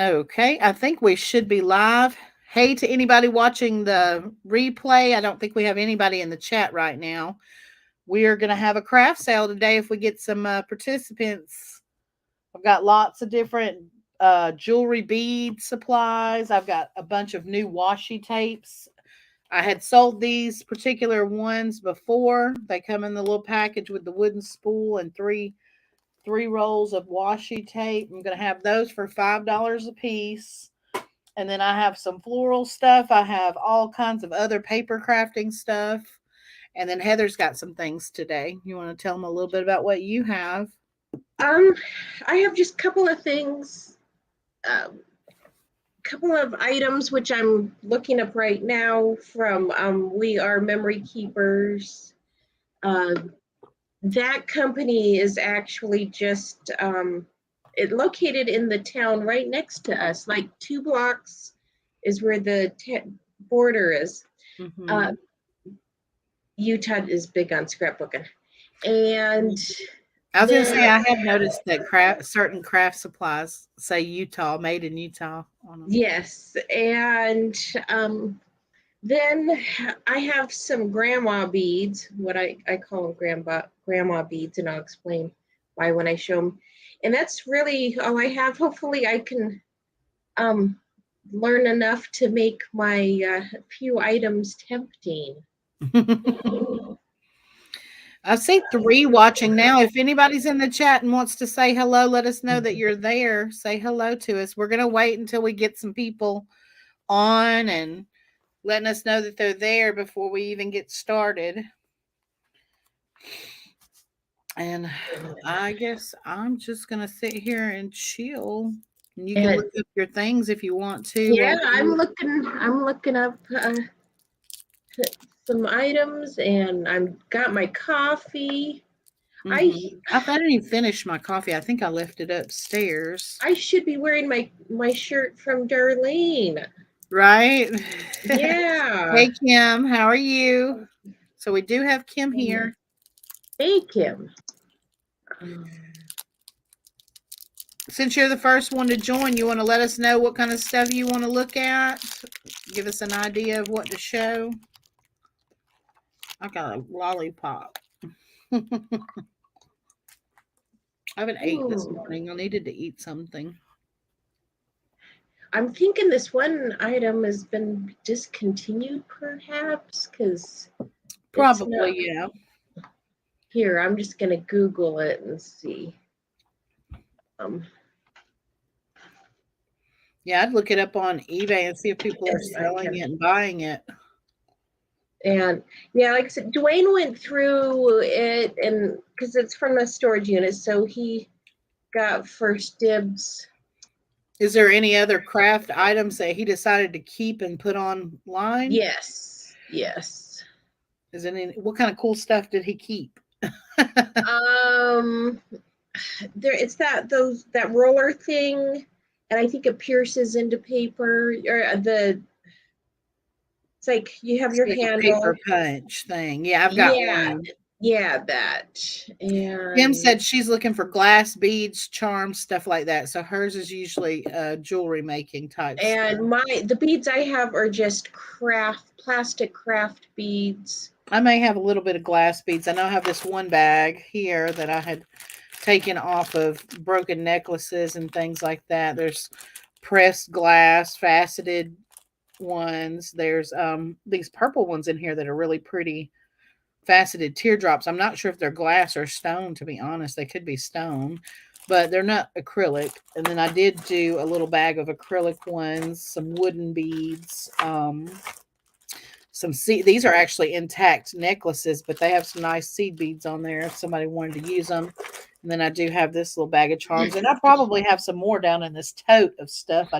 Okay, I think we should be live. Hey to anybody watching the replay. I don't think we have anybody in the chat right now. We are going to have a craft sale today if we get some participants. I've got lots of different jewelry bead supplies. I've got a bunch of new washi tapes. I had sold these particular ones before. They come in the little package with the wooden spool and three rolls of washi tape. I'm going to have those for $5 a piece. And then I have some floral stuff. I have all kinds of other paper crafting stuff. And then Heather's got some things today. You want to tell them a little bit about what you have? Um, I have just a couple of things, couple of items which I'm looking up right now from We Are Memory Keepers. That company is actually just it located in the town right next to us, like 2 blocks is where the border is. Mm-hmm. Utah is big on scrapbooking. And I was going to say, I have noticed that certain craft supplies say Utah, made in Utah on them. Yes. And then I have some grandma beads, what I call them grandma beads, and I'll explain why when I show them. And that's really all I have. Hopefully I can learn enough to make my few items tempting. I see 3 watching now. If anybody's in the chat and wants to say hello, let us know that you're there. Say hello to us. We're going to wait until we get some people on and letting us know that they're there before we even get started. And I guess I'm just going to sit here and chill. And you can look up your things if you want to. Yeah, I'm looking up some items, and I'm got my coffee. Mm-hmm. I didn't even finish my coffee. I think I left it upstairs. I should be wearing my shirt from Darlene. Right? Yeah. Hey, Kim, how are you? So we do have Kim here. Hey, Kim. Since you're the first one to join, you want to let us know what kind of stuff you want to look at? Give us an idea of what to show. I got a lollipop. I haven't ate this morning. I needed to eat something. I'm thinking this one item has been discontinued, perhaps, because probably, yeah. Here, I'm just gonna Google it and see. Yeah, I'd look it up on eBay and see if people are selling it and buying it. And yeah, like I said, Dwayne went through it, and because it's from the storage unit, so he got first dibs. Is there any other craft items that he decided to keep and put online? Yes. Is it what kind of cool stuff did he keep? It's that roller thing, and I think it pierces into paper, or it's like you have your handle. Paper punch thing. Yeah, I've got one. Yeah, that. And Kim said she's looking for glass beads, charms, stuff like that. So hers is usually jewelry making type. And the beads I have are just plastic craft beads. I may have a little bit of glass beads. I know I have this one bag here that I had taken off of broken necklaces and things like that. There's pressed glass, faceted ones. There's these purple ones in here that are really pretty, faceted teardrops. I'm not sure if they're glass or stone, to be honest. They could be stone, but they're not acrylic. And then I did do a little bag of acrylic ones, some wooden beads, some seed. These are actually intact necklaces, but they have some nice seed beads on there if somebody wanted to use them. And then I do have this little bag of charms, and I probably have some more down in this tote of stuff.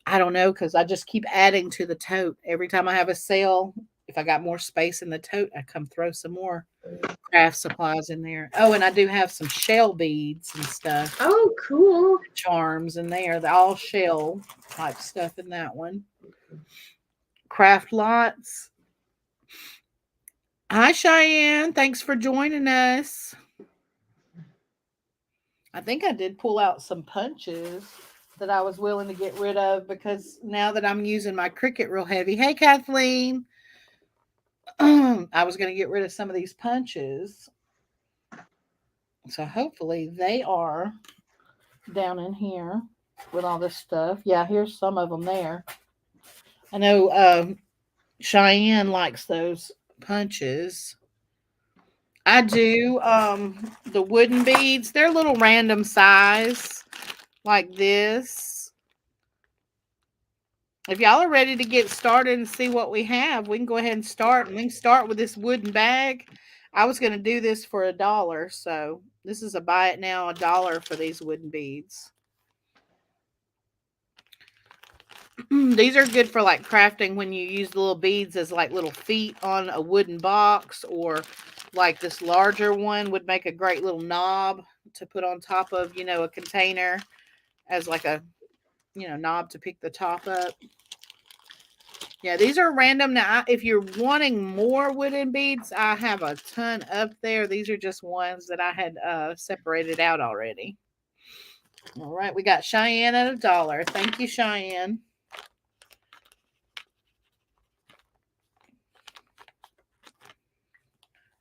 I don't know, because I just keep adding to the tote every time I have a sale. If I got more space in the tote, I come throw some more craft supplies in there. Oh, and I do have some shell beads and stuff. Oh, cool. Charms in there. They're all shell type stuff in that one. Craft lots. Hi, Cheyenne. Thanks for joining us. I think I did pull out some punches. that I was willing to get rid of because now that I'm using my Cricut real heavy. Hey, Kathleen. I was going to get rid of some of these punches. So hopefully they are down in here with all this stuff. Yeah, here's some of them there. I know Cheyenne likes those punches. I do the wooden beads. They're a little random size like this. If y'all are ready to get started and see what we have, we can go ahead and start. And we can start with this wooden bag. I was going to do this for $1, so this is a buy it now $1 for these wooden beads. These are good for like crafting when you use the little beads as like little feet on a wooden box, or like this larger one would make a great little knob to put on top of, a container as like a, knob to pick the top up. Yeah, these are random. Now, if you're wanting more wooden beads, I have a ton up there. These are just ones that I had separated out already. All right, we got Cheyenne at $1. Thank you, Cheyenne.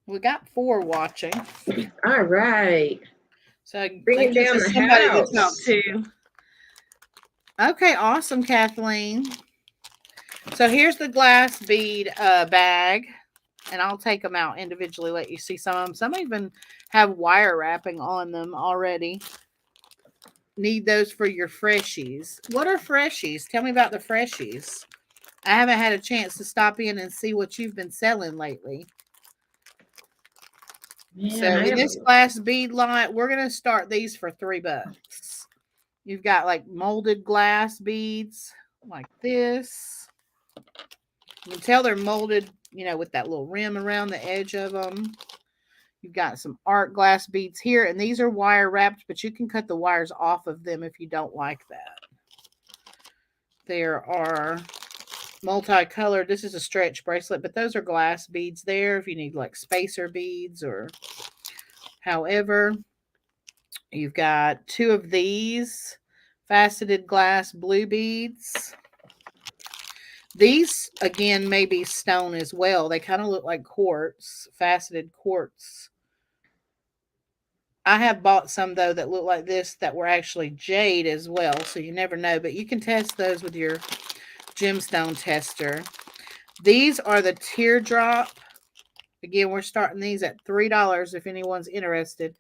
We got 4 watching. All right. So Bringing down the somebody house. to talk to. Okay, awesome, Kathleen. So here's the glass bead bag, and I'll take them out individually, let you see some of them. Some even have wire wrapping on them already. Need those for your freshies. What are freshies? Tell me about the freshies. I haven't had a chance to stop in and see what you've been selling lately. So in this glass bead line, we're going to start these for $3. You've got like molded glass beads like this. You can tell they're molded, with that little rim around the edge of them. You've got some art glass beads here, and these are wire wrapped, but you can cut the wires off of them if you don't like that. There are multicolored. This is a stretch bracelet, but those are glass beads there if you need like spacer beads or however. You've got 2 of these faceted glass blue beads. These, again, may be stone as well. They kind of look like quartz, faceted quartz. I have bought some, though, that look like this that were actually jade as well, so you never know. But you can test those with your gemstone tester. These are the teardrop. Again, we're starting these at $3 if anyone's interested.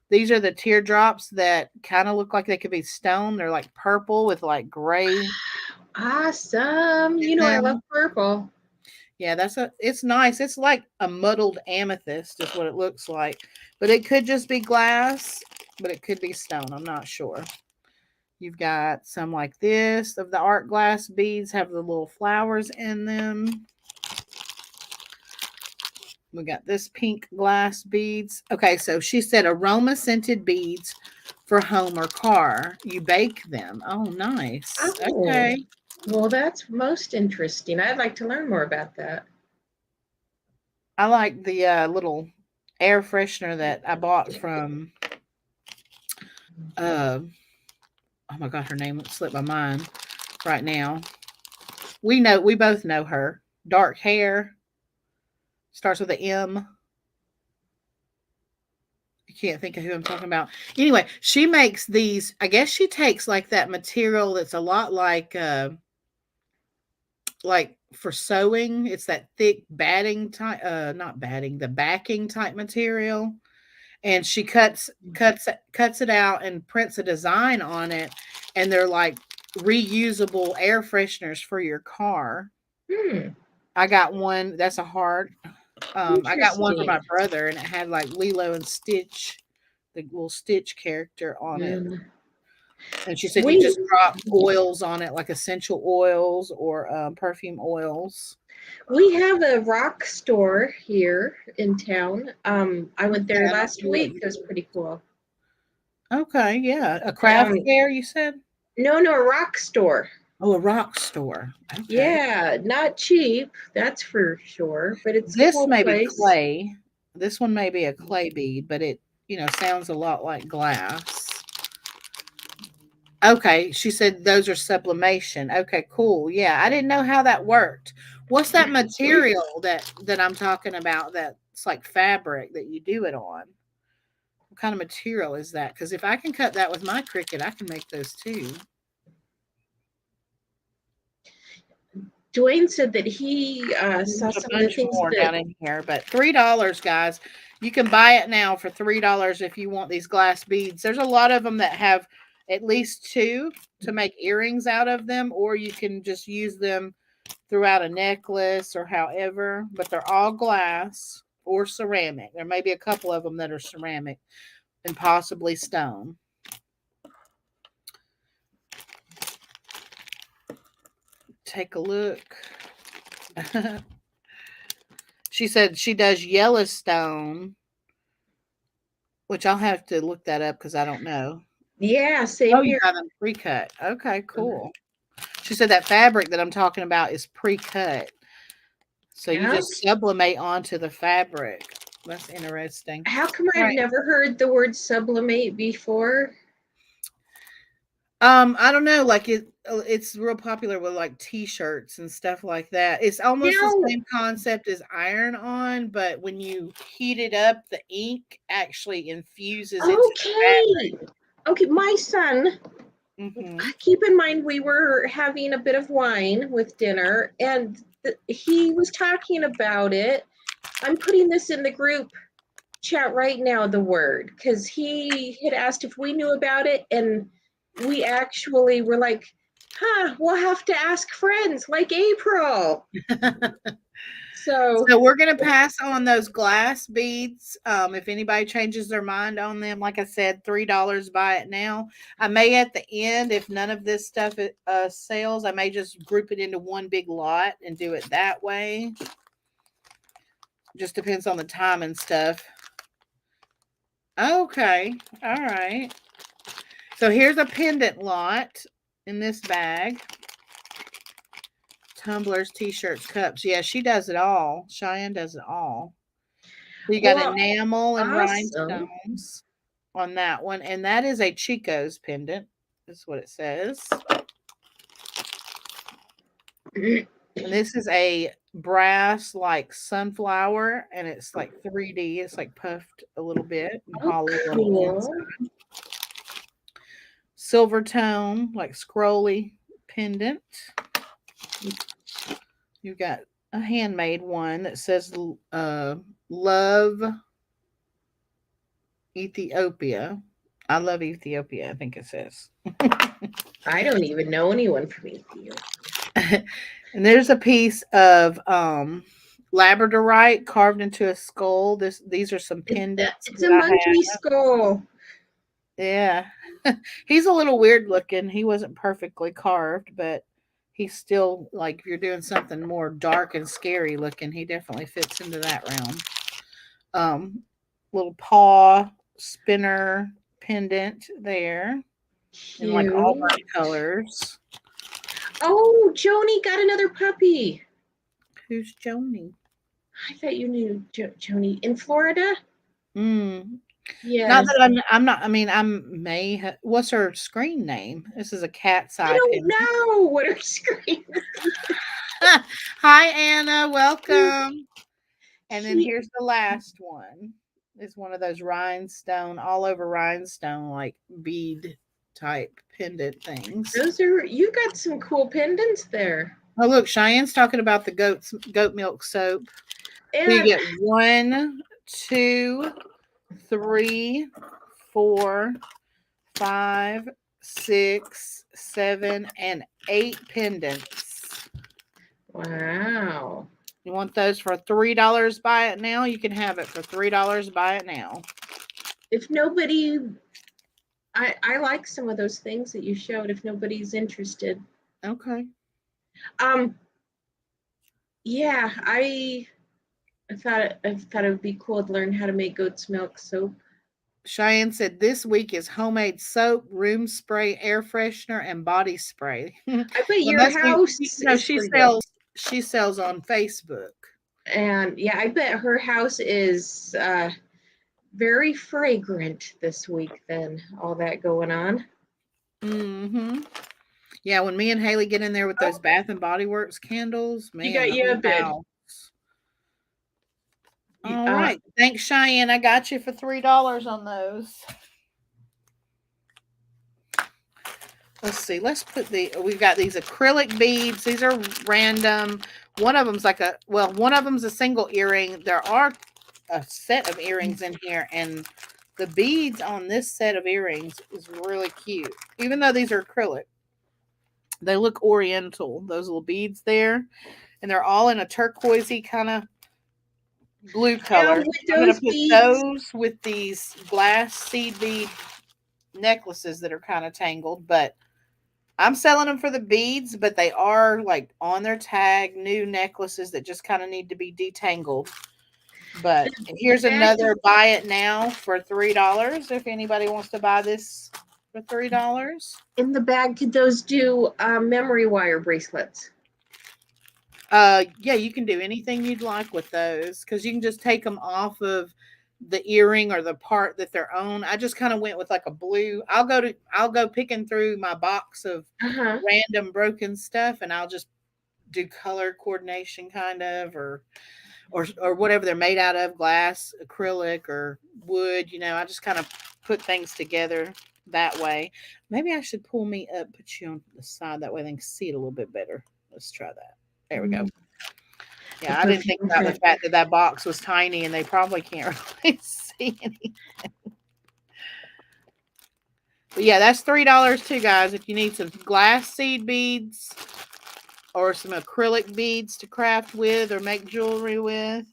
These are the teardrops that kind of look like they could be stone. They're like purple with like gray. Awesome. I love purple. Yeah, it's nice. It's like a muddled amethyst is what it looks like. But it could just be glass, but it could be stone. I'm not sure. You've got some like this of the art glass beads, have the little flowers in them. We got this pink glass beads. Okay, so she said aroma scented beads for home or car. You bake them. Oh, nice. Oh, okay. Well, that's most interesting. I'd like to learn more about that. I like the little air freshener that I bought from oh my god, her name slipped my mind right now. We both know her. Dark hair. Starts with an M. You can't think of who I'm talking about. Anyway, she makes these. I guess she takes like that material that's a lot like for sewing. It's that thick batting type, not batting, the backing type material. And she cuts it out and prints a design on it, and they're like reusable air fresheners for your car. I got one. That's a heart. I got one for my brother, and it had like Lilo and Stitch, the little Stitch character on it. And she said you just drop oils on it, like essential oils or perfume oils. We have a rock store here in town. I went there last week. It was pretty cool. Okay, yeah. A craft fair, you said? No, a rock store. Oh, a rock store. Okay. Yeah, not cheap, that's for sure. But it's this may be clay. This one may be a clay bead, but it sounds a lot like glass. Okay, she said those are sublimation. Okay, cool. Yeah, I didn't know how that worked. What's that material that I'm talking about that's like fabric that you do it on? What kind of material is that? Because if I can cut that with my Cricut, I can make those too. Dwayne said that he saw There's a some of the bunch things more that. down in here, but $3, guys. You can buy it now for $3 if you want these glass beads. There's a lot of them that have at least two to make earrings out of them, or you can just use them throughout a necklace or however, but they're all glass or ceramic. There may be a couple of them that are ceramic and possibly stone. Take a look. She said she does Yellowstone, which I'll have to look that up because I don't know. Yeah, Oh, same you here. got them pre-cut. Okay, cool. She said that fabric that I'm talking about is pre-cut. So you Yeah. just sublimate onto the fabric. That's interesting. How come All I've right. never heard the word sublimate before? I don't know, like it's real popular with like t-shirts and stuff like that. It's almost the Now, same concept as iron on, but when you heat it up, the ink actually infuses into the okay. Okay, my son, fabric. Hmm. keep in mind we were having a bit of wine with dinner and he was talking about it. I'm putting this in the group chat right now, the word, because he had asked if we knew about it and we actually were like, we'll have to ask friends like April. So, So we're gonna pass on those glass beads. If anybody changes their mind on them, like I said, $3. Buy it now. I may at the end, if none of this stuff sells, I may just group it into one big lot and do it that way. Just depends on the time and stuff. Okay, all right. So here's a pendant lot in this bag. Tumblers, t-shirts, cups. Yeah, she does it all. Cheyenne does it all. So you got well, enamel and awesome. rhinestones on that one. And that is a Chico's pendant. That's what it says. And this is a brass like sunflower, and it's like 3D. It's like puffed a little bit and Oh, hollow on the cool. inside. Silver tone, like scrolly pendant. You've got a handmade one that says love Ethiopia. I love Ethiopia, I think it says. I don't even know anyone from Ethiopia. And there's a piece of labradorite carved into a skull. These are some pendants It's a that I monkey have. skull. Yeah. He's a little weird looking. He wasn't perfectly carved, but he's still like if you're doing something more dark and scary looking, he definitely fits into that realm. Little paw spinner pendant there in like all Cute. bright colors. Oh, Joni got another puppy. Who's Joni? I thought you knew Joni in Florida. Mm. Not Yes. that I'm not. I mean, what's her screen name? This is a cat's I eye don't pendant. know what her screen. Hi, Anna. Welcome. And then He, here's the last one. It's one of those rhinestone, all over rhinestone, like bead type pendant things. those are you got some cool pendants there. Oh, look, Cheyenne's talking about the goat milk soap. So you And get 1, 2, 3, 4, 5, 6, 7, and 8 pendants. wow. You want those for $3? Buy it now. You can have it for $3. Buy it now. If nobody I like some of those things that you showed if nobody's interested. Okay. Um yeah, I thought it would be cool to learn how to make goat's milk soap. Cheyenne said this week is homemade soap, room spray, air freshener, and body spray. I bet Well, your must be, house no, is pretty good. she sells on Facebook. And yeah, I bet her house is very fragrant this week then, all that going on. Mm-hmm. Yeah, when me and Haley get in there with those Oh, Bath and Body Works candles, you man, got the yeah, whole good. house. You, All right. Thanks, Cheyenne. I got you for $3 on those. Let's see. Let's put we've got these acrylic beads. These are random. One of them's one of them's a single earring. There are a set of earrings in here, and the beads on this set of earrings is really cute. Even though these are acrylic, they look oriental. Those little beads there, and they're all in a turquoisey kind of blue now color. with I'm going those to put beads, those with these glass seed bead necklaces that are kind of tangled, but I'm selling them for the beads, but they are like on their tag, new necklaces that just kind of need to be detangled. But the here's bag another buy it now for $3 if anybody wants to buy this for $3. in the bag, could those do memory wire bracelets? Yeah, you can do anything you'd like with those because you can just take them off of the earring or the part that they're on. I just kind of went with like a blue. I'll go picking through my box of Uh-huh. random broken stuff and I'll just do color coordination kind of or whatever they're made out of, glass, acrylic or wood, I just kind of put things together that way. Maybe I should pull me up, put you on the side that way they can see it a little bit better. Let's try that. There we go. The Yeah, I didn't think perfume about the bag. fact that that box was tiny and they probably can't really see any. But yeah, that's $3 too, guys. If you need some glass seed beads or some acrylic beads to craft with or make jewelry with.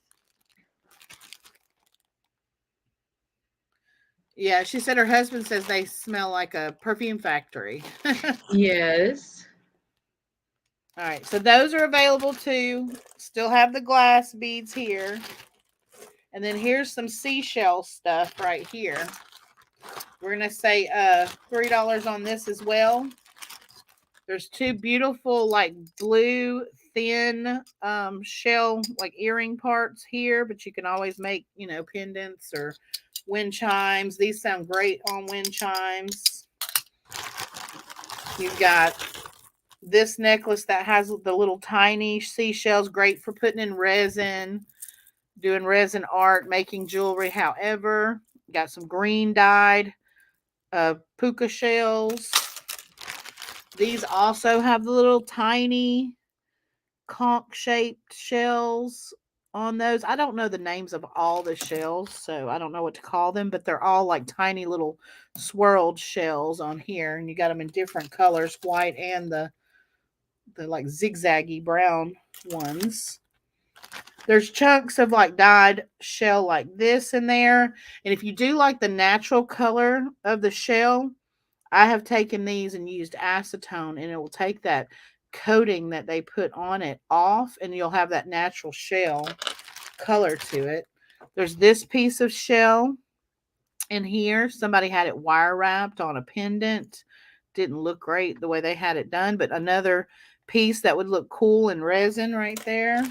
Yeah, she said her husband says they smell like a perfume factory. Yes. All right, so those are available too. Still have the glass beads here. And then here's some seashell stuff right here. We're going to say $3 on this as well. There's two beautiful like blue thin shell like earring parts here, but you can always make, pendants or wind chimes. These sound great on wind chimes. You've got this necklace that has the little tiny seashells, great for putting in resin, doing resin art, making jewelry. However, got some green dyed puka shells. These also have the little tiny conch shaped shells on those. I don't know the names of all the shells, so I don't know what to call them, but they're all like tiny little swirled shells on here, and you got them in different colors, white and the like zigzaggy brown ones. There's chunks of like dyed shell like this in there. And if you do like the natural color of the shell, I have taken these and used acetone, and it will take that coating that they put on it off, and you'll have that natural shell color to it. There's this piece of shell in here. Somebody had it wire wrapped on a pendant. Didn't look great the way they had it done, but another piece that would look cool in resin right there.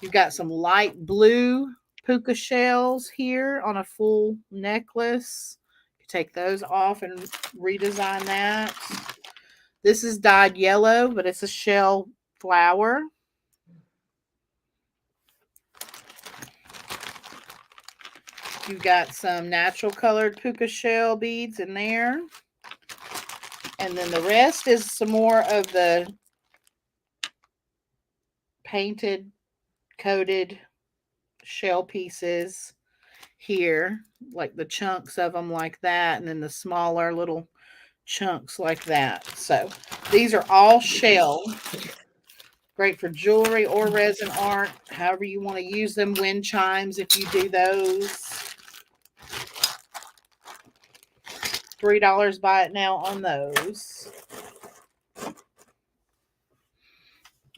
You've got some light blue puka shells here on a full necklace. You take those off and redesign that. This is dyed yellow, but it's a shell flower. You've got some natural colored puka shell beads in there. And then the rest is some more of the painted, coated shell pieces here, like the chunks of them like that, and then the smaller little chunks like that. So these are all shell. Great for jewelry or resin art, however you want to use them. Wind chimes, if you do those. $3 buy it now on those.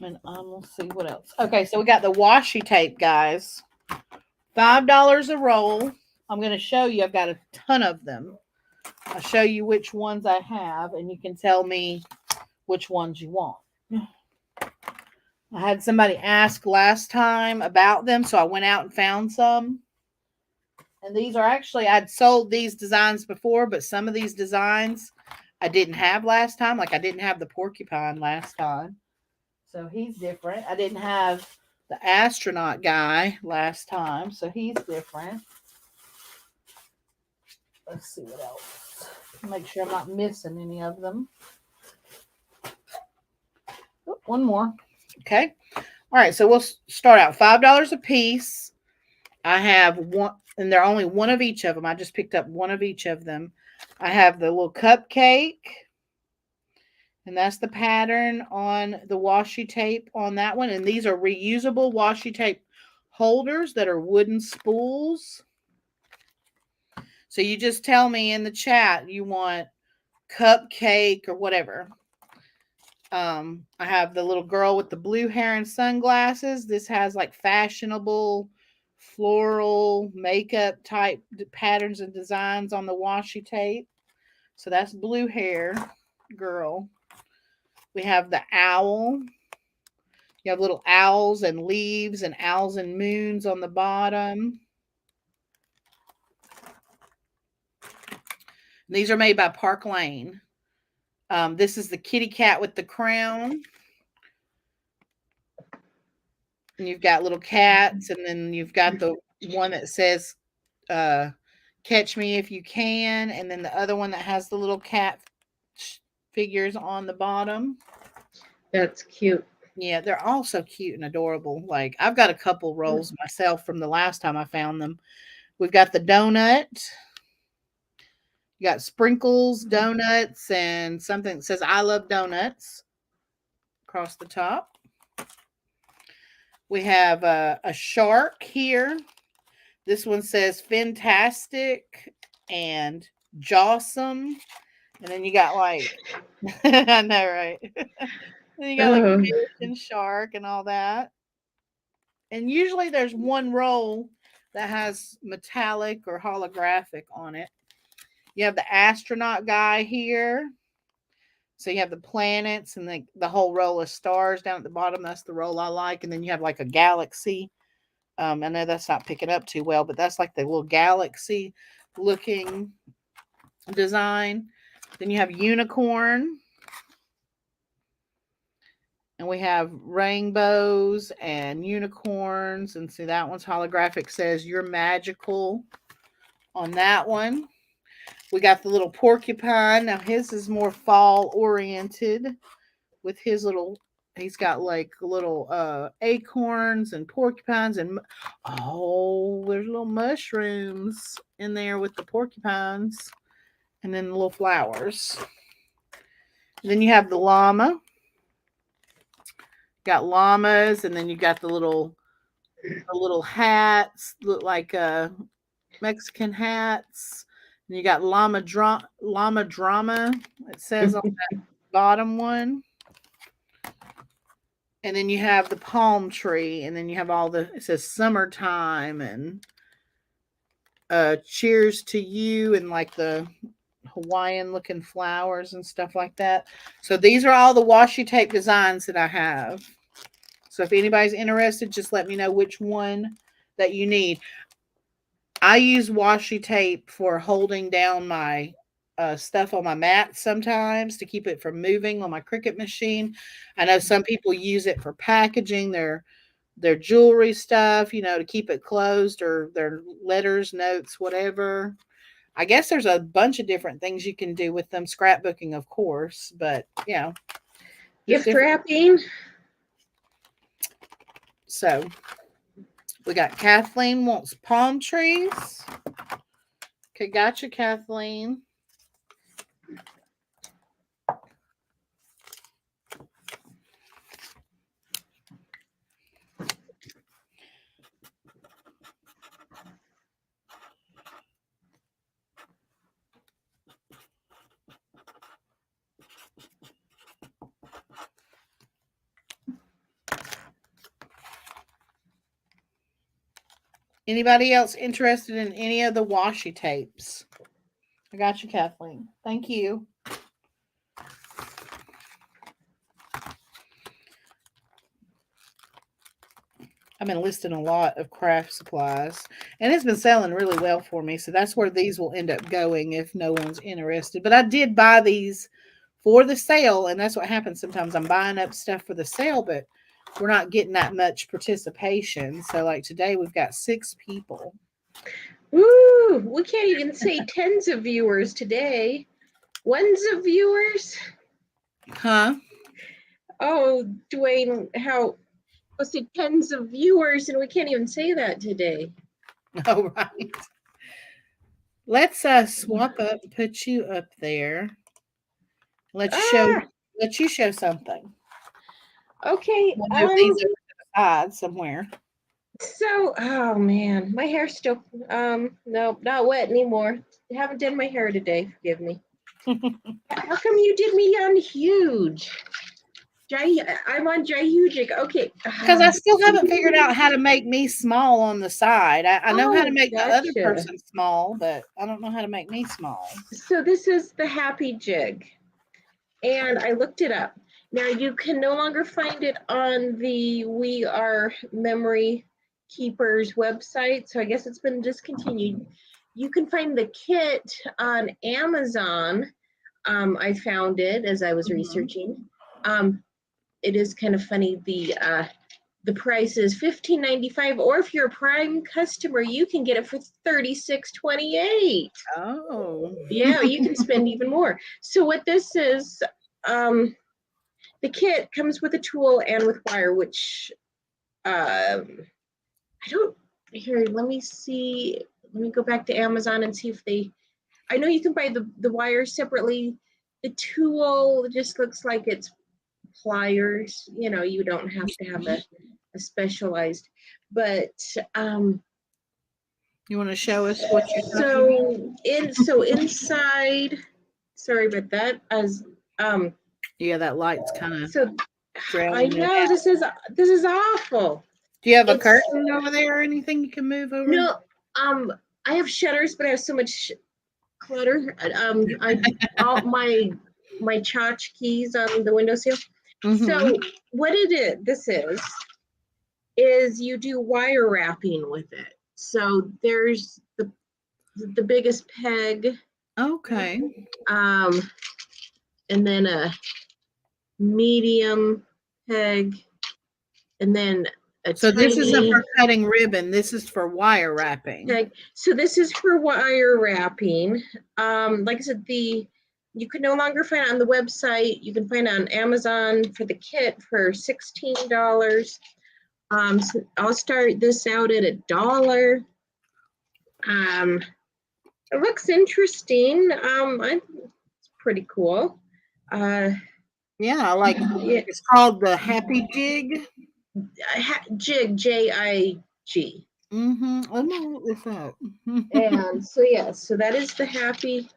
And we'll see what else. Okay, so we got the washi tape, guys. $5 a roll. I'm going to show you. I've got a ton of them. I'll show you which ones I have, and you can tell me which ones you want. I had somebody ask last time about them, so I went out and found some. And these are actually, I'd sold these designs before, but some of these designs I didn't have last time. Like I didn't have the porcupine last time. So he's different. I didn't have the astronaut guy last time. So he's different. Let's see what else. Make sure I'm not missing any of them. Oh, one more. Okay. All right. So we'll start out $5 a piece. I have one, and they're only one of each of them. I just picked up one of each of them. I have the little cupcake, and that's the pattern on the washi tape on that one. And these are reusable washi tape holders that are wooden spools. So you just tell me in the chat you want cupcake or whatever. I have the little girl with the blue hair and sunglasses. This has like fashionable floral makeup type patterns and designs on the washi tape. So that's blue hair girl. We have the owl. You have little owls and leaves and owls and moons on the bottom. These are made by Park Lane. This is the kitty cat with the crown. And you've got little cats, and then you've got the one that says catch me if you can, and then the other one that has the little cat figures on the bottom. That's cute. Yeah, they're all so cute and adorable. Like I've got a couple rolls myself from the last time I found them. We've got the donut. You got sprinkles, donuts, and something that says I love donuts across the top. We have a shark here. This one says fantastic and jawsome. And then you got like, I know, right? Then you got like fish and shark and all that. And usually there's one roll that has metallic or holographic on it. You have the astronaut guy here. So you have the planets and the whole row of stars down at the bottom. That's the roll I like. And then you have like a galaxy. I know that's not picking up too well, but that's like the little galaxy looking design. Then you have unicorn. And we have rainbows and unicorns. And see, that one's holographic, says you're magical on that one. We got the little porcupine. Now his is more fall oriented with his little, he's got like little acorns and porcupines and, oh, there's little mushrooms in there with the porcupines and then the little flowers. Then you have the llama. Got llamas, and then you got the little hats, look like Mexican hats. And you got llama drama. It says on that bottom one. And then you have the palm tree, and then you have all it says summertime and cheers to you, and like the Hawaiian looking flowers and stuff like that. So these are all the washi tape designs that I have. So if anybody's interested, just let me know which one that you need. I use washi tape for holding down my stuff on my mat sometimes to keep it from moving on my Cricut machine. I know some people use it for packaging their jewelry stuff, to keep it closed, or their letters, notes, whatever. I guess there's a bunch of different things you can do with them. Scrapbooking, of course, but gift wrapping. So we got Kathleen wants palm trees. Okay, gotcha, Kathleen. Anybody else interested in any of the washi tapes? I got you, Kathleen. Thank you. I've been listing a lot of craft supplies, and it's been selling really well for me. So that's where these will end up going if no one's interested. But I did buy these for the sale, and that's what happens sometimes. I'm buying up stuff for the sale, but we're not getting that much participation. So, like today, we've got 6 people. Woo! We can't even say tens of viewers today. Ones of viewers? Huh? Oh, Dwayne, how let's see, tens of viewers, and we can't even say that today. Oh, right. Let's swap up, put you up there. Let's show. Ah, Let you show something. okay. We'll move these over to the side somewhere. So, oh man, my hair's still no, not wet anymore. I haven't done my hair today. Forgive me. How come you did me on huge? I'm on Jaihujic. Okay. Because I still haven't figured out how to make me small on the side. I know how to Oh, make the other gotcha. person small, but I don't know how to make me small. So this is the happy jig, and I looked it up. Now you can no longer find it on the We Are Memory Keepers website, so I guess it's been discontinued. You can find the kit on Amazon. I found it as I was researching. It is kind of funny. The price is $15.95, or if you're a Prime customer, you can get it for $36.28. Oh. Yeah, you can spend even more. So what this is, the kit comes with a tool and with wire, which I don't, here, let me see. Let me go back to Amazon and see if they, I know you can buy the wires separately. The tool just looks like it's pliers. You know, you don't have to have a specialized, but You want to show us what you're talking about? so inside, sorry about that, as Yeah, that light's kind of so I drowning it know out. this is awful. Do you have a It's curtain over there or anything you can move over? no I have shutters, but I have so much clutter. I all my tchotchkes on the windowsill. So what this is you do wire wrapping with it. So there's the biggest peg, Okay. and then a medium peg, and then a So this isn't tiny for cutting ribbon. This is for wire wrapping. peg. So this is for wire wrapping. Like I said, you can no longer find it on the website. You can find it on Amazon for the kit for $16. So I'll start this out at $1. It looks interesting. It's pretty cool. Yeah, I like Yeah, it's called the Happy Jig. jig, Jig. Let me look this up. And so yeah, so that is the happy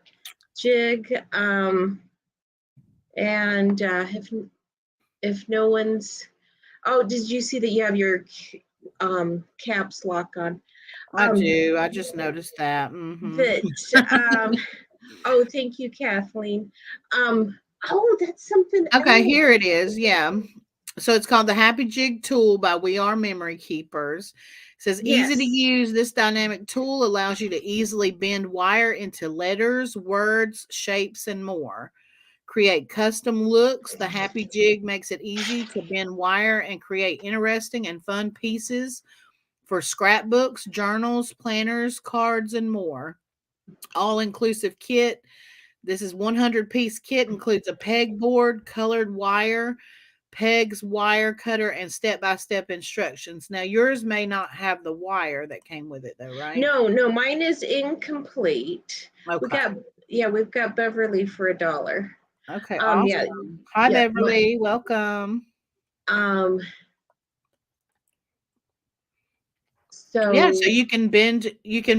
jig. And if no one's, oh, did you see that you have your caps lock on? I do. I just noticed that. That oh, thank you, Kathleen. Oh, that's something Okay, else. here it is. Yeah. So it's called the Happy Jig Tool by We Are Memory Keepers. It says easy to Yes. use. This dynamic tool allows you to easily bend wire into letters, words, shapes, and more. Create custom looks. The Happy Jig makes it easy to bend wire and create interesting and fun pieces for scrapbooks, journals, planners, cards, and more. All inclusive kit. This is 100-piece kit, includes a pegboard, colored wire, pegs, wire cutter, and step-by-step instructions. Now, yours may not have the wire that came with it, though, right? No, mine is incomplete. Okay. We've got Beverly for $1. Okay, awesome. Yeah, Hi, yeah, Beverly. Welcome. Yeah, so So you can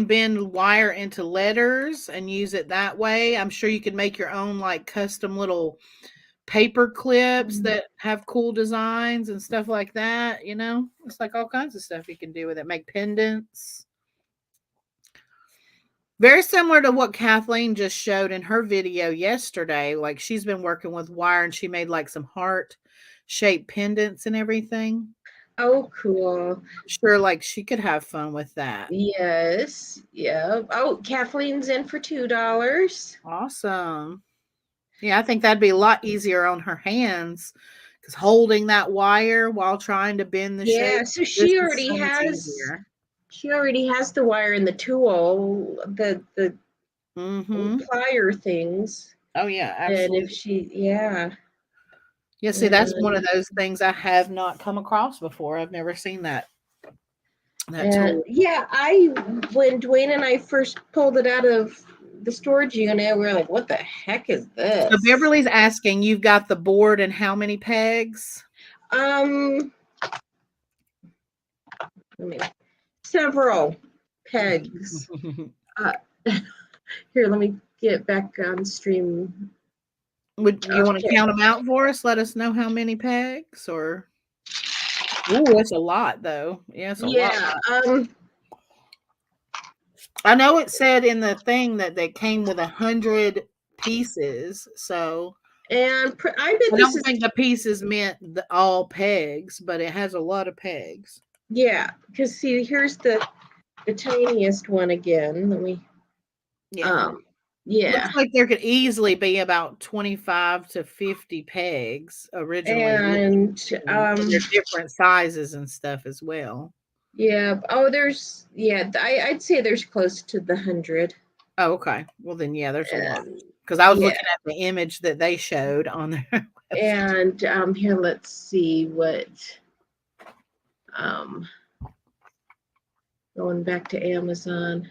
bend wire into letters and use it that way. I'm sure you could make your own like custom little paper clips that have cool designs and stuff like that, you know? It's like all kinds of stuff you can do with it. Make pendants. Very similar to what Kathleen just showed in her video yesterday. Like she's been working with wire and she made like some heart shaped pendants and everything. Oh, cool. Sure, like she could have fun with that. Yes. Yeah. Oh, Kathleen's in for $2. Awesome. Yeah, I think that'd be a lot easier on her hands because holding that wire while trying to bend the shape, Yeah. So this is so much easier. she already has the wire in the tool, the Mm-hmm. plier things. Oh yeah, And if absolutely. she, yeah. Yeah, see, that's one of those things I have not come across before. I've never seen that And tool. yeah, when Dwayne and I first pulled it out of the storage unit, we were like, "What the heck is So this?" Beverly's asking, you've got the board and how many pegs? Um, I mean, several pegs. Uh, Here, let me get back on stream. Would you want to Okay. count them out for us? Let us know how many pegs or ooh, it's a lot though. Yeah, it's a lot. Yeah. I know it said in the thing that they came with 100 pieces, so I bet I this don't is, think the pieces meant all pegs, but it has a lot of pegs. yeah. Because see, here's the tiniest one again. Let me. Yeah. Um. Looks Yeah. like there could easily be about 25 to 50 pegs originally And written, and they're different sizes and stuff as well. yeah. Oh, I'd say there's close to the 100. Oh, okay. Well, then, yeah, there's a lot. And Because I was yeah. looking at the image that they showed on their website. And here, let's see what. Um, Going back to Amazon.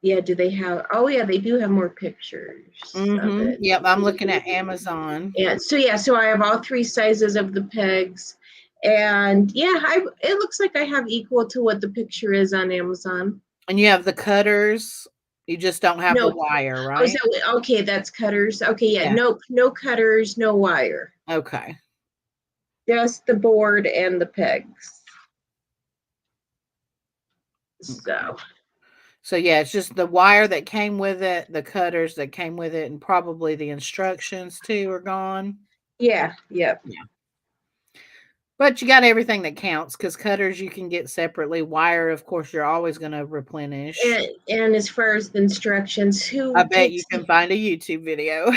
Do they have? Oh yeah, they do have more pictures of Mm-hmm. it. Yep, I'm looking at Amazon. And so I have all three sizes of the pegs, and yeah, it looks like I have equal to what the picture is on Amazon. And you have the cutters. You just don't have the No, wire, oh, is right? that okay? That's cutters. Okay, yeah, Yeah. nope, no cutters, no wire, Okay. just the board and the pegs. Okay. So So yeah, it's just the wire that came with it, the cutters that came with it, and probably the instructions too are gone. yeah, yep. Yeah. But you got everything that counts because cutters you can get separately. Wire, of course, you're always going to replenish. And as far as the instructions, I who bet you takes can find a YouTube video.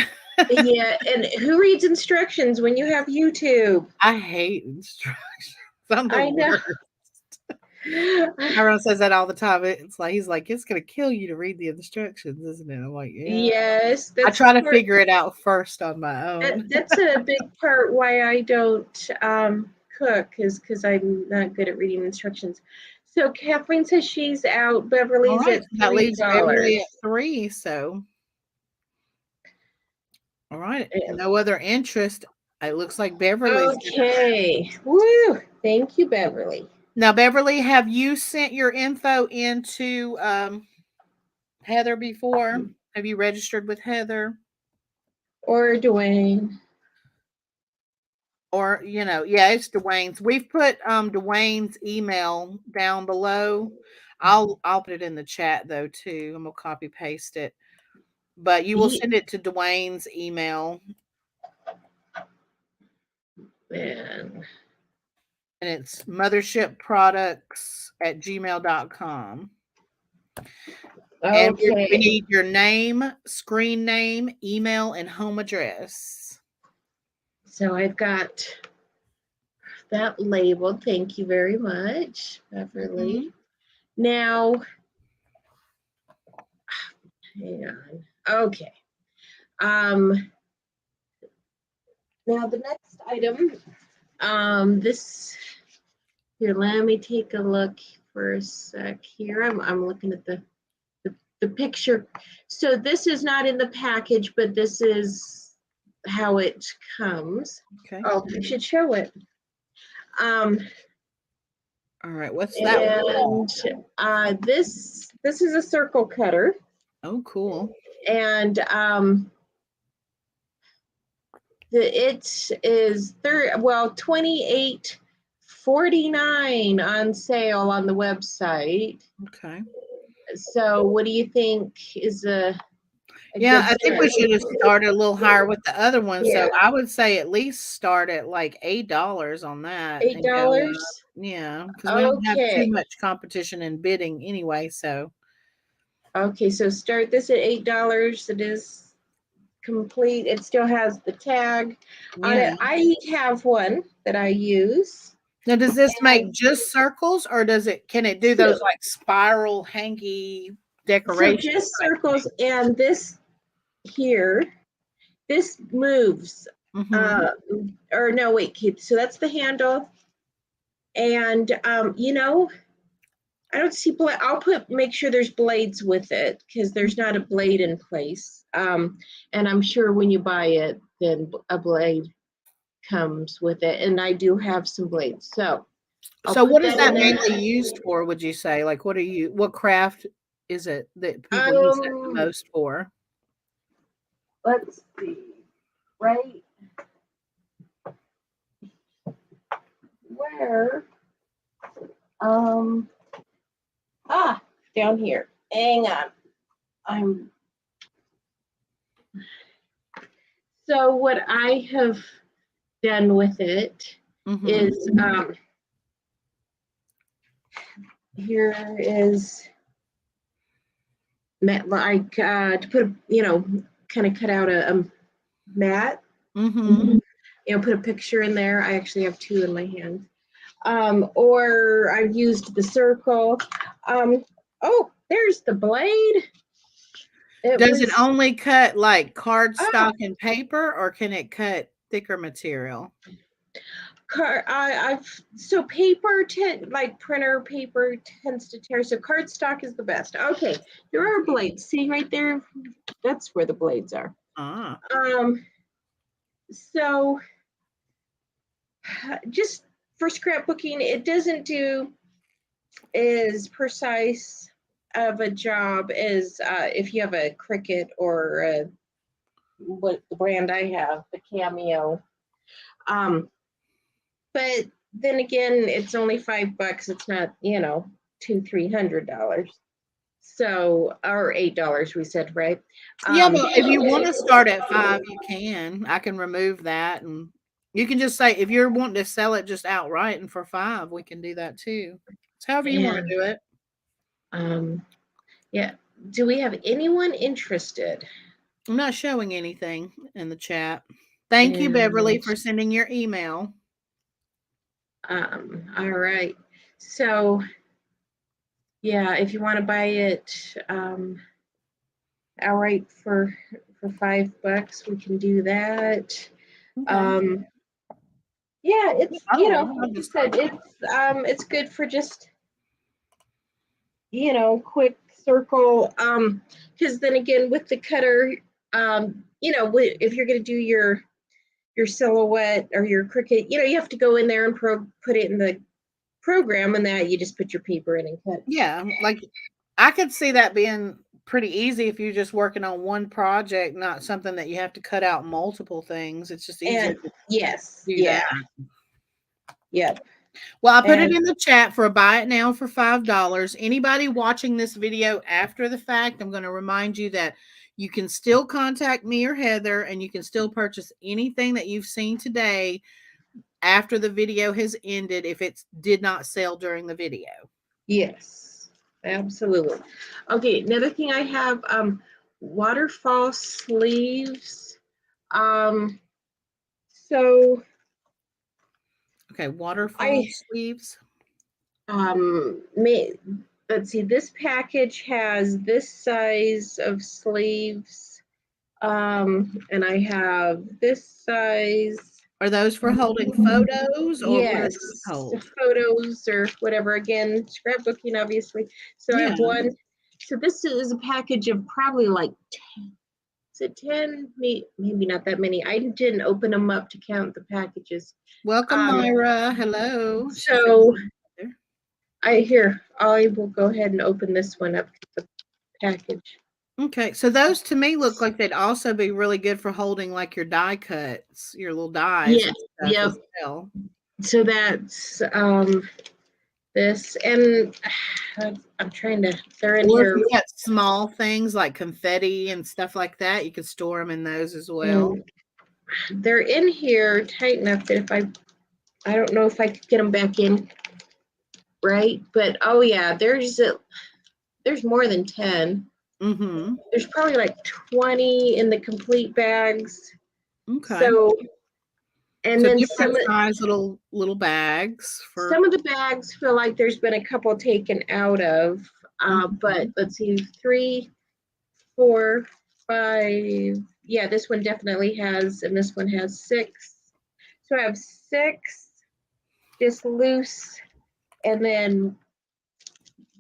yeah, and who reads instructions when you have YouTube? I hate instructions. I'm the I know. worst. Everyone says that all the time. It's like he's like, it's gonna kill you to read the instructions, isn't it? I'm like, yeah. Yes, I that's try the to part. figure it out first on my own. That's a big part why I don't cook is because I'm not good at reading instructions. So Kathleen says she's out. All Beverly's right, at so that leaves $3. Beverly at 3. So, all right, Yeah. no other interest. It looks like Beverly's gonna. Okay. Woo! Thank you, Beverly. Now, Beverly, have you sent your info into Heather before? Have you registered with Heather? Or Dwayne. Or, yeah, it's Dwayne's. We've put Dwayne's email down below. I'll put it in the chat though too. I'm gonna copy paste it. But you will He, send it to Dwayne's email man. and it's mothershipproducts@gmail.com. And we Okay. need your name, screen name, email, and home address. So I've got that labeled. Thank you very much, Beverly. Mhm. Now, hang on. Okay. Um, Now the next item, this here, let me take a look for a sec here. I'm looking at the picture. So this is not in the package, but this is how it comes. Okay. Oh, I should show it. Um, All right. What's that one called? and this is a circle cutter, Oh, cool. and it is 28.49 on sale on the website. Okay. So what do you think is a a Yeah, good I think we start. should have started a little higher with the other one. Yeah, So I would say at least start at like $8 on that eight and go up. dollars. Yeah, because we don't have too Okay. much competition in bidding anyway. So Okay, so start this at $8. It is complete. It still has the tag on yeah. it. I have one that I use. Now, does this make And just circles, or can it do those so, like spiral hangy so decoration just type circles, things? and this here, this moves. Mm-hmm. Uh, or no, wait, keep. So that's the handle. And I don't see blade. I'll make sure there's blades with it because there's not a blade in place. And I'm sure when you buy it, then a blade comes with it. And I do have some blades. So I'll So, put what is that in that there. mainly used for? Would you say, like, what craft is it that people use it the Um, most for? let's see. Right where? Um, down here. Hang on. I'm So what I have done with it Mm-hmm. is here is like to put kind of cut out a mat, Mm-hmm. put a picture in there. I actually have two in my hand. Or I've used the circle. Oh, there's the blade. It Does it was only cut like ah, cardstock and paper, or can it cut thicker material? I've so paper like printer paper tends to tear. So cardstock is the best. Okay, there are blades. See right there? That's where the blades are. Ah. Um, so just for scrapbooking, it doesn't do as precise of a job as if you have a Cricut or what the brand I have, the Cameo. Um, but then again, it's only $5. It's not, $200-300. So, or $8, we said, right? Yeah, but if you want to start at 5, you can. I can remove that, and you can just say if you're wanting to sell it just outright and for 5, we can do that too. It's however you want And to do it. um, yeah, do we have anyone interested? I'm not showing anything in the chat. Thank you, Beverly, And for sending your email. all right. So yeah, if you want to buy it outright for $5, we can do that. Okay. Um, yeah, it's I don't know. like you said, it's good for just quick circle. Because then again, with the cutter, if you're gonna do your silhouette or your Cricut, you have to go in there and put it in the program, and that you just put your paper in and cut. Yeah, like I could see that being pretty easy if you're just working on one project, not something that you have to cut out multiple things. It's just easier And to yes, do yeah, that. yep. Well, I put it And in the chat for a buy it now for $5. Anybody watching this video after the fact, I'm going to remind you that you can still contact me or Heather, and you can still purchase anything that you've seen today after the video has ended if it did not sell during the video. yes, absolutely. Okay, another thing I have, waterfall sleeves. Um, so Okay, waterfall I sleeves. may let's see, this package has this size of sleeves, and I have this size. Are those for holding photos, or what are Yes, those hold? photos or whatever. Again, scrapbooking, obviously. So I Yeah. have one. So this is a package of probably like 10. Is it 10? Maybe not that many. I didn't open them up to count the packages. Welcome, Um, Myra. Hello. She said so there. I will go ahead and open this one up, the package. Okay, so those to me look like they'd also be really good for holding like your die cuts, your little dies Yeah, and stuff yep. as well. So that's this, and I'm trying to. They're in Or if here, you got small things like confetti and stuff like that, you could store them in those as well. and they're in here tight enough that if I don't know if I could get them back in right, but oh yeah, there's more than 10. Mm-hmm. There's probably like 20 in the complete bags. Okay. So, and So then different size little bags for. some of the bags feel like there's been a couple taken out of, but let's see, 3, 4, 5. Yeah, this one definitely has, and this one has 6. So I have 6 just loose, and then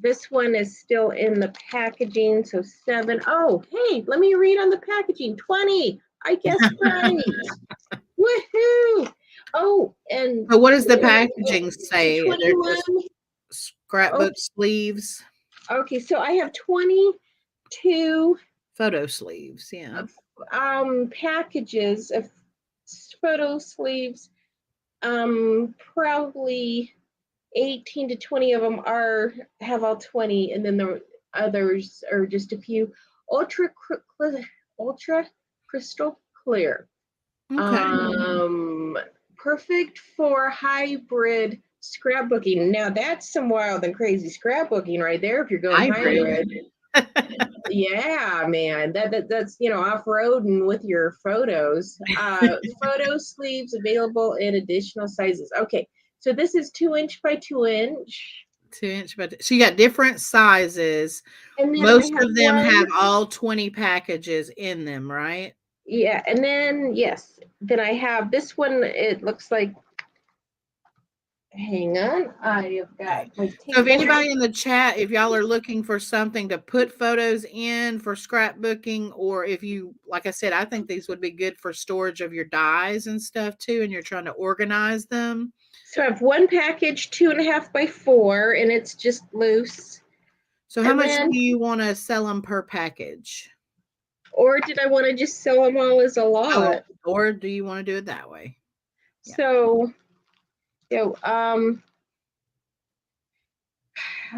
this one is still in the packaging, so 7. Oh, hey, let me read on the packaging. 20. I guessed right. Woohoo! Oh, and So what does the packaging say? 21. Scrapbook sleeves. Okay, so I have 22 Photo sleeves, yeah. Packages of photo sleeves. Probably 18 to 20 of them have all 20, and then the others are just a few ultra crystal clear. Okay. Perfect for hybrid scrapbooking. Now that's some wild and crazy scrapbooking right there. If you're going hybrid, yeah, man, that's off-roading with your photos. Photo sleeves available in additional sizes. Okay, so this is 2" by 2". 2" but so you got different sizes. And then Most of them have all 20 packages in them, right? Yeah, and then yes, then I have this one. It looks like. Hang on, I have got. So if anybody in the chat, if y'all are looking for something to put photos in for scrapbooking, or if you, like I said, I think these would be good for storage of your dies and stuff too, and you're trying to organize them. So I have one package, 2.5 by 4, and it's just loose. So how much do you want to sell them per package? Or did I want to just sell them all as a lot? Or do you want to do it that way? Yeah. So,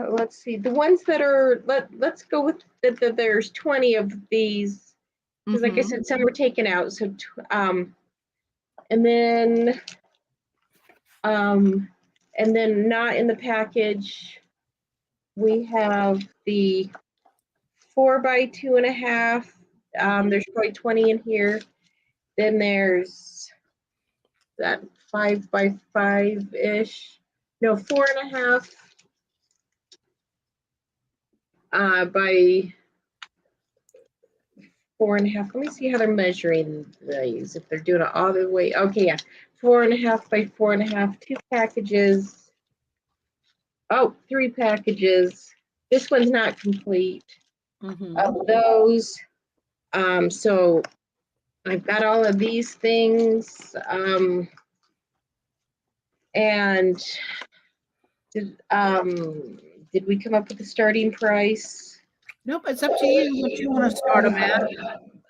let's see. The ones that are let's go with there's 20 of these because, like I said, some were taken out. So, and then not in the package. We have the 4 by 2.5. There's probably 20 in here. Then there's that 5 by 5 ish. No, 4.5 by 4.5. Let me see how they're measuring these. If they're doing it all the way. Okay, yeah. 4.5 by 4.5. 2 packages. Oh, 3 packages. This one's not complete. Of those. So I've got all of these things. And did we come up with a starting price? Nope, it's up to you what you want to start them at.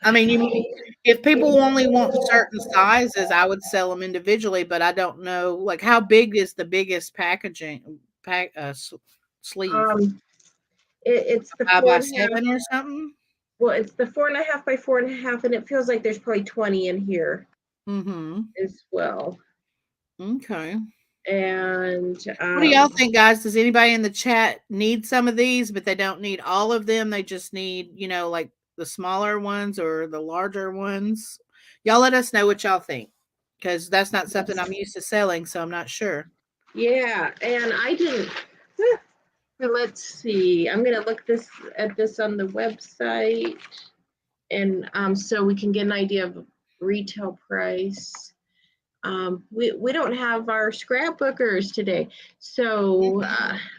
I mean, if people only want certain sizes, I would sell them individually, but I don't know, like, how big is the biggest sleeve? It's the 5 by 7 or something? Well, it's the 4.5 by 4.5, and it feels like there's probably 20 in here as well. Okay. And what do y'all think, guys? Does anybody in the chat need some of these, but they don't need all of them? They just need, like the smaller ones or the larger ones. Y'all let us know what y'all think, because that's not something I'm used to selling, so I'm not sure. Yeah, and I didn't. Let's see. I'm gonna look at this on the website, and so we can get an idea of retail price. We don't have our scrapbookers today, so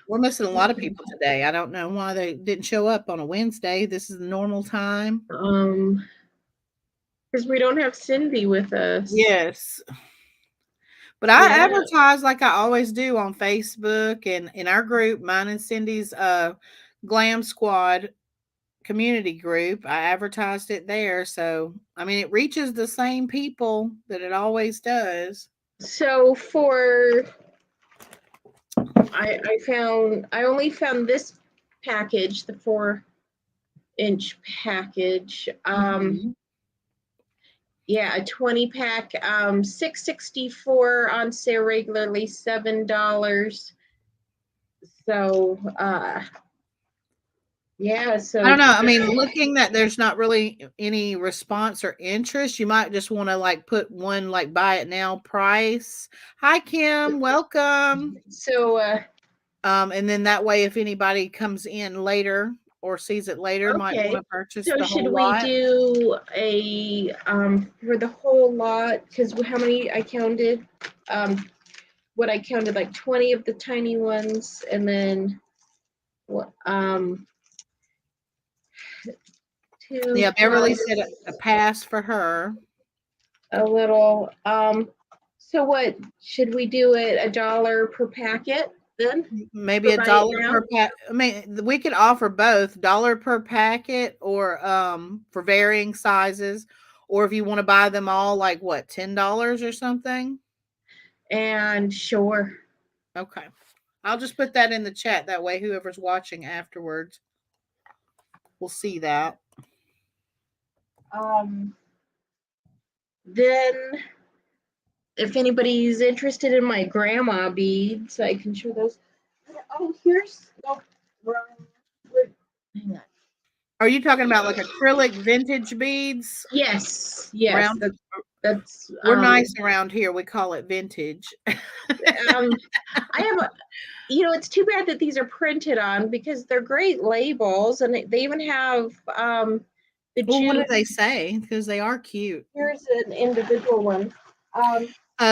we're missing a lot of people today. I don't know why they didn't show up on a Wednesday. This is the normal time. Because we don't have Cindy with us. Yes. But I advertise like I always do on Facebook and in our group, mine and Cindy's Glam Squad community group. I advertised it there. So, I mean, it reaches the same people that it always does. So for I only found this package, the 4-inch package. Mhm. Yeah, a 20 pack, $6.64 on sale, regularly $7. So yeah, I so don't know. I mean, looking that there's not really any response or interest, you might just want to like put one like buy it now price. Hi Kim, welcome. so And then that way if anybody comes in later or sees it later might want okay. to purchase So the should whole we lot. do a for the whole lot? Because how many I counted? What I counted, like 20 of the tiny ones, and then what? Two Yeah, Beverly plus said a pass for her. a little. So what should we do it $1 per packet then? Maybe For a buy it dollar now? per pack. I mean, we could offer both dollar per packet or for varying sizes, or if you want to buy them all, like what, $10 or something. And sure. Okay, I'll just put that in the chat. That way, whoever's watching afterwards will see that. Then if anybody's interested in my grandma beads, I can show those. Oh, here's hang on. Are you talking about like acrylic vintage beads? Yes, Round. that's We're nice around here. We call it vintage. I have a, it's too bad that these are printed on because they're great labels, and they even have the Well, what do jute. they say? Because they are cute. Here's an individual one.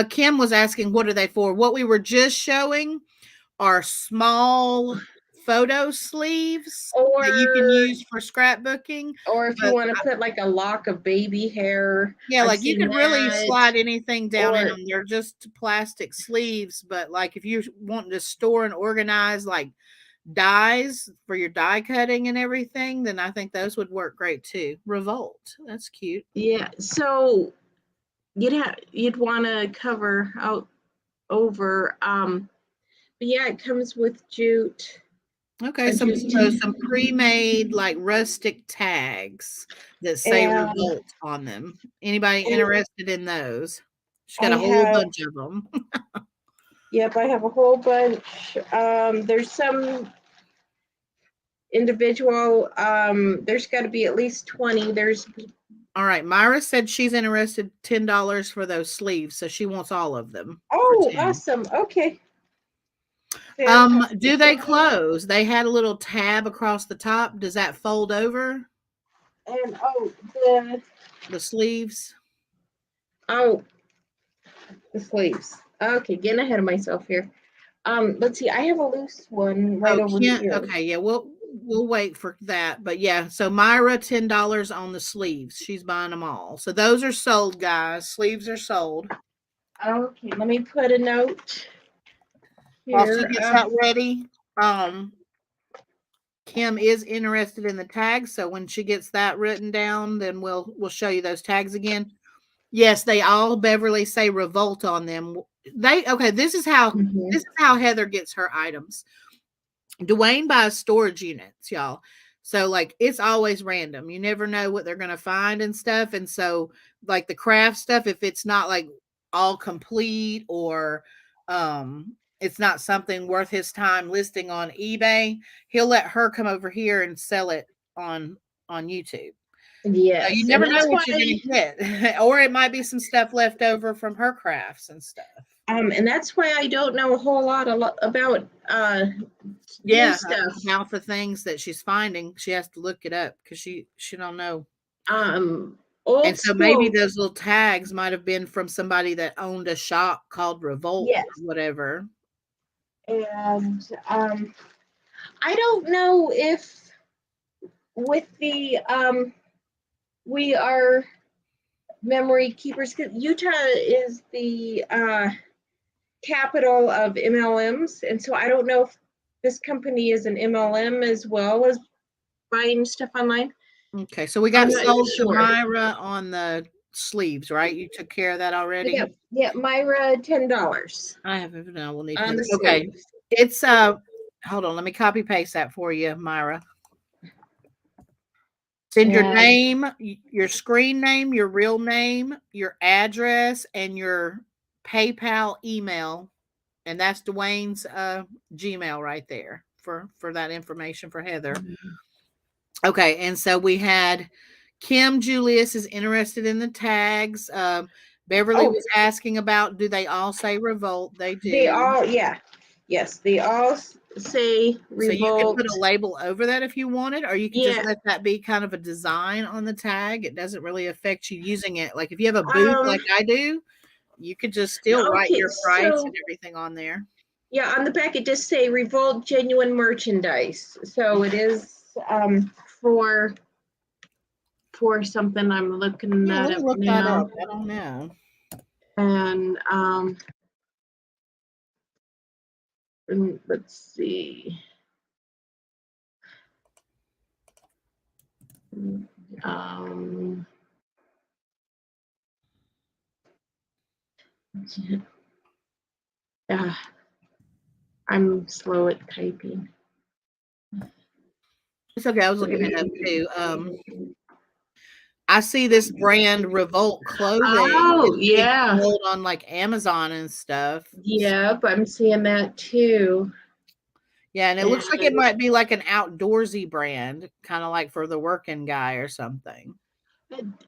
Kim was asking, what are they for? What we were just showing are small photo sleeves that you can Or use for scrapbooking. if you But want to put like a lock of baby hair, yeah, I've like you seen could really that. slide anything down in Or them. They're just plastic sleeves. But like if you're wanting to store and organize like dies for your die cutting and everything, then I think those would work great too. Revolt. That's cute. yeah, so you'd want to cover out over. But yeah, it comes with jute. Okay, A some jute so some pre-made like rustic tags that say and revolt on them. Anybody and interested in those? She's got I a whole have bunch of them. Yep, I have a whole bunch. There's some individual. There's got to be at least 20. There's All right, Myra said she's interested $10 for those sleeves, so she wants all of them for 10. awesome. Okay. Fantastic. Do they close? They had a little tab across the top. Does that fold over And the sleeves? oh the sleeves. Okay, getting ahead of myself here. Let's see. I have a loose one right Oh, over Kent. here. Okay, yeah, we'll wait for that. But yeah, so Myra $10 on the sleeves. She's buying them all. So those are sold, guys. Sleeves are sold. Okay, let me put a note While she here. gets that ready, Kim is interested in the tags. So when she gets that written down, then we'll show you those tags again. Yes, they all Beverly say revolt on them. This is how Heather gets her items. Dwayne buys storage units, y'all. So like it's always random. You never know what they're gonna find and stuff. And so like the craft stuff, if it's not like all complete or it's not something worth his time listing on eBay, he'll let her come over here and sell it on YouTube. So you Yes, and never know that's what you're why. gonna get. Or it might be some stuff left over from her crafts and stuff. And that's why I don't know a whole lot about new Yeah, stuff. about the things that she's finding. She has to look it up because she don't know. And Old so maybe school. those little tags might have been from somebody that owned a shop called Revolt Yes, or whatever. and I don't know if with the we are memory keepers. Utah is the capital of MLMs, and so I don't know if this company is an MLM as well as buying stuff online. Okay, so we I'm got not sold to sure. Myra on the sleeves, right? You took care of that already? Yeah, Myra $10 I haven't even know. We'll need on to. the Okay. sleeves. It's hold on, let me copy paste that for you, Myra. Send your And name, your screen name, your real name, your address, and your PayPal email, and that's Dwayne's Gmail right there for that information for Heather. Okay, and so we had Kim Julius is interested in the tags. Beverly oh, was asking about, do they all say revolt? They they do. all, yeah, yes, they all say So you could put revolt. a label over that if you wanted, or you could just Yeah. let that be kind of a design on the tag. It doesn't really affect you using it. Like if you have a booth Um. like I do, you could just still write Okay. your price So and everything on there. yeah, on the back it just say revolt genuine merchandise. So it is for something. I'm looking Yeah, that let me up look that now. up. I don't know. And let's see. Um, yeah, I'm slow at typing. It's okay. I was looking it up too. I see this brand Revolt clothing is Oh, being yeah. sold on like Amazon and stuff. Yep, I'm seeing that too. Yeah, and it And looks like it might be like an outdoorsy brand, kind of like for the working guy or something.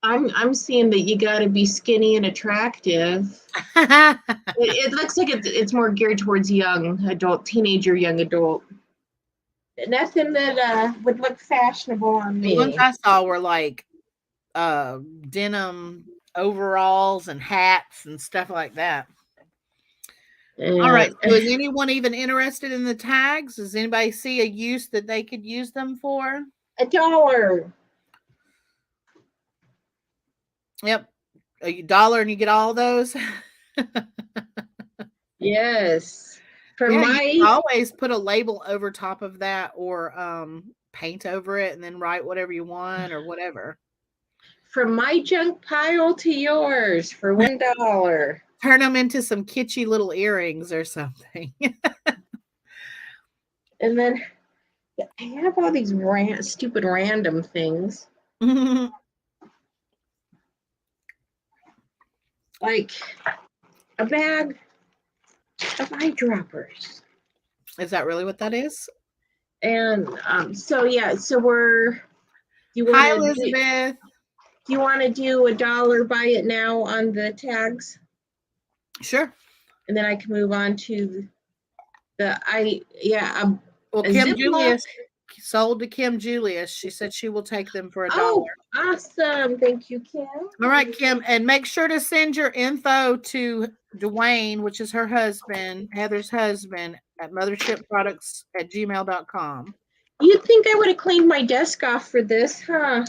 I'm seeing that you got to be skinny and attractive. It looks like it's more geared towards young adult, teenager, young adult. Nothing that would look fashionable on The ones me. I saw were like denim overalls and hats and stuff like that. All right. And So is anyone even interested in the tags? Does anybody see a use that they could use them for? $1. Yep. $1 and you get all those. Yes. For Yeah, you my can always put a label over top of that or paint over it and then write whatever you want or whatever. from my junk pile to yours for $1. Turn them into some kitschy little earrings or something. And then I have all these stupid random things like a bag of eyedroppers. Is that really what that is? And so yeah, so do you want Hi, to Elizabeth. do $1 buy it now on the tags, Sure. and then I can move on to Well, a Kim Ziploc. Julius sold to Kim Julius. She said she will take them for $1. Oh, awesome! Thank you, Kim. All right, Kim, and make sure to send your info to Dwayne, which is her husband, Heather's husband, at mothershipproducts@gmail.com. You'd think I would have cleaned my desk off for this, huh?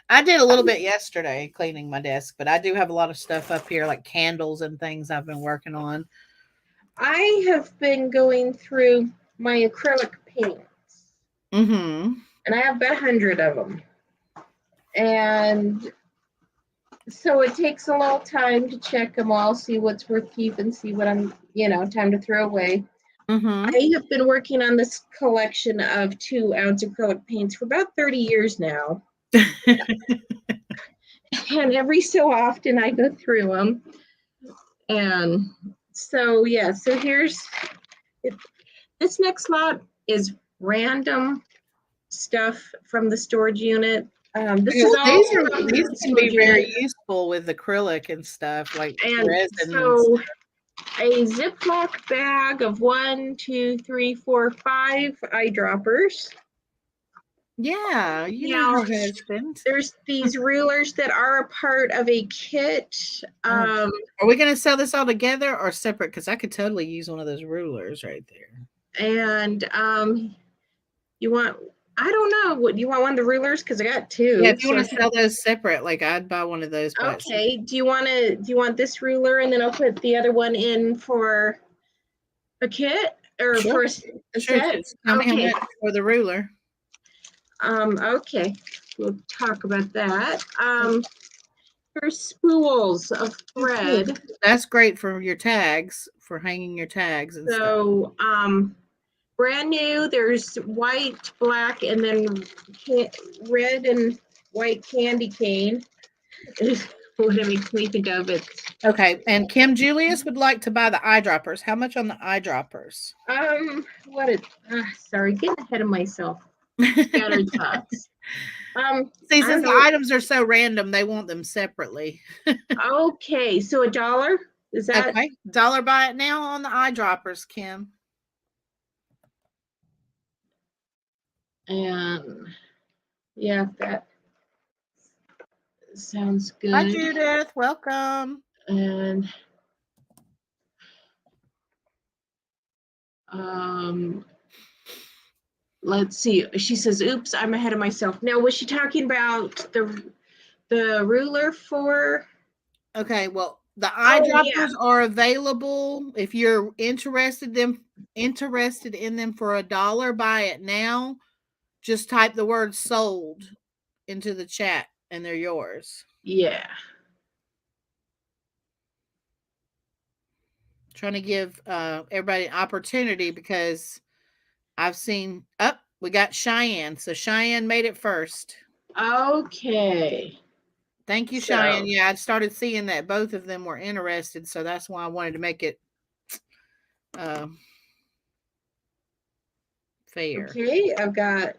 I did a little bit yesterday cleaning my desk, but I do have a lot of stuff up here, like candles and things I've been working on. I have been going through my acrylic paints, Mm-hmm. and I have about 100 of them. And so it takes a little time to check them all, see what's worth keeping, see what I'm, time to throw away. Mm-hmm. I have been working on this collection of 2-ounce acrylic paints for about 30 years now. And every so often I go through them. And so, yeah, so this next lot is random stuff from the storage unit. This Okay, is well, all from these the can be storage very unit. useful with acrylic and stuff, like And resin and so a Ziploc bag of 1, 2, 3, 4, 5 eyedroppers. yeah, you know Now, her husband. there's these rulers that are a part of a kit. Oh, are we going to sell this all together or separate? Because I could totally use one of those rulers right there. And you want, I don't know, what do you want, one of the rulers? Because I got Yeah, two. if you So want to sell those separate, like I'd buy one of those. But okay, do you want this ruler, and then I'll put the other one in for a kit or sure, for a sure. set? Just tell me how Okay. much for the ruler. Okay, we'll talk about that. Here's spools of Oh, cool. thread. That's great for your tags for hanging your tags and stuff. So, brand new, there's white, black, and then red and white candy cane is what it makes me think of. It's Okay, and Kim Julius would like to buy the eyedroppers. How much on the eyedroppers? what is sorry, getting ahead of myself. Scattered thoughts. See, I since don't the know. items are so random, they want them separately. Okay, so $1 is that? Okay, dollar buy it now on the eyedroppers, Kim. And yeah, that sounds good. Hi, Judith. Welcome. And let's see. She says, "Oops, I'm ahead of myself." Now, was she talking about the ruler for? Okay, well, the eyedroppers are available if you're interested in them for $1. Buy it now. Just type the word "sold" into the chat, and they're yours. Yeah. Trying to give everybody an opportunity because I've seen we got Cheyenne. So Cheyenne made it first. Okay. Thank you, Cheyenne. Yeah, I started seeing that both of them were interested, so that's why I wanted to make it fair. Okay, I've got.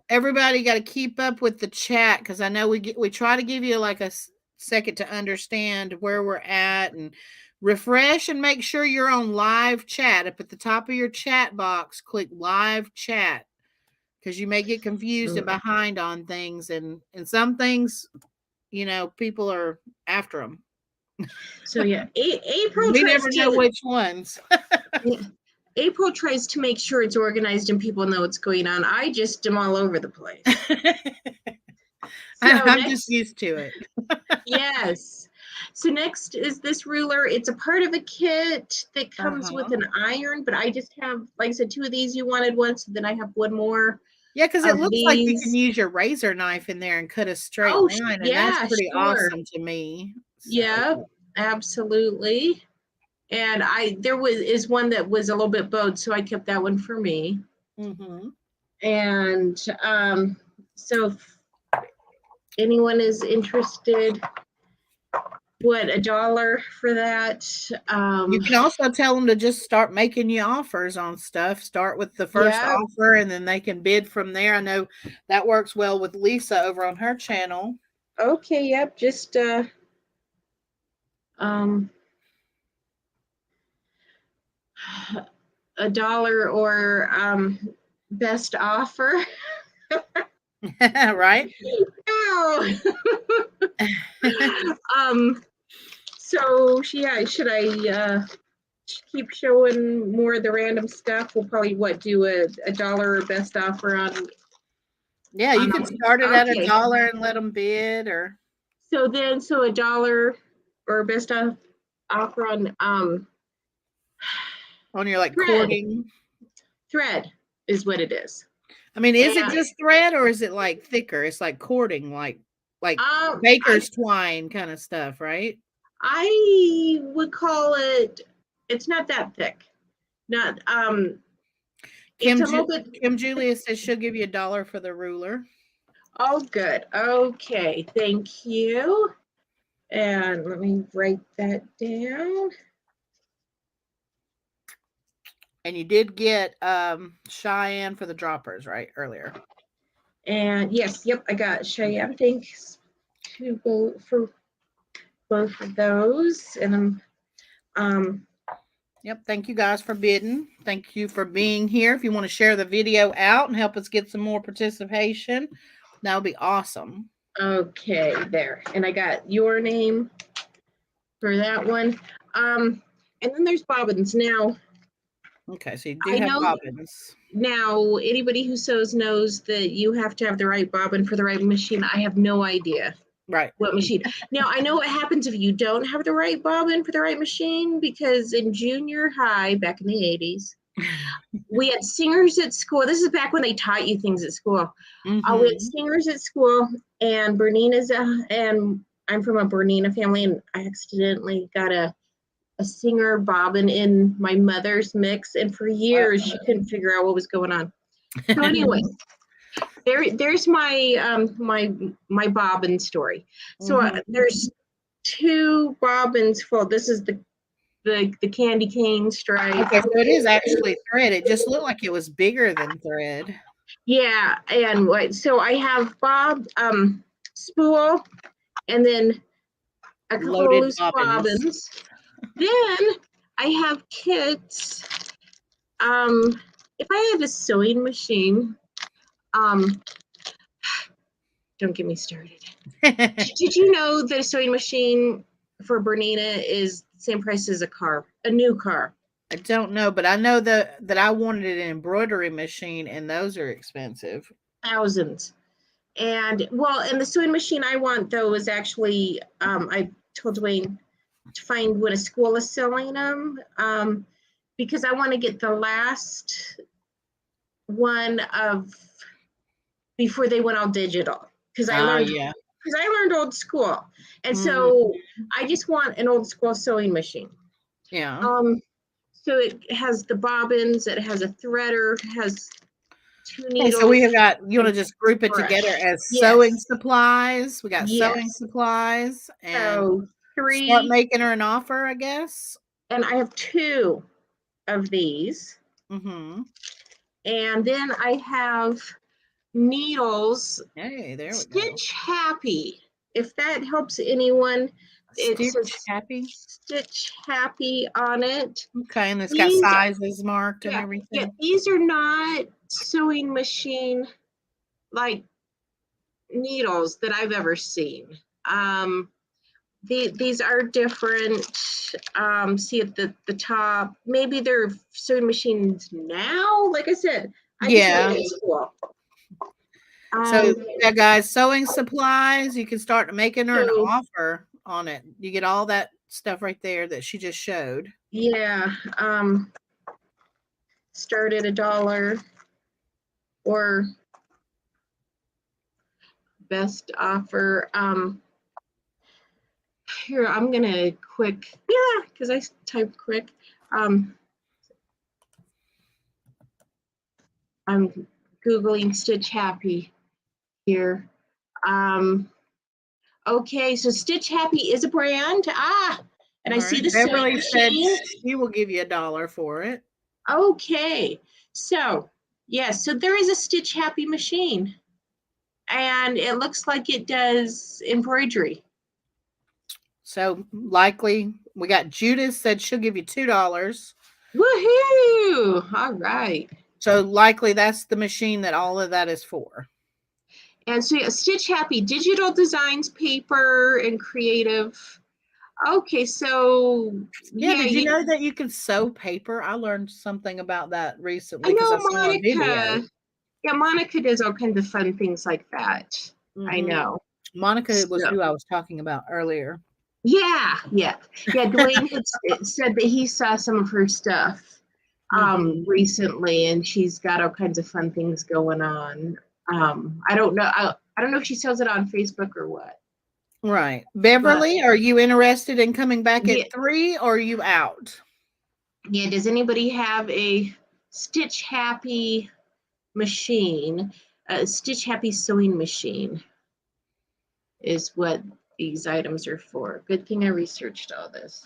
Everybody got to keep up with the chat because I know we try to give you like a second to understand where we're at and refresh and make sure you're on live chat. Up at the top of your chat box, click live chat because you may get confused and behind on things, and some things, people are after them. So yeah, April. We never know which ones. April tries to make sure it's organized and people know what's going on. I just am all over the place. I'm just used to it. Yes. So next is this ruler. It's a part of a kit that comes with an iron, but I just have, like I said, 2 of these. You wanted one, so then I have one more. Yeah, because it looks like you can use your razor knife in there and cut a straight line, and that's pretty awesome to me. So. Yeah, absolutely. And there is one that was a little bit bowed, so I kept that one for me. Mm-hmm. And so if anyone is interested, what, $1 for that? You can also tell them to just start making you offers on stuff. Start with the first offer, and then they can bid from there. I know that works well with Lisa over on her channel. Okay, yep, just $1 or best offer. Right? No. So yeah, should I keep showing more of the random stuff? We'll probably do a $1 best offer on. Yeah, you can start it at $1 and let them bid, or so $1 or best offer on your like cording thread is what it is. I mean, is it just thread or is it like thicker? It's like cording, like baker's twine kind of stuff, right? I would call it. It's not that thick. Not Kim Julia says she'll give you $1 for the ruler. Oh, good. Okay, thank you. And let me write that down. And you did get Cheyenne for the droppers, right, earlier? And yes, yep, I got Cheyenne. Thanks to for both of those. And yep, thank you guys for bidding. Thank you for being here. If you want to share the video out and help us get some more participation, that would be awesome. Okay, there. And I got your name for that one. And then there's bobbins now. Okay, so you do have bobbins. Now, anybody who sews knows that you have to have the right bobbin for the right machine. I have no idea. Right. What machine? Now, I know what happens if you don't have the right bobbin for the right machine, because in junior high, back in the 80s, we had singers at school. This is back when they taught you things at school. Mm-hmm. We had singers at school, and and I'm from a Bernina family, and I accidentally got a a Singer bobbin in my mother's mix, and for years she couldn't figure out what was going on. So anyway, there's my my bobbin story. So there's 2 bobbins full. This is the candy cane stripe. Okay, so it is actually thread. It just looked like it was bigger than thread. Yeah, and what? So I have spool, and then a couple Loaded loose bobbins. bobbins. Then I have kits. If I had a sewing machine, don't get me started. Did you know that a sewing machine for Bernina is the same price as a new car? I don't know, but I know that I wanted an embroidery machine, and those are expensive. Thousands. And well, and the sewing machine I want though is actually I told Dwayne to find when a school is selling them, because I want to get the last one of before they went all digital, because I learned old school, and so I just want an old school sewing machine. Yeah. So it has the bobbins, it has a threader, it has 2 needles. So we have got, you want to just group it together as sewing supplies. We got sewing supplies, and so 3. Start making her an offer, I guess. And I have 2 of these. And then I have needles. Hey, there we go. Stitch Happy. If that helps anyone, Stitch Happy. Stitch Happy on it. Okay, and it's got sizes marked and everything. Yeah, these are not sewing machine like needles that I've ever seen. These are different. See at the top. Maybe they're sewing machines now. Like I said, So yeah, guys, sewing supplies. You can start making her an offer on it. You get all that stuff right there that she just showed. Yeah. Start at $1 or best offer. Here, I'm gonna quick, because I typed quick. I'm Googling Stitch Happy here. Okay, so Stitch Happy is a brand. And I see the Beverly said she will give you $1 for it. Okay, so yes, so there is a Stitch Happy machine, and it looks like it does embroidery. So likely, we got Judith said she'll give you $2. Woohoo! All right. So likely that's the machine that all of that is for. And so Stitch Happy, digital designs, paper, and creative. Okay, so did you know that you can sew paper? I learned something about that recently. I know Monica. Yeah, Monica does all kinds of fun things like that. I know. Monica was who I was talking about earlier. Yeah. Dwayne had said that he saw some of her stuff recently, and she's got all kinds of fun things going on. I don't know. I don't know if she sells it on Facebook or what. Right. Beverly, are you interested in coming back at 3, or are you out? Yeah, does anybody have a Stitch Happy machine? A Stitch Happy sewing machine is what these items are for. Good thing I researched all this.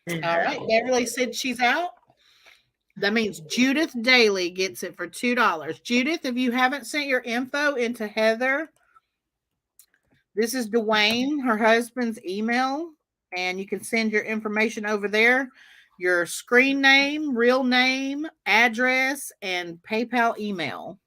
All right, Beverly said she's out. That means Judith Daly gets it for $2. Judith, if you haven't sent your info into Heather, this is Dwayne, her husband's email, and you can send your information over there, your screen name, real name, address, and PayPal email.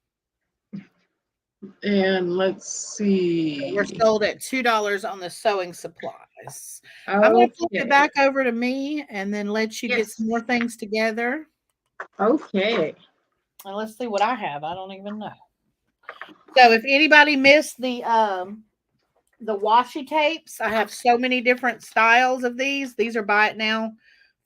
And let's see. We're sold at $2 on the sewing supplies. I'm going to flip it back over to me and then let you get some more things together. Okay. And let's see what I have. I don't even know. So if anybody missed the washi tapes, I have so many different styles of these. These are buy it now.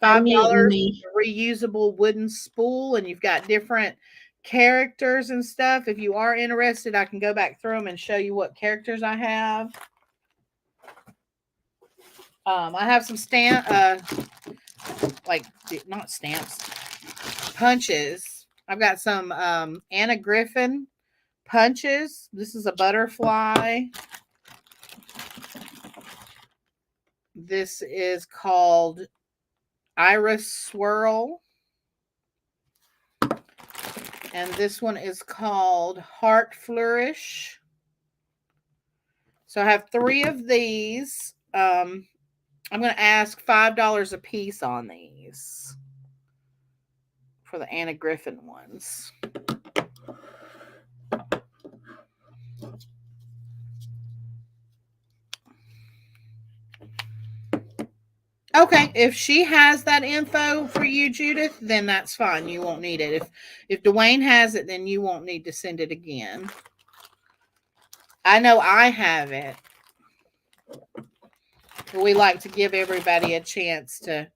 $5 reusable wooden spool, and you've got different characters and stuff. If you are interested, I can go back through them and show you what characters I have. I have some like not stamps, punches. I've got some Anna Griffin punches. This is a butterfly. This is called Iris Swirl. And this one is called Heart Flourish. So I have 3 of these. I'm going to ask $5 a piece on these for the Anna Griffin ones. Okay, if she has that info for you, Judith, then that's fine. You won't need it. If Dwayne has it, then you won't need to send it again. I know I have it. We like to give everybody a chance to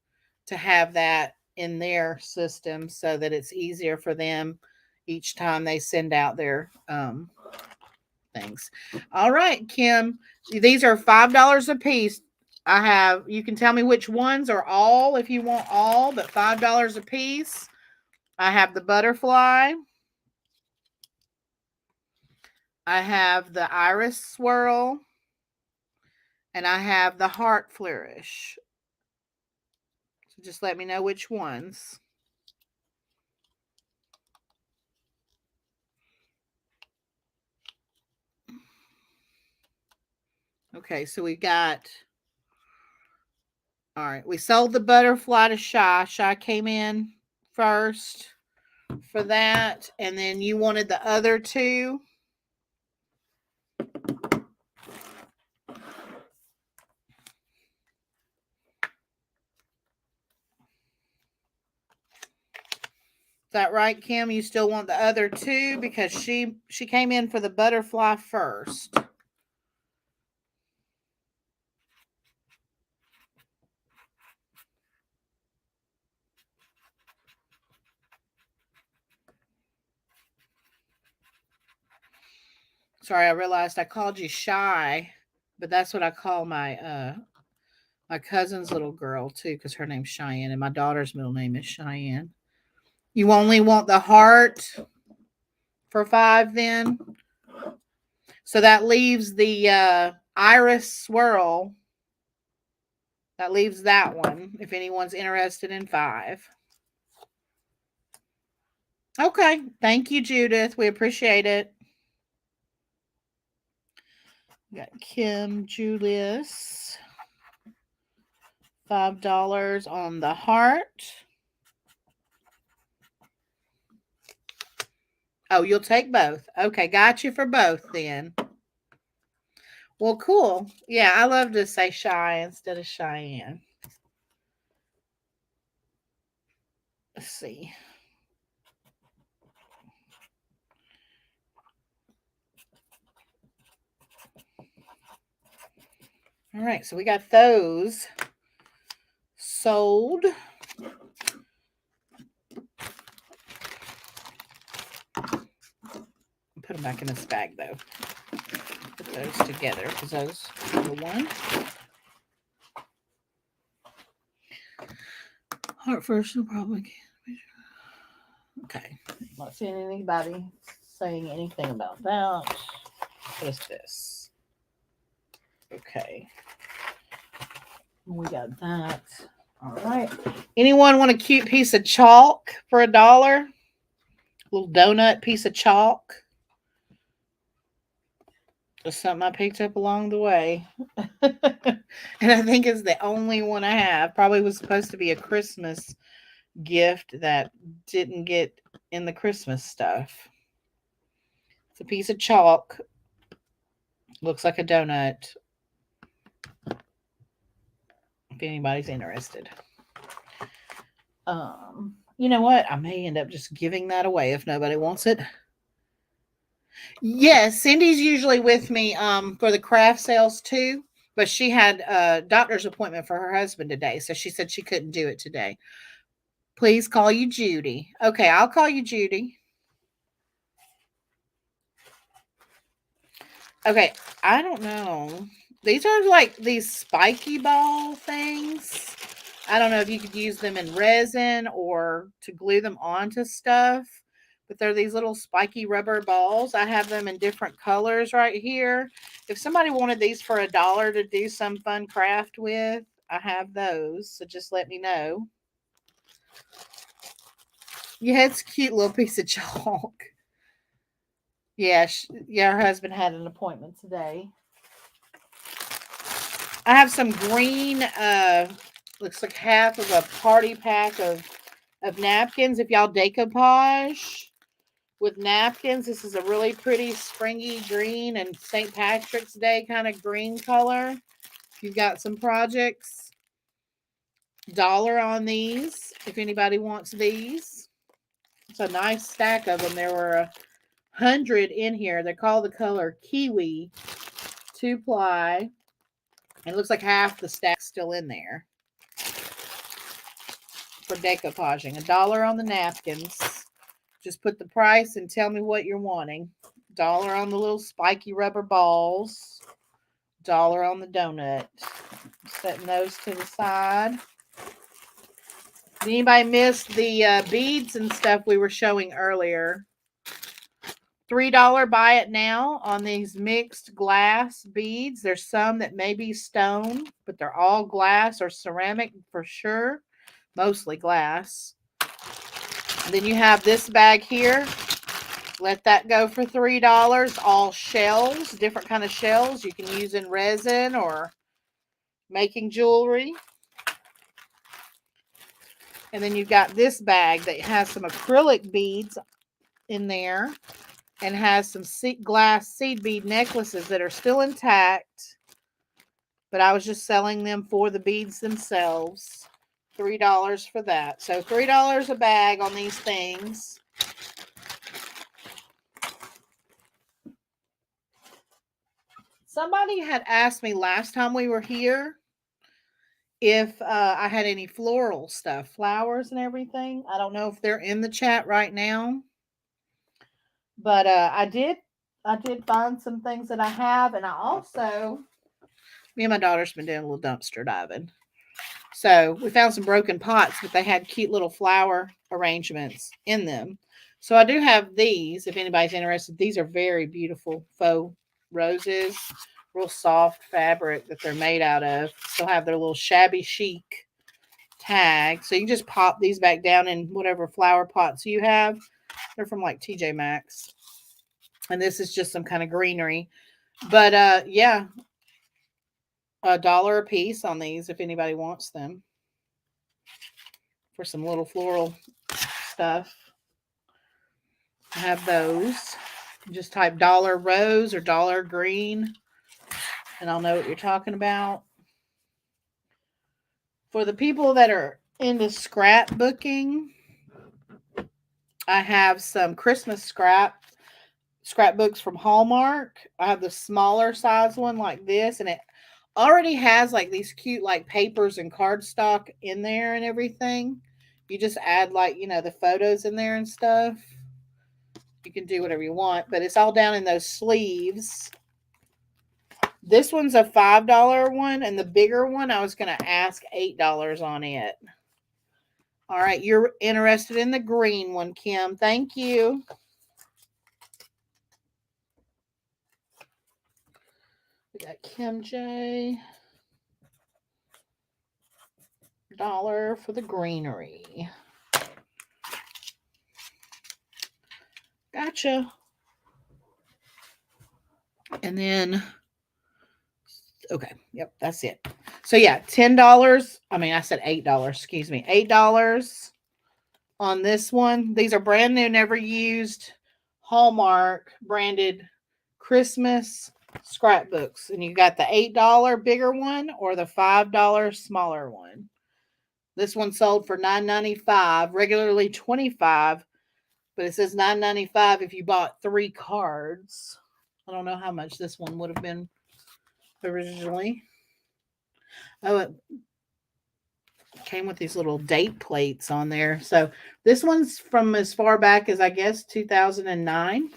have that in their system so that it's easier for them each time they send out their things. All right, Kim, these are $5 a piece. You can tell me which ones are all if you want all, but $5 a piece. I have the butterfly. I have the iris swirl. And I have the heart flourish. So just let me know which ones. Okay, so we got, all right, we sold the butterfly to Shy. Shy came in first for that. And then you wanted the other 2. Is that right, Kim? You still want the other 2 because she came in for the butterfly first. Sorry, I realized I called you Shy, but that's what I call my my cousin's little girl too, because her name's Cheyenne, and my daughter's middle name is Cheyenne. You only want the heart for 5 then? So that leaves the iris swirl. That leaves that one if anyone's interested in 5. Okay. Thank you, Judith. We appreciate it. We got Kim Julius. $5 on the heart. Oh, you'll take both. Okay, got you for both then. Well, cool. Yeah, I love to say Shy instead of Cheyenne. Let's see. All right, so we got those sold. Put them back in this bag though. Put those together because those are the one. Heart first, no problem. Okay. Not seeing anybody saying anything about that. What is this? Okay. We got that. All right. Anyone want a cute piece of chalk for $1? A little donut piece of chalk. Just something I picked up along the way. And I think it's the only one I have. Probably was supposed to be a Christmas gift that didn't get in the Christmas stuff. It's a piece of chalk. Looks like a donut. If anybody's interested. You know what? I may end up just giving that away if nobody wants it. Yes, Cindy's usually with me for the craft sales too, but she had a doctor's appointment for her husband today, so she said she couldn't do it today. Please call you Judy. Okay, I'll call you Judy. Okay, I don't know These are like these spiky ball things. I don't know if you could use them in resin or to glue them onto stuff, but they're these little spiky rubber balls. I have them in different colors right here. If somebody wanted these for $1 to do some fun craft with, I have those. So just let me know. Yeah, it's a cute little piece of chalk. Yeah, yeah, her husband had an appointment today. I have some green, looks like half of a party pack of napkins. If y'all decoupage with napkins, this is a really pretty springy green and St. Patrick's Day kind of green color. If you've got some projects, $1 on these. If anybody wants these, it's a nice stack of them. There were 100 in here. They call the color kiwi, 2-ply. It looks like half the stack's still in there for decoupaging. $1 on the napkins. Just put the price and tell me what you're wanting. $1 on the little spiky rubber balls. $1 on the donut. Setting those to the side. Did anybody miss the beads and stuff we were showing earlier? $3 buy it now on these mixed glass beads. There's some that may be stone, but they're all glass or ceramic for sure. Mostly glass. And then you have this bag here. Let that go for $3. All shells, different kind of shells you can use in resin or making jewelry. And then you've got this bag that has some acrylic beads in there and has some glass seed bead necklaces that are still intact. But I was just selling them for the beads themselves. $3 for that. So $3 a bag on these things. Somebody had asked me last time we were here if I had any floral stuff, flowers and everything. I don't know if they're in the chat right now, but I did find some things that I have, and I also, me and my daughter's been doing a little dumpster diving. So we found some broken pots, but they had cute little flower arrangements in them. So I do have these, if anybody's interested. These are very beautiful faux roses, real soft fabric that they're made out of. Still have their little shabby chic tag. So you can just pop these back down in whatever flower pots you have. They're from like TJ Maxx. And this is just some kind of greenery. But yeah, $1 a piece on these if anybody wants them for some little floral stuff. I have those. Just type $1 rose or $1 green, and I'll know what you're talking about. For the people that are into scrapbooking, I have some Christmas scrapbooks from Hallmark. I have the smaller size one like this, and it already has like these cute like papers and cardstock in there and everything. You just add like, the photos in there and stuff. You can do whatever you want, but it's all down in those sleeves. This one's a $5 one, and the bigger one, I was going to ask $8 on it. All right, you're interested in the green one, Kim. Thank you. We got Kim J. $1 for the greenery. Gotcha. And then, okay, yep, that's it. So yeah, $10. I mean, I said $8, excuse me. $8 on this one. These are brand new, never used, Hallmark branded Christmas scrapbooks. And you got the $8 bigger one or the $5 smaller one. This one sold for $9.95, regularly $25, but it says $9.95 if you bought 3 cards. I don't know how much this one would have been originally. Oh, it came with these little date plates on there. So this one's from as far back as, I guess, 2009.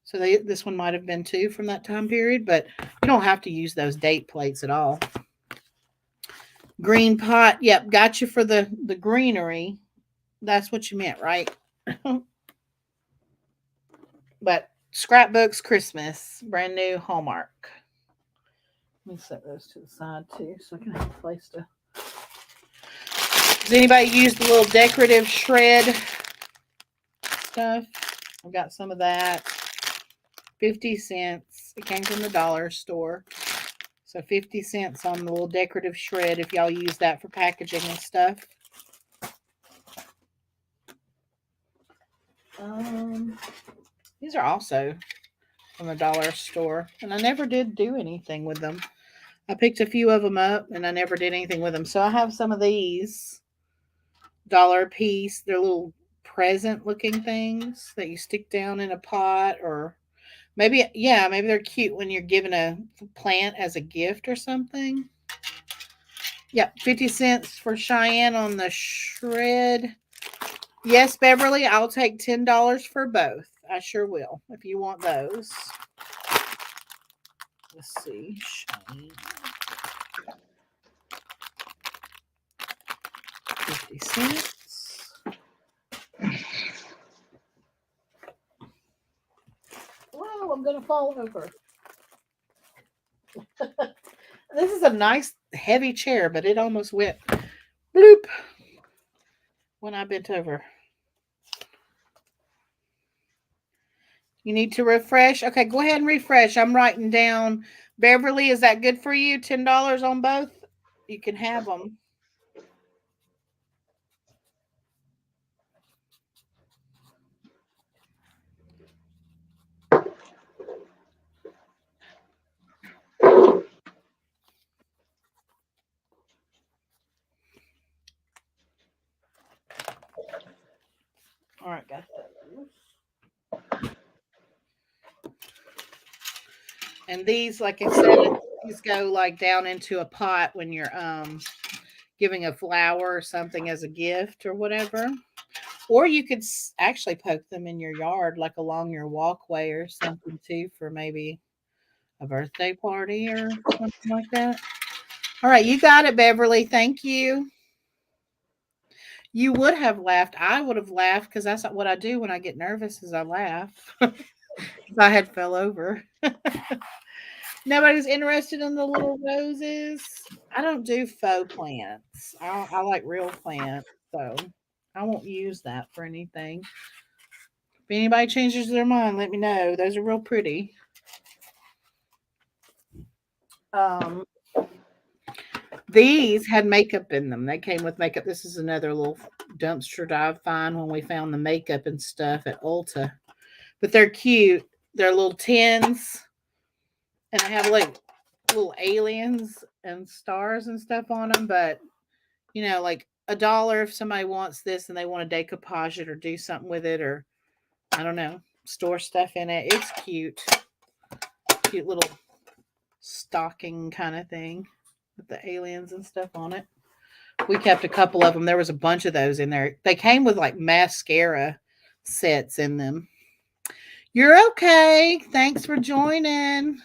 So this one might have been too from that time period, but you don't have to use those date plates at all. Green pot. Yep, got you for the greenery. That's what you meant, right? But Scrapbooks Christmas, brand new Hallmark. Let me set those to the side too so I can have a place to. Does anybody use the little decorative shred stuff? I've got some of that. 50 cents. It came from the dollar store. So 50 cents on the little decorative shred if y'all use that for packaging and stuff. These are also from the dollar store. And I never did do anything with them. I picked a few of them up and I never did anything with them. So I have some of these $1 piece. They're little present looking things that you stick down in a pot, or maybe, yeah, maybe they're cute when you're giving a plant as a gift or something. Yep, 50 cents for Cheyenne on the shred. Yes, Beverly, I'll take $10 for both. I sure will if you want those. Let's see. Cheyenne. 50 cents. Wow, I'm going to fall over. This is a nice heavy chair, but it almost went bloop when I bent over. You need to refresh. Okay, go ahead and refresh. I'm writing down. Beverly, is that good for you? $10 on both? You can have them. All right, got those. And these, like I said, these go like down into a pot when you're giving a flower or something as a gift or whatever. Or you could actually poke them in your yard, like along your walkway or something too, for maybe a birthday party or something like that. All right, you got it, Beverly. Thank you. You would have laughed. I would have laughed because that's what I do when I get nervous is I laugh. If I had fell over. Nobody's interested in the little roses. I don't do faux plants. I like real plants, so I won't use that for anything. If anybody changes their mind, let me know. Those are real pretty. Um, these had makeup in them. They came with makeup. This is another little dumpster dive find when we found the makeup and stuff at Ulta. But they're cute. They're little tins, and they have like little aliens and stars and stuff on them. But like $1 if somebody wants this and they want to decoupage it or do something with it, or I don't know, store stuff in it. It's cute. Cute little stocking kind of thing with the aliens and stuff on it. We kept a couple of them. There was a bunch of those in there. They came with like mascara sets in them. You're okay. Thanks for joining.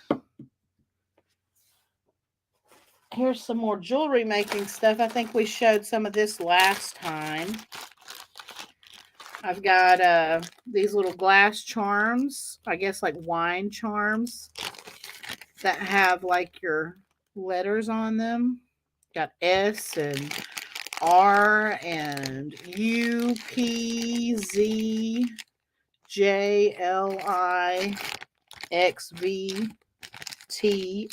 Here's some more jewelry making stuff. I think we showed some of this last time. I've got these little glass charms, I guess like wine charms that have like your letters on them. Got S and R and U, P, Z, J, L, I, X, V, T.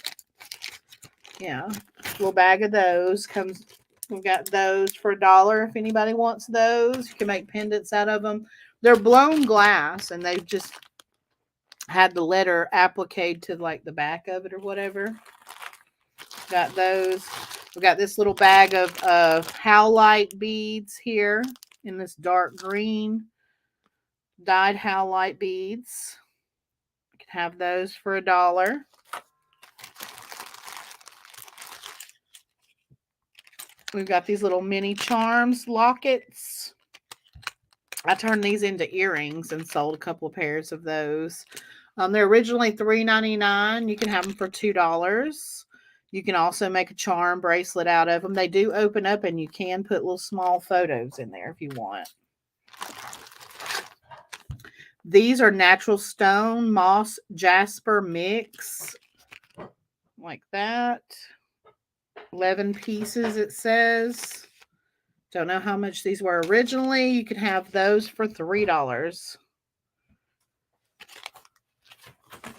Yeah, little bag of those comes. We've got those for $1 if anybody wants those. You can make pendants out of them. They're blown glass and they've just had the letter appliqued to like the back of it or whatever. Got those. We've got this little bag of howlite beads here in this dark green. Dyed howlite beads. You can have those for $1. We've got these little mini charms, lockets. I turned these into earrings and sold a couple of pairs of those. They're originally $3.99. You can have them for $2. You can also make a charm bracelet out of them. They do open up, and you can put little small photos in there if you want. These are natural stone moss jasper mix, like that. 11 pieces, it says. Don't know how much these were originally. You can have those for $3.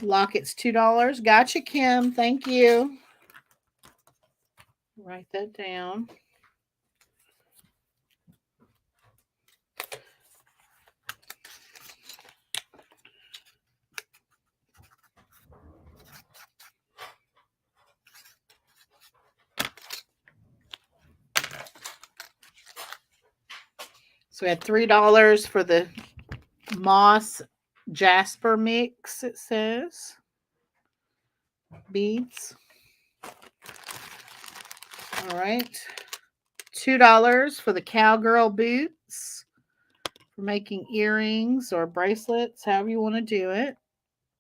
Lockets $2. Gotcha, Kim. Thank you. Write that down. So we had $3 for the moss jasper mix, it says. Beads. All right. $2 for the cowgirl boots for making earrings or bracelets, however you want to do it.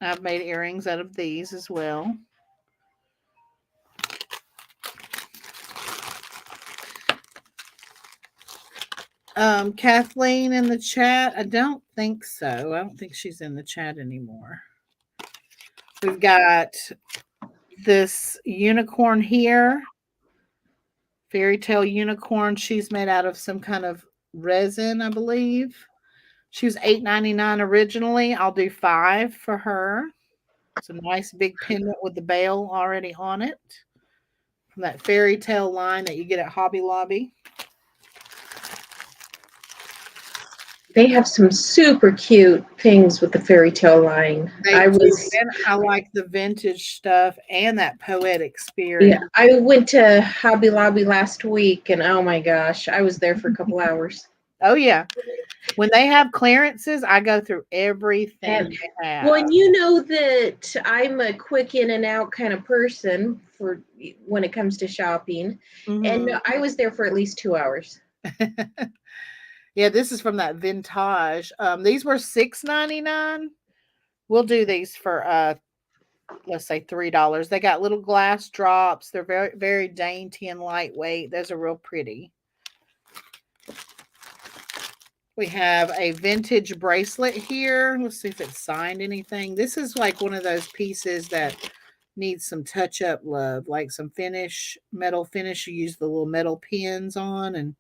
I've made earrings out of these as well. Kathleen in the chat. I don't think so. I don't think she's in the chat anymore. We've got this unicorn here. Fairy tale unicorn. She's made out of some kind of resin, I believe. She was $8.99 originally. I'll do $5 for her. It's a nice big pendant with the bell already on it. From that fairy tale line that you get at Hobby Lobby. They have some super cute things with the fairy tale line. I like the vintage stuff and that poetic spirit. Yeah, I went to Hobby Lobby last week, and oh my gosh, I was there for a couple hours. Oh yeah, when they have clearances, I go through everything they have. Well, and you know that I'm a quick in and out kind of person for when it comes to shopping, and I was there for at least 2 hours. Yeah, this is from that vintage. These were $6.99. We'll do these for let's say $3. They got little glass drops. They're very, very dainty and lightweight. Those are real pretty. We have a vintage bracelet here. Let's see if it's signed anything. This is like one of those pieces that needs some touch-up love, like some finish, metal finish. You use the little metal pins on and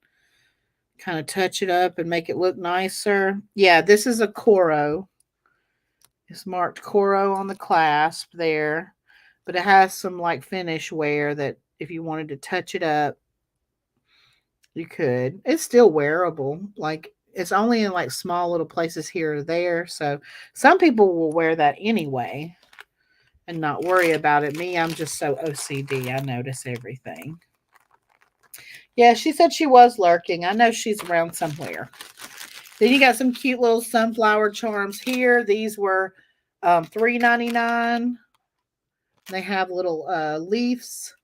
kind of touch it up and make it look nicer. Yeah, this is a Coro. It's marked Coro on the clasp there, but it has some like finish wear that if you wanted to touch it up, you could. It's still wearable. Like it's only in like small little places here or there. So some people will wear that anyway and not worry about it. Me, I'm just so OCD. I notice everything. Yeah, she said she was lurking. I know she's around somewhere. Then you got some cute little sunflower charms here. These were $3.99. They have little leaves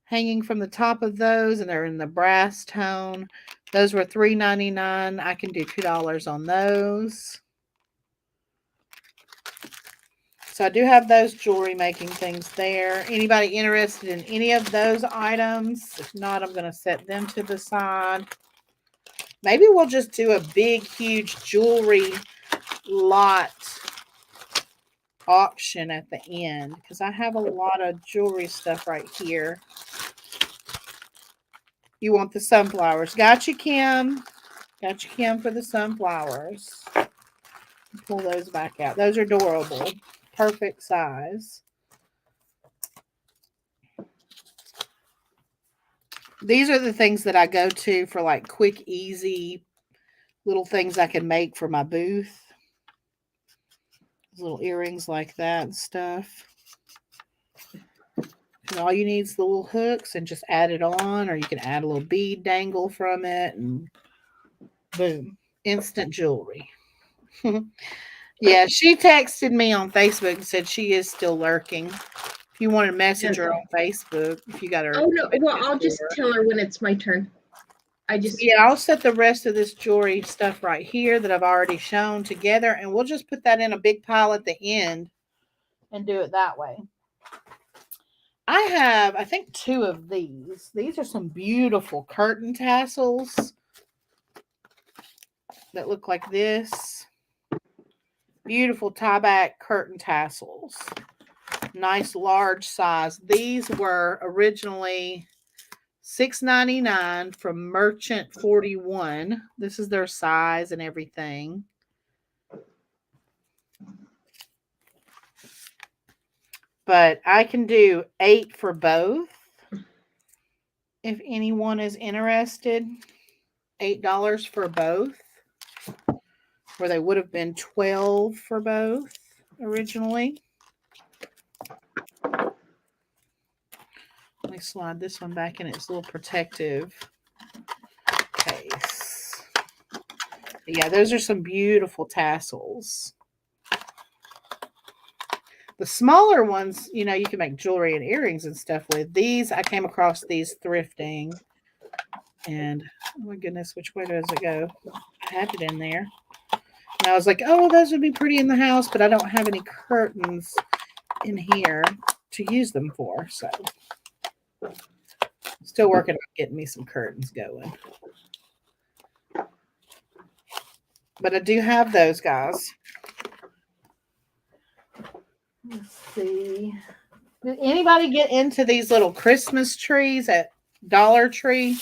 hanging from the top of those, and they're in the brass tone. Those were $3.99. I can do $2 on those. So I do have those jewelry making things there. Anybody interested in any of those items? If not, I'm going to set them to the side. Maybe we'll just do a big, huge jewelry lot auction at the end because I have a lot of jewelry stuff right here. You want the sunflowers. Gotcha, Kim. Gotcha, Kim, for the sunflowers. Pull those back out. Those are adorable. Perfect size. These are the things that I go to for like quick, easy little things I can make for my booth. Little earrings like that and stuff. And all you need is the little hooks and just add it on, or you can add a little bead dangle from it and boom, instant jewelry. Yeah, she texted me on Facebook and said she is still lurking. If you want to message her on Facebook, if you got her. Oh, no. Well, I'll just tell her when it's my turn. I So just, yeah, I'll set the rest of this jewelry stuff right here that I've already shown together, and we'll just put that in a big pile at the end and do it that way. I have, I think, two of these. These are some beautiful curtain tassels that look like this. Beautiful tie back curtain tassels. Nice large size. These were originally $6.99 from Merchant 41. This is their size and everything. But I can do 8 for both if anyone is interested. $8 for both, where they would have been 12 for both originally. Let me slide this one back in its little protective case. Yeah, those are some beautiful tassels. The smaller ones, you know, you can make jewelry and earrings and stuff with. These, I came across these thrifting. And oh my goodness, which way does it go? I had it in there. And I was like, oh, those would be pretty in the house, but I don't have any curtains in here to use them for. So still working on getting me some curtains going. But I do have those, guys. Let's see. Did anybody get into these little Christmas trees at Dollar Tree?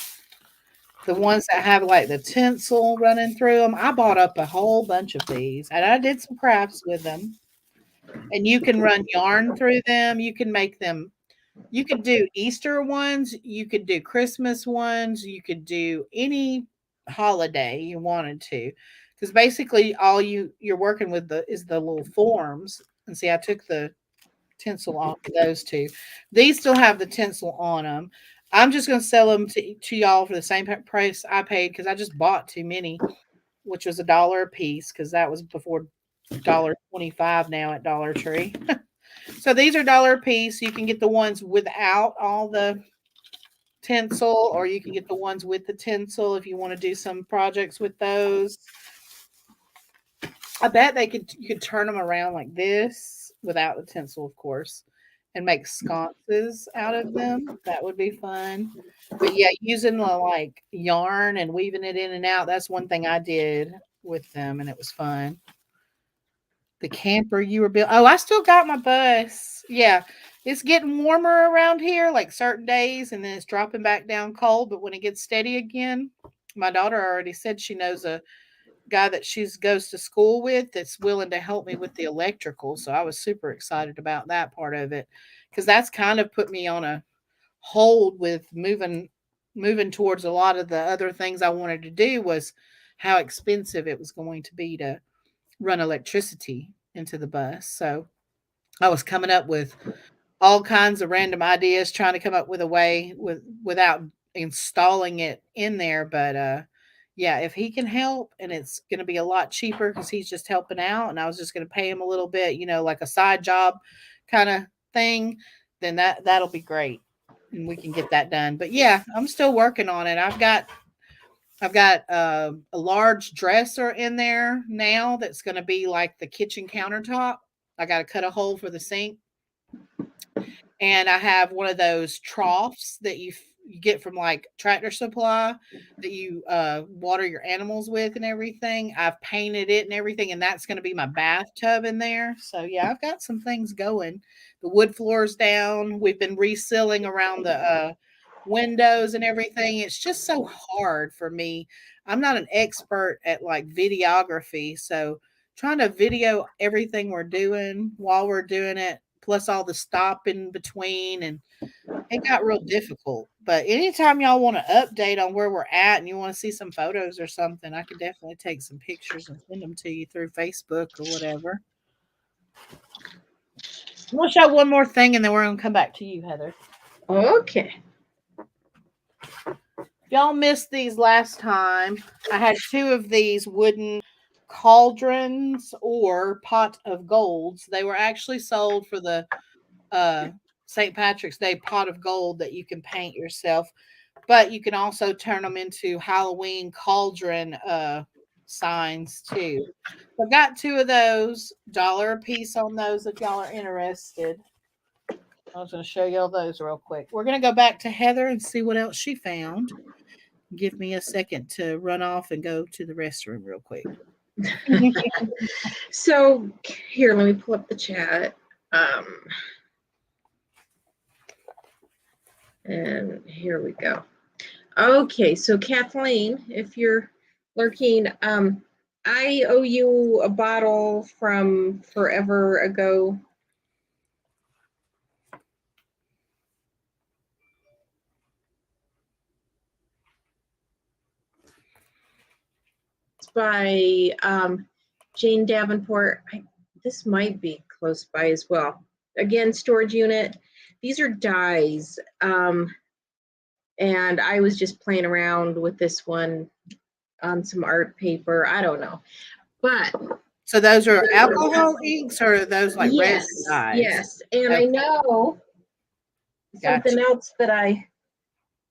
The ones that have like the tinsel running through them. I bought up a whole bunch of these and I did some crafts with them. And you can run yarn through them. You can make them, you could do Easter ones, you could do Christmas ones, you could do any holiday you wanted to. Because basically all you're working with the is the little forms. And see, I took the tinsel off of those two. These still have the tinsel on them. I'm just going to sell them to y'all for the same price I paid because I just bought too many, which was $1 a piece because that was before $1.25 now at Dollar Tree. So these are $1 a piece. You can get the ones without all the tinsel, or you can get the ones with the tinsel if you want to do some projects with those. I bet you could turn them around like this without the tinsel, of course, and make sconces out of them. That would be fun. But yeah, using the like yarn and weaving it in and out, that's one thing I did with them and it was fun. The camper you were built. Oh, I still got my bus. Yeah. It's getting warmer around here, like certain days, and then it's dropping back down cold. But when it gets steady again, my daughter already said she knows a guy that she goes to school with that's willing to help me with the electrical. So I was super excited about that part of it because that's kind of put me on a hold with moving towards a lot of the other things I wanted to do was how expensive it was going to be to run electricity into the bus. So I was coming up with all kinds of random ideas, trying to come up with a way without installing it in there. But yeah, if he can help, and it's going to be a lot cheaper because he's just helping out, and I was just going to pay him a little bit, you know, like a side job kind of thing, then that'll be great, and we can get that done. But yeah, I'm still working on it. I've got a large dresser in there now that's going to be like the kitchen countertop. I got to cut a hole for the sink, and I have one of those troughs that you get from like Tractor Supply that you water your animals with and everything. I've painted it and everything, and that's going to be my bathtub in there. So yeah, I've got some things going. The wood floor's down. We've been resealing around the windows and everything. It's just so hard for me. I'm not an expert at like videography, so trying to video everything we're doing while we're doing it, plus all the stop in between, and it got real difficult. But anytime y'all want to update on where we're at and you want to see some photos or something, I could definitely take some pictures and send them to you through Facebook or whatever. I'm gonna show one more thing and then we're gonna come back to you, Heather. okay. If y'all missed these last time, I had two of these wooden cauldrons or pot of golds. They were actually sold for the uh, St. Patrick's Day pot of gold that you can paint yourself. But you can also turn them into Halloween cauldron signs too. I've got 2 of those, $1 a piece on those if y'all are interested. I was going to show y'all those real quick. We're going to go back to Heather and see what else she found. Give me a second to run off and go to the restroom real quick. So here, let me pull up the chat. And here we go. Okay, so Kathleen, if you're lurking, I owe you a bottle from forever ago. It's by Jane Davenport. This might be close by as well. Again, storage unit. These are dies. And I was just playing around with this one on some art paper. I don't know. But so those are alcohol inks, or are those like yes, resin dyes? Yes. And okay. I know something else that I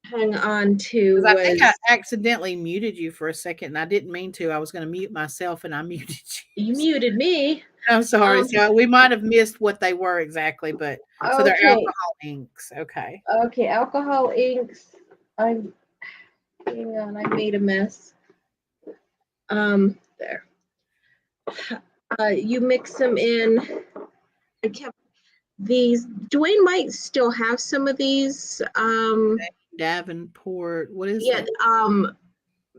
hung on to was, I think I accidentally muted you for a second, and I didn't mean to. I was going to mute myself, and I muted you. You muted me. I'm sorry. So we might have missed what they were exactly, but so they're alcohol inks. Okay. Okay, alcohol inks. Hang on, I made a mess. There. You mix them in. I kept these. Dwayne might still have some of these. Davenport. What is it?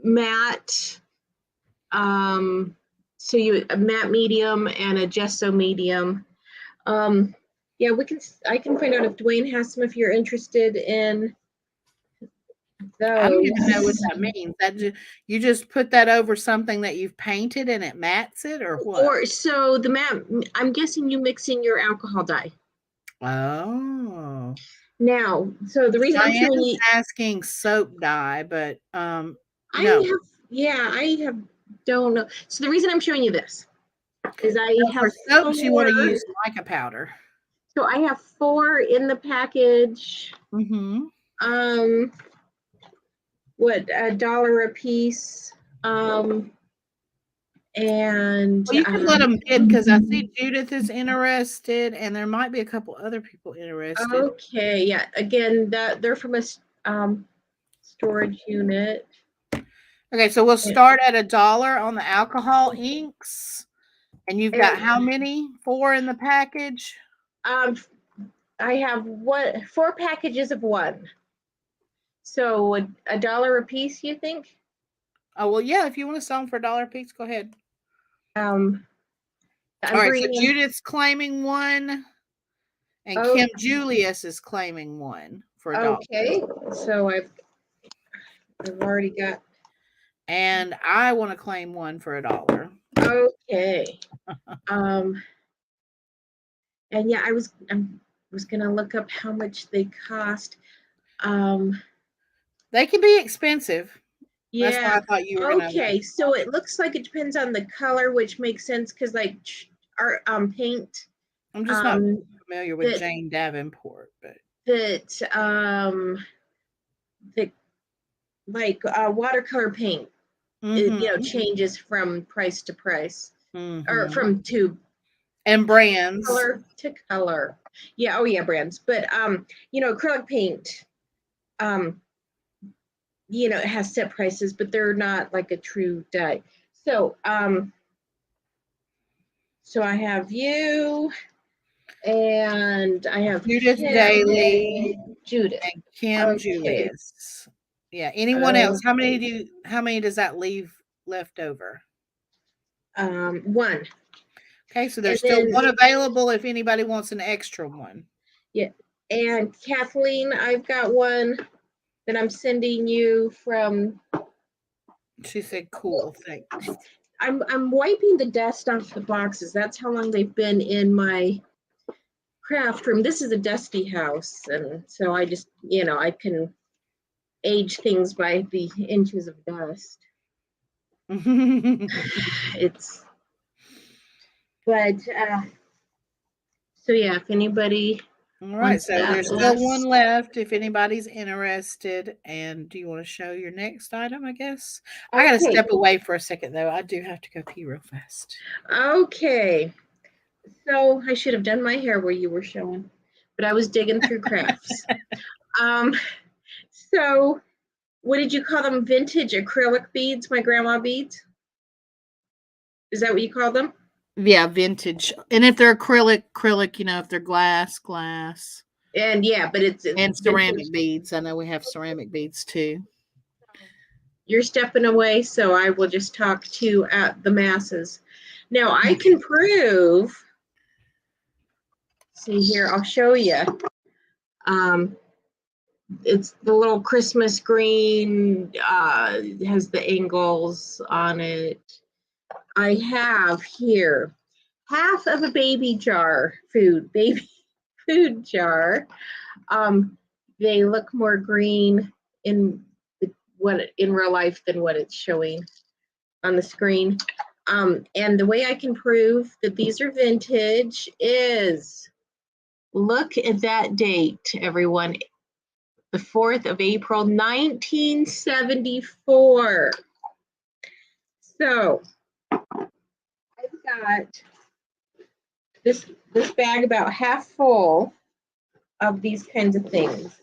Matte. So you a matte medium and a gesso medium. Yeah, I can find out if Dwayne has some if you're interested in those. I don't even know what that means. That you just put that over something that you've painted and it mats it, or what? Or so the matte. I'm guessing you mix in your alcohol dye. Oh. Now, so the reason I'm showing you asking soap dye, but no. I don't know. So the reason I'm showing you this is I have for soaps you want to use mica powder. So I have 4 in the package. Mm-hmm. What, $1 a piece. And well, you can let them bid, because I see Judith is interested, and there might be a couple other people interested. Okay, yeah. Again, they're from a storage unit. Okay, so we'll start at $1 on the alcohol inks, and you've got how many? 4 in the package? I have 4 packages of 1. So $1 a piece, you think? Oh well, yeah. If you want to sell them for $1 a piece, go ahead. All right, so Judith's claiming 1, and Kim Julius is claiming 1 for $1. Okay, so I've already got. And I want to claim 1 for $1. Okay. And yeah, I was gonna look up how much they cost. They can be expensive. Yeah. That's why I thought you were gonna. Okay, so it looks like it depends on the color, which makes sense because like our paint. I'm just not familiar with Jane Davenport, but like watercolor paint, it, changes from price to price, or from tube and brands, color to color. Yeah, oh yeah, brands. But acrylic paint, it has set prices, but they're not like a true dye. So so I have you, and I have Judith Daly, Judith, and Kim Julius. Yeah. Anyone else? How many does that leave left over? 1. Okay, so there's still 1 available if anybody wants an extra 1. Yeah. And Kathleen, I've got 1 that I'm sending you from. She said, "Cool, thanks." I'm wiping the dust off the boxes. That's how long they've been in my craft room. This is a dusty house, and so I just, I can age things by the inches of dust. So yeah, if anybody All on right, so that there's still one last. left if anybody's interested. And do you want to show your next item, I guess? I got to Okay. step away for a second, though. I do have to go pee real fast. Okay. So I should have done my hair where you were showing, but I was digging through crafts. Um, so what did you call them? Vintage acrylic beads, my grandma beads? Is that what you call them? Yeah, vintage. And if they're acrylic, if they're glass. And yeah, but it's And vintage. ceramic beads. I know we have ceramic beads too. You're stepping away, so I will just talk to the masses. Now I can prove. See here, I'll show you. It's the little Christmas green. It has the angles on it. I have here half of a baby food jar. They look more green in in real life than what it's showing on the screen. And the way I can prove that these are vintage is look at that date, everyone. The 4th of April, 1974. So I've got this bag about half full of these kinds of things.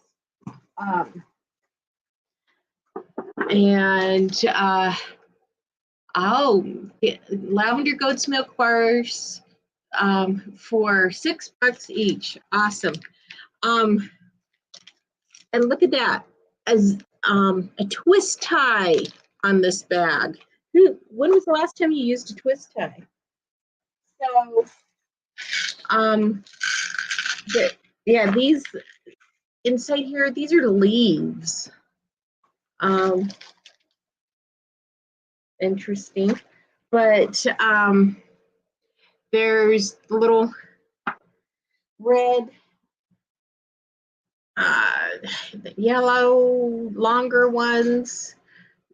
Lavender goat's milk bars for $6 each. Awesome. And look at that, as a twist tie on this bag. When was the last time you used a twist tie? So, yeah, these inside here, these are leaves. Interesting, but there's little red, yellow, longer ones.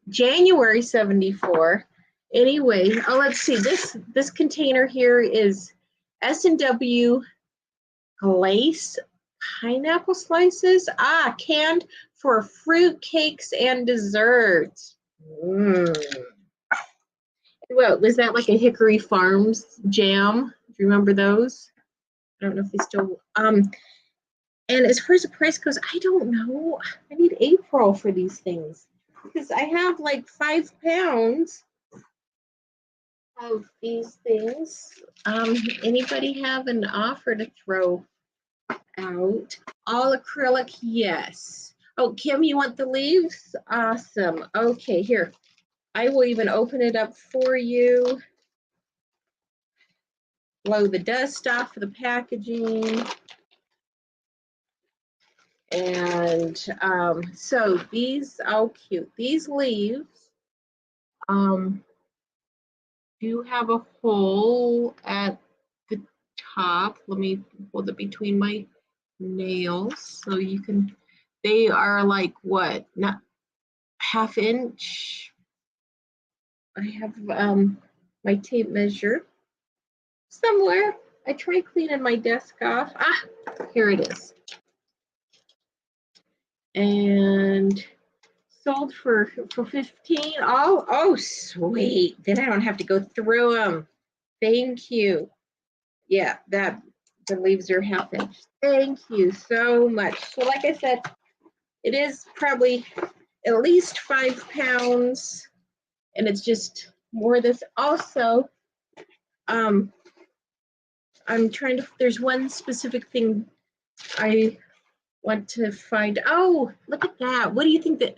January 74. Anyway, let's see. This container here is S&W glace pineapple slices. Canned for fruit cakes and desserts. What was that, like a Hickory Farms jam? Do you remember those? I don't know if they still. And as far as the price goes, I don't know. I need April for these things because I have like 5 pounds of these things. Anybody have an offer to throw out? All acrylic, yes. Oh, Kim, you want the leaves? Awesome. Okay, here. I will even open it up for you. Blow the dust off of the packaging. And so these, cute. These leaves do have a hole at the top. Let me hold it between my nails so you can, they are like what, not ½ inch. I have my tape measure somewhere. I tried cleaning my desk off. Here it is. And sold for 15. Oh, sweet. Then I don't have to go through them. Thank you. Yeah, the leaves are ½ inch. Thank you so much. So like I said, it is probably at least 5 pounds, and it's just more of this. Also, I'm trying to, there's one specific thing I want to find. Oh, look at that. What do you think that,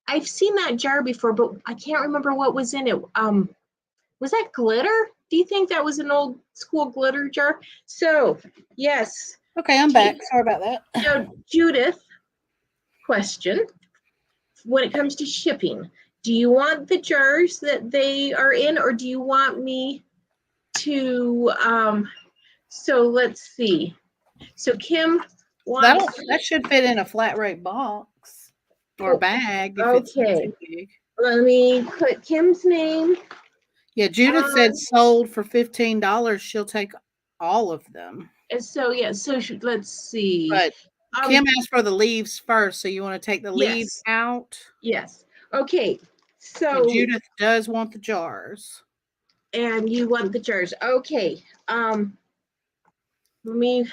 I've seen that jar before, but I can't remember what was in it. Was that glitter? Do you think that was an old school glitter jar? So, yes. Okay, I'm back. Sorry about that. So, Judith, question. When it comes to shipping, do you want the jars that they are in, or do you want me to, so let's see. So Kim wants. That should fit in a flat rate box or a bag if it's not Okay. too big. Let me put Kim's name. Yeah, Judith said sold for $15. She'll take all of them. And so yeah, so let's see. But Um, Kim asked for the leaves first, so you want to take the leaves yes, out. yes. Okay. But So Judith does want the jars. and you want the jars. Okay. Let me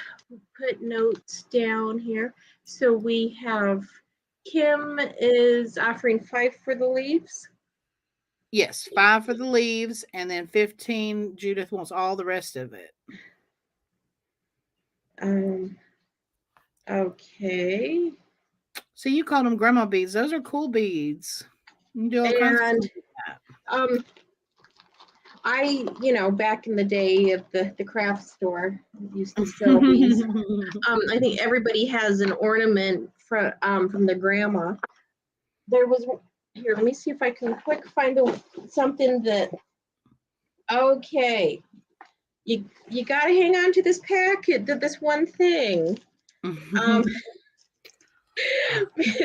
put notes down here. So we have Kim is offering 5 for the leaves. Yes, 5 for the leaves, and then 15. Judith wants all the rest of it. Okay. So you call them grandma beads. Those are cool beads. You can do all kinds of And stuff with that. back in the day at the craft store, used to sell these. I think everybody has an ornament from their grandma. There was here. Let me see if I can quick find something that. Okay, you got to hang on to this packet. This one thing. Um,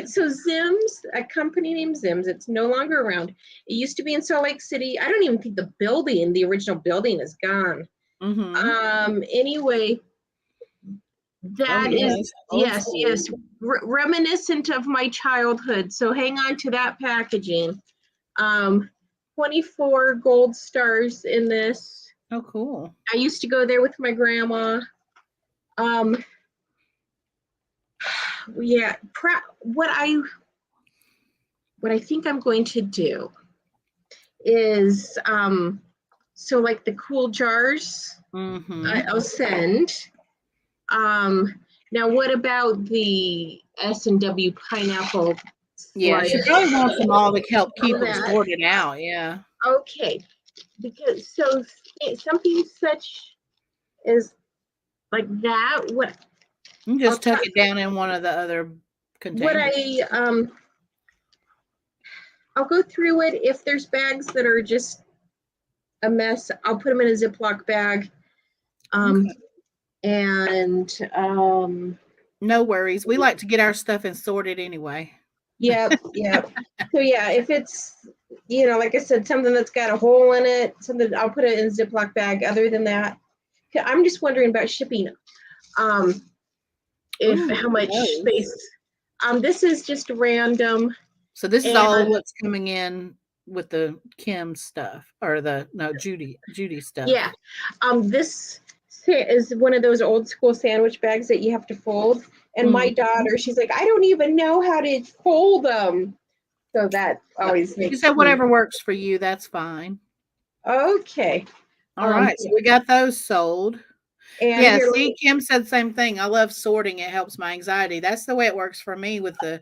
so Zim's, a company named Zim's, it's no longer around. It used to be in Salt Lake City. I don't even think the original building is gone. Anyway, that is yes, reminiscent of my childhood. So hang on to that packaging. 24 gold stars in this. Oh, cool. I used to go there with my grandma. Yeah, what I think I'm going to do is so like the cool jars I'll send. Now what about the S&W pineapple? Yeah, she probably wants them all to help keep them that. sorted out. Yeah. Okay, because so something such as like that. What You just tuck it down in one of the other containers. I'll go through it. If there's bags that are just a mess, I'll put them in a Ziploc bag. And no worries. We like to get our stuff and sort it anyway. Yep. So yeah, if it's like I said, something that's got a hole in it, something I'll put it in a Ziploc bag. Other than that, I'm just wondering about shipping. If how much space. This is just random. So this is all what's coming in with the Kim stuff or Judy stuff. Yeah. This is one of those old school sandwich bags that you have to fold. And my daughter, she's like, I don't even know how to fold them. So that always makes. You said whatever works for you. That's fine. Okay. All right. So we got those sold. And yeah, see, Kim said the same thing. I love sorting. It helps my anxiety. That's the way it works for me with the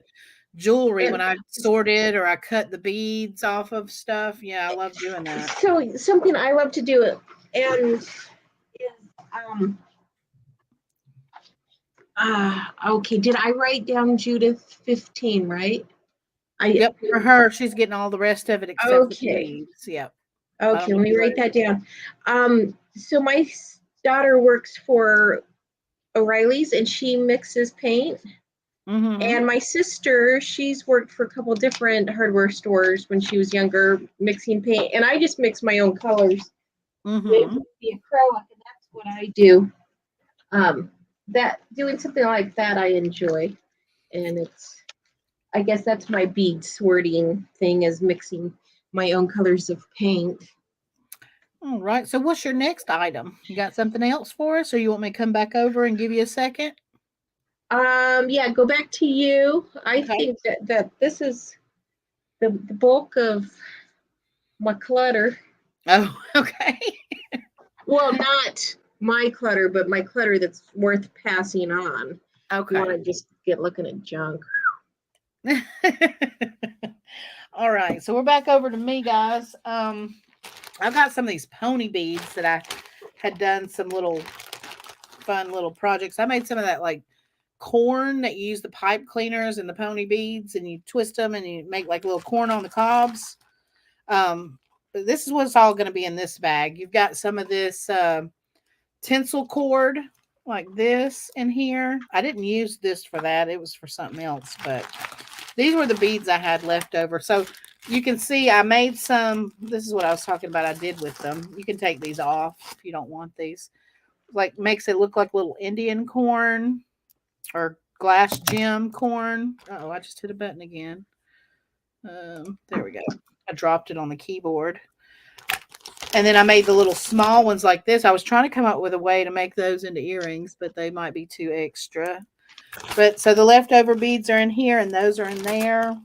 jewelry when I sort it or I cut the beads off of stuff. Yeah, I love doing that. So something I love to do and is okay, did I write down Judith 15, right? Yep, for her, she's getting all the rest of it except for the beads. Yep. Okay, let me write that down. So my daughter works for O'Reilly's and she mixes paint. And my sister, she's worked for a couple different hardware stores when she was younger, mixing paint. And I just mix my own colors with the acrylic, and that's what I do. That doing something like that I enjoy, and I guess that's my bead sorting thing, is mixing my own colors of paint. All right. So what's your next item? You got something else for us, or you want me to come back over and give you a second? Yeah, go back to you. I think that this is the bulk of my clutter. Oh, okay. Well, not my clutter, but my clutter that's worth passing on. Okay. You want to just get looking at junk. All right. So we're back over to me, guys. I've got some of these pony beads that I had done some fun little projects. I made some of that like corn that you use the pipe cleaners and the pony beads and you twist them and you make like little corn on the cobs. This is what's all going to be in this bag. You've got some of this tinsel cord like this in here. I didn't use this for that. It was for something else, but these were the beads I had left over. So you can see I made some. This is what I was talking about I did with them. You can take these off if you don't want these. like makes it look like little Indian corn or glass gem corn. Oh, I just hit a button again. There we go. I dropped it on the keyboard. And then I made the little small ones like this. I was trying to come up with a way to make those into earrings, but they might be too extra. But so the leftover beads are in here and those are in there.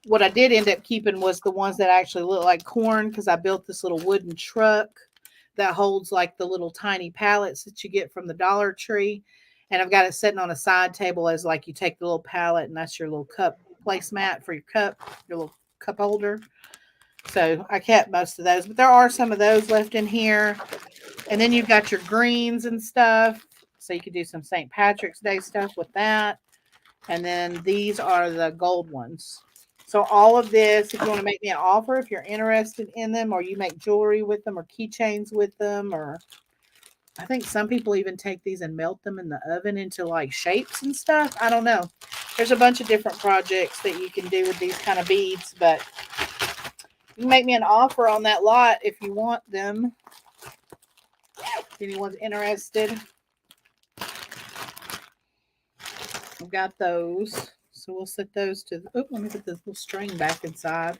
What I did end up keeping was the ones that actually look like corn because I built this little wooden truck that holds like the little tiny pallets that you get from the Dollar Tree. And I've got it sitting on a side table as like you take the little pallet and that's your little cup placemat for your cup, your little cup holder. So I kept most of those, but there are some of those left in here. And then you've got your greens and stuff. So you could do some St. Patrick's Day stuff with that. And then these are the gold ones. So all of this, if you want to make me an offer, if you're interested in them, or you make jewelry with them, or keychains with them, or I think some people even take these and melt them in the oven into like shapes and stuff. I don't know. There's a bunch of different projects that you can do with these kind of beads, but you can make me an offer on that lot if you want them. If anyone's interested. I've got those. So we'll set those to, oh, let me put this little string back inside.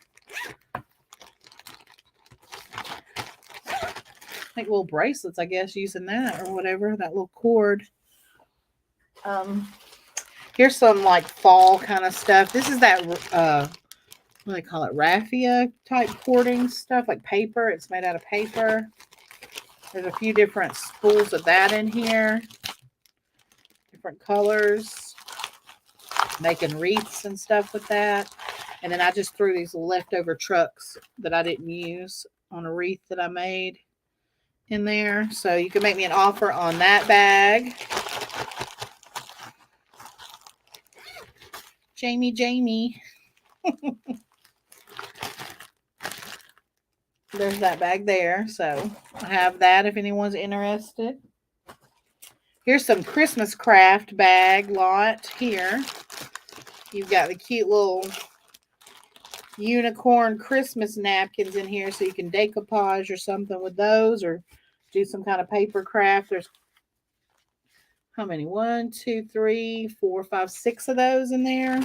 Make little bracelets, I guess, using that or whatever, that little cord. Here's some like fall kind of stuff. This is that, what do they call it? Raffia type cording stuff, like paper. It's made out of paper. There's a few different spools of that in here. Different colors. Making wreaths and stuff with that. And then I just threw these leftover trucks that I didn't use on a wreath that I made in there. So you can make me an offer on that bag. Jamie. There's that bag there. So I have that if anyone's interested. Here's some Christmas craft bag lot here. You've got the cute little unicorn Christmas napkins in here so you can decoupage or something with those or do some kind of paper craft. There's how many? 1, 2, 3, 4, 5, 6 of those in there.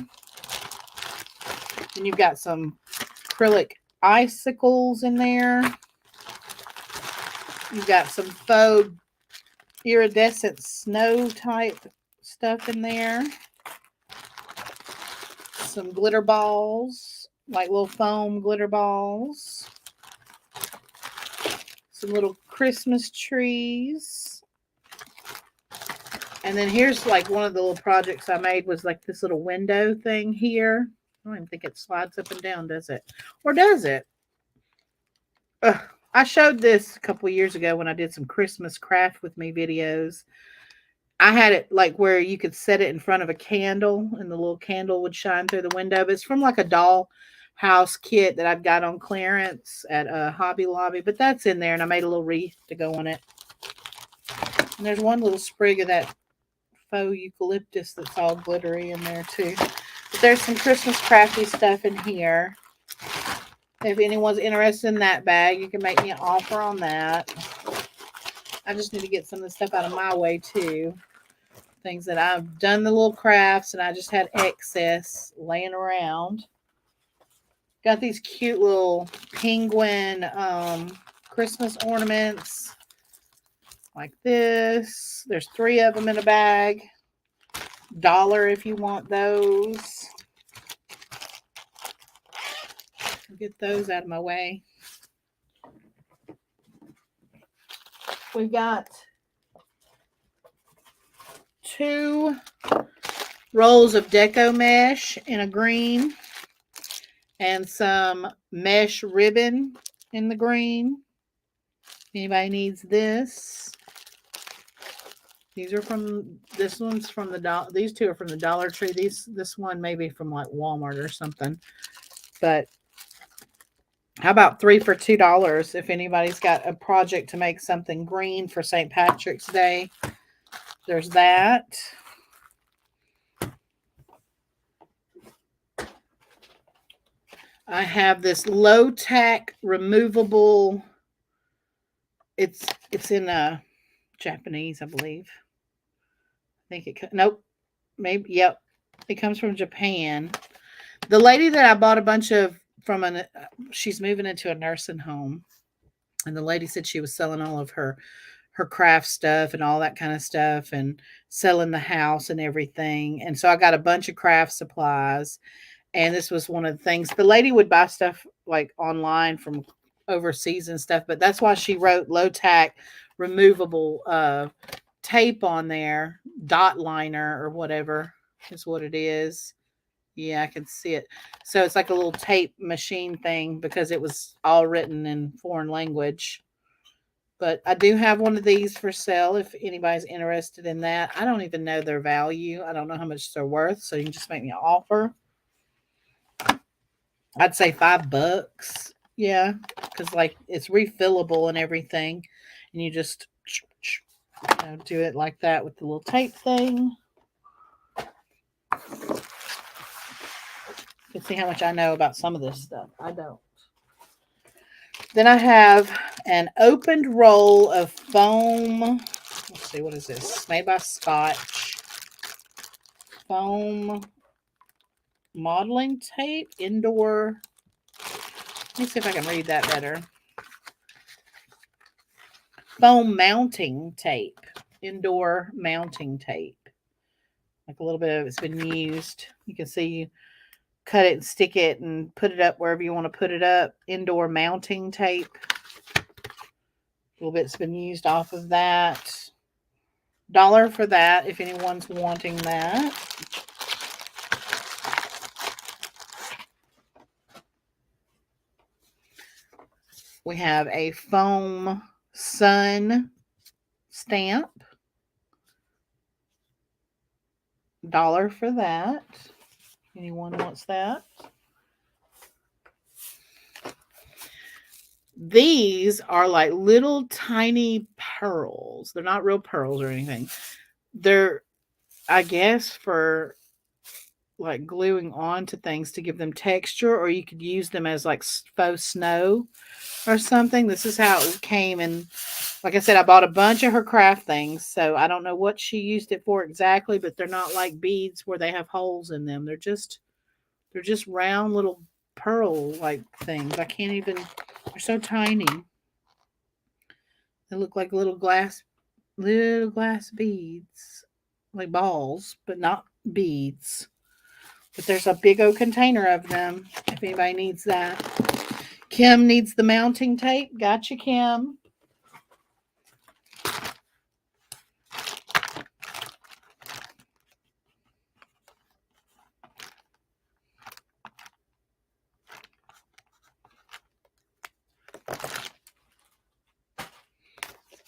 And you've got some acrylic icicles in there. You've got some faux iridescent snow type stuff in there. Some glitter balls, like little foam glitter balls. Some little Christmas trees. And then here's like one of the little projects I made was like this little window thing here. I don't even think it slides up and down, does it? Or does it? I showed this a couple of years ago when I did some Christmas craft with me videos. I had it like where you could set it in front of a candle and the little candle would shine through the window. But it's from like a doll house kit that I've got on clearance at Hobby Lobby. But that's in there and I made a little wreath to go on it. And there's one little sprig of that faux eucalyptus that's all glittery in there too. But there's some Christmas crafty stuff in here. If anyone's interested in that bag, you can make me an offer on that. I just need to get some of the stuff out of my way too. Things that I've done the little crafts and I just had excess laying around. Got these cute little penguin Christmas ornaments like this. There's 3 of them in a bag. $1 if you want those. I'll get those out of my way. We've got 2 rolls of Deco Mesh in a green and some mesh ribbon in the green. Anybody needs this? These are from, this one's from the, these 2 are from the Dollar Tree. This one may be from like Walmart or something. But how about 3 for $2 if anybody's got a project to make something green for St. Patrick's Day? There's that. I have this low tack removable. It's in a Japanese, I believe. I think nope, maybe, yep. It comes from Japan. The lady that I bought a bunch of from she's moving into a nursing home, and the lady said she was selling all of her craft stuff and all that kind of stuff and selling the house and everything. And so I got a bunch of craft supplies, and this was one of the things. The lady would buy stuff like online from overseas and stuff, but that's why she wrote low tack removable tape on there, dot liner or whatever is what it is. Yeah, I can see it. So it's like a little tape machine thing because it was all written in foreign language. But I do have one of these for sale if anybody's interested in that. I don't even know their value. I don't know how much they're worth, so you can just make me an offer. I'd say $5. Yeah, because like it's refillable and everything, and you just do it like that with the little tape thing. You can see how much I know about some of this stuff. I don't. Then I have an opened roll of foam. Let's see, what is this? Made by Scotch. Foam modeling tape, indoor. Let me see if I can read that better. Foam mounting tape, indoor mounting tape. Like a little bit of it's been used. You can see you cut it and stick it and put it up wherever you want to put it up. Indoor mounting tape. A little bit's been used off of that. $1 for that if anyone's wanting that. We have a foam sun stamp. $1 for that. Anyone wants that? These are like little tiny pearls. They're not real pearls or anything. They're, I guess, for like gluing onto things to give them texture, or you could use them as like faux snow or something. This is how it came. And like I said, I bought a bunch of her craft things, so I don't know what she used it for exactly, but they're not like beads where they have holes in them. They're just round little pearl like things. I can't even, they're so tiny. They look like little glass beads, like balls, but not beads. But there's a big old container of them if anybody needs that. Kim needs the mounting tape. Gotcha, Kim.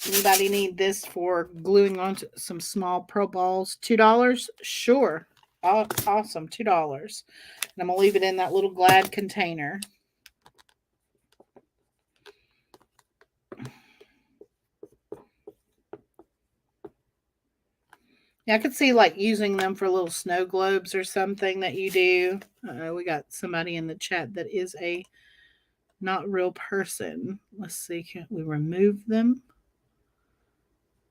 Anybody need this for gluing onto some small pearl balls? $2? Sure. Awesome. $2. And I'm going to leave it in that little Glad container. Yeah, I could see like using them for little snow globes or something that you do. We got somebody in the chat that is a not real person. Let's see. Can we remove them?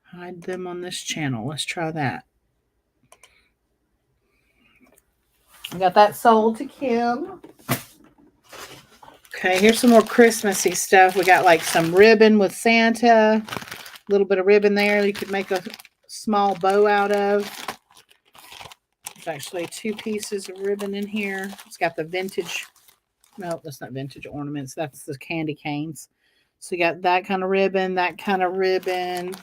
Hide them on this channel. Let's try that. We got that sold to Kim. Okay, here's some more Christmassy stuff. We got like some ribbon with Santa. A little bit of ribbon there you could make a small bow out of. There's actually 2 pieces of ribbon in here. It's got the vintage. No, that's not vintage ornaments. That's the candy canes. So you got that kind of ribbon, that kind of ribbon.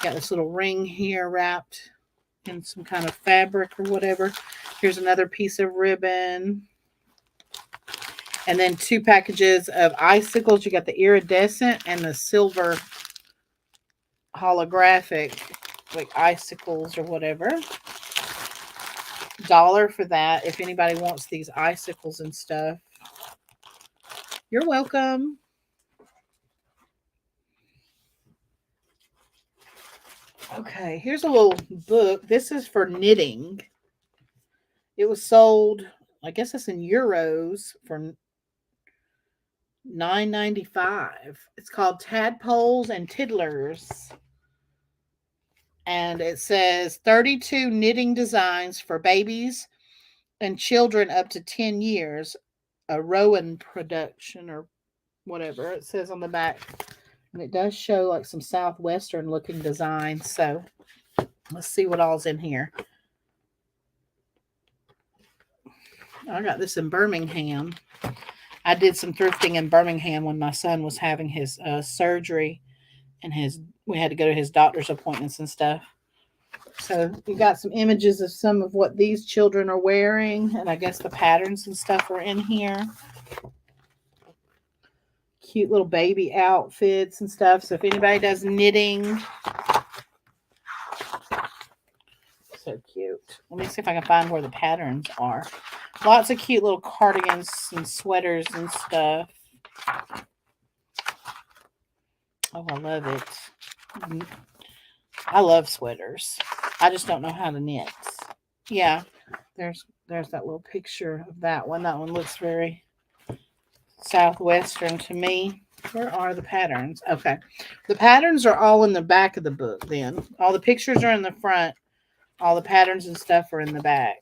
Got this little ring here wrapped in some kind of fabric or whatever. Here's another piece of ribbon. And then 2 packages of icicles. You got the iridescent and the silver holographic, like icicles or whatever. $1 for that if anybody wants these icicles and stuff. You're welcome. Okay, here's a little book. This is for knitting. It was sold, I guess it's in euros, for $9.95. It's called Tadpoles and Tiddlers. And it says 32 knitting designs for babies and children up to 10 years. A Rowan production or whatever it says on the back. And it does show like some southwestern looking designs. So let's see what all's in here. I got this in Birmingham. I did some thrifting in Birmingham when my son was having his surgery, and we had to go to his doctor's appointments and stuff. So we got some images of some of what these children are wearing, and I guess the patterns and stuff are in here. Cute little baby outfits and stuff. So if anybody does knitting, so cute. Let me see if I can find where the patterns are. Lots of cute little cardigans and sweaters and stuff. Oh, I love it. I love sweaters. I just don't know how to knit. Yeah, there's that little picture of that one. That one looks very southwestern to me. Where are the patterns? Okay. The patterns are all in the back of the book then. All the pictures are in the front. All the patterns and stuff are in the back.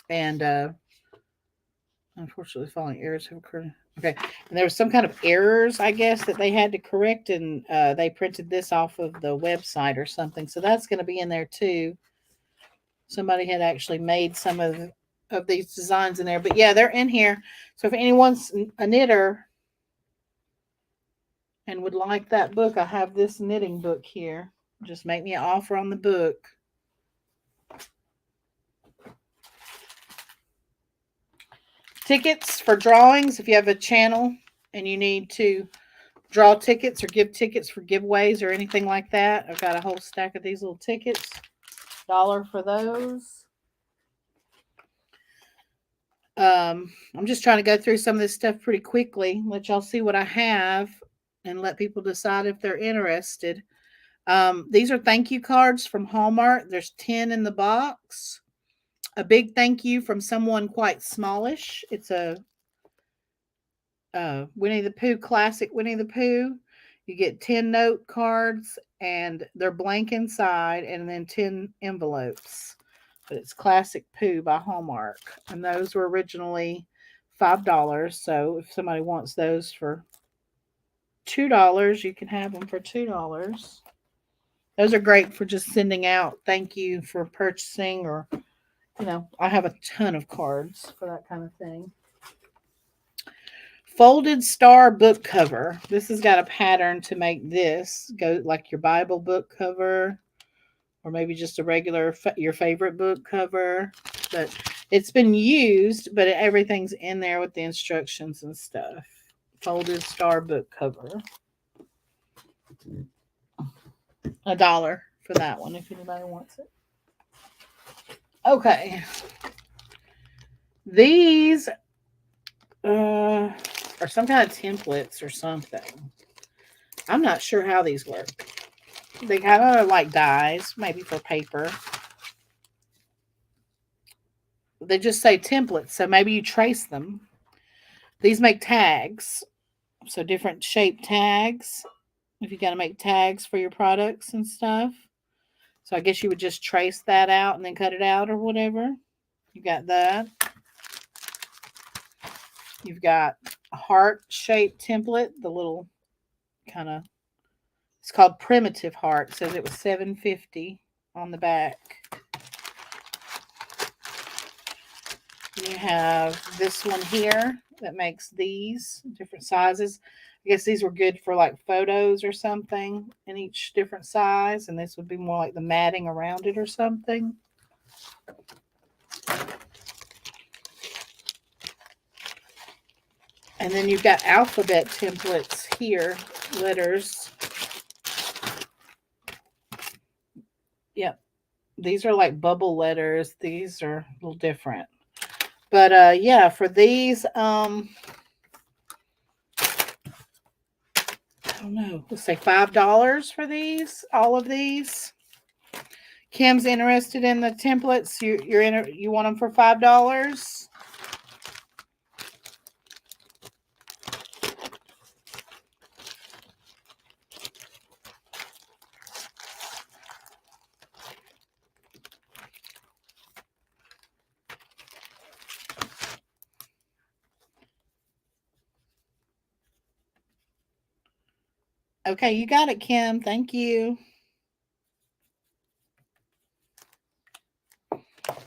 And unfortunately, falling errors have occurred. Okay. And there was some kind of errors, I guess, that they had to correct, and they printed this off of the website or something. So that's going to be in there too. Somebody had actually made some of these designs in there. But yeah, they're in here. So if anyone's a knitter and would like that book, I have this knitting book here. Just make me an offer on the book. Tickets for drawings. If you have a channel and you need to draw tickets or give tickets for giveaways or anything like that, I've got a whole stack of these little tickets. $1 for those. I'm just trying to go through some of this stuff pretty quickly, let y'all see what I have, and let people decide if they're interested. These are thank you cards from Hallmark. There's 10 in the box. A big thank you from someone quite smallish. It's a Winnie the Pooh, classic Winnie the Pooh. You get 10 note cards, and they're blank inside, and then 10 envelopes. But it's Classic Pooh by Hallmark. And those were originally $5. So if somebody wants those for $2, you can have them for $2. Those are great for just sending out thank you for purchasing, or, I have a ton of cards for that kind of thing. Folded star book cover. This has got a pattern to make this go like your Bible book cover, or maybe just a regular, your favorite book cover. But it's been used, but everything's in there with the instructions and stuff. Folded star book cover. $1 for that one if anybody wants it. Okay. These are some kind of templates or something. I'm not sure how these work. They kind of like dies, maybe for paper. They just say templates, so maybe you trace them. These make tags, so different shape tags. If you got to make tags for your products and stuff. So I guess you would just trace that out and then cut it out or whatever. You got that. You've got a heart-shaped template, the little kind of, it's called Primitive Heart. It says it was $7.50 on the back. And you have this one here that makes these different sizes. I guess these were good for like photos or something in each different size. And this would be more like the matting around it or something. And then you've got alphabet templates here, letters. Yep. These are like bubble letters. These are a little different. But yeah, for these, I don't know. Let's say $5 for these. All of these. Kim's interested in the templates. You want them for $5? Okay, you got it, Kim. Thank you.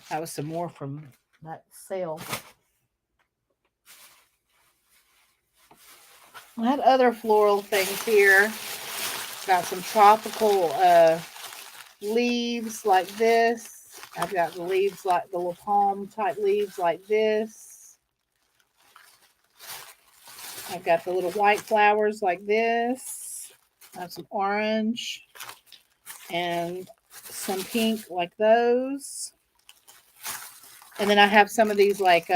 That was some more from that sale. I had other floral things here. Got some tropical leaves like this. I've got the leaves like the little palm type leaves like this. I've got the little white flowers like this. I have some orange and some pink like those. And then I have some of these like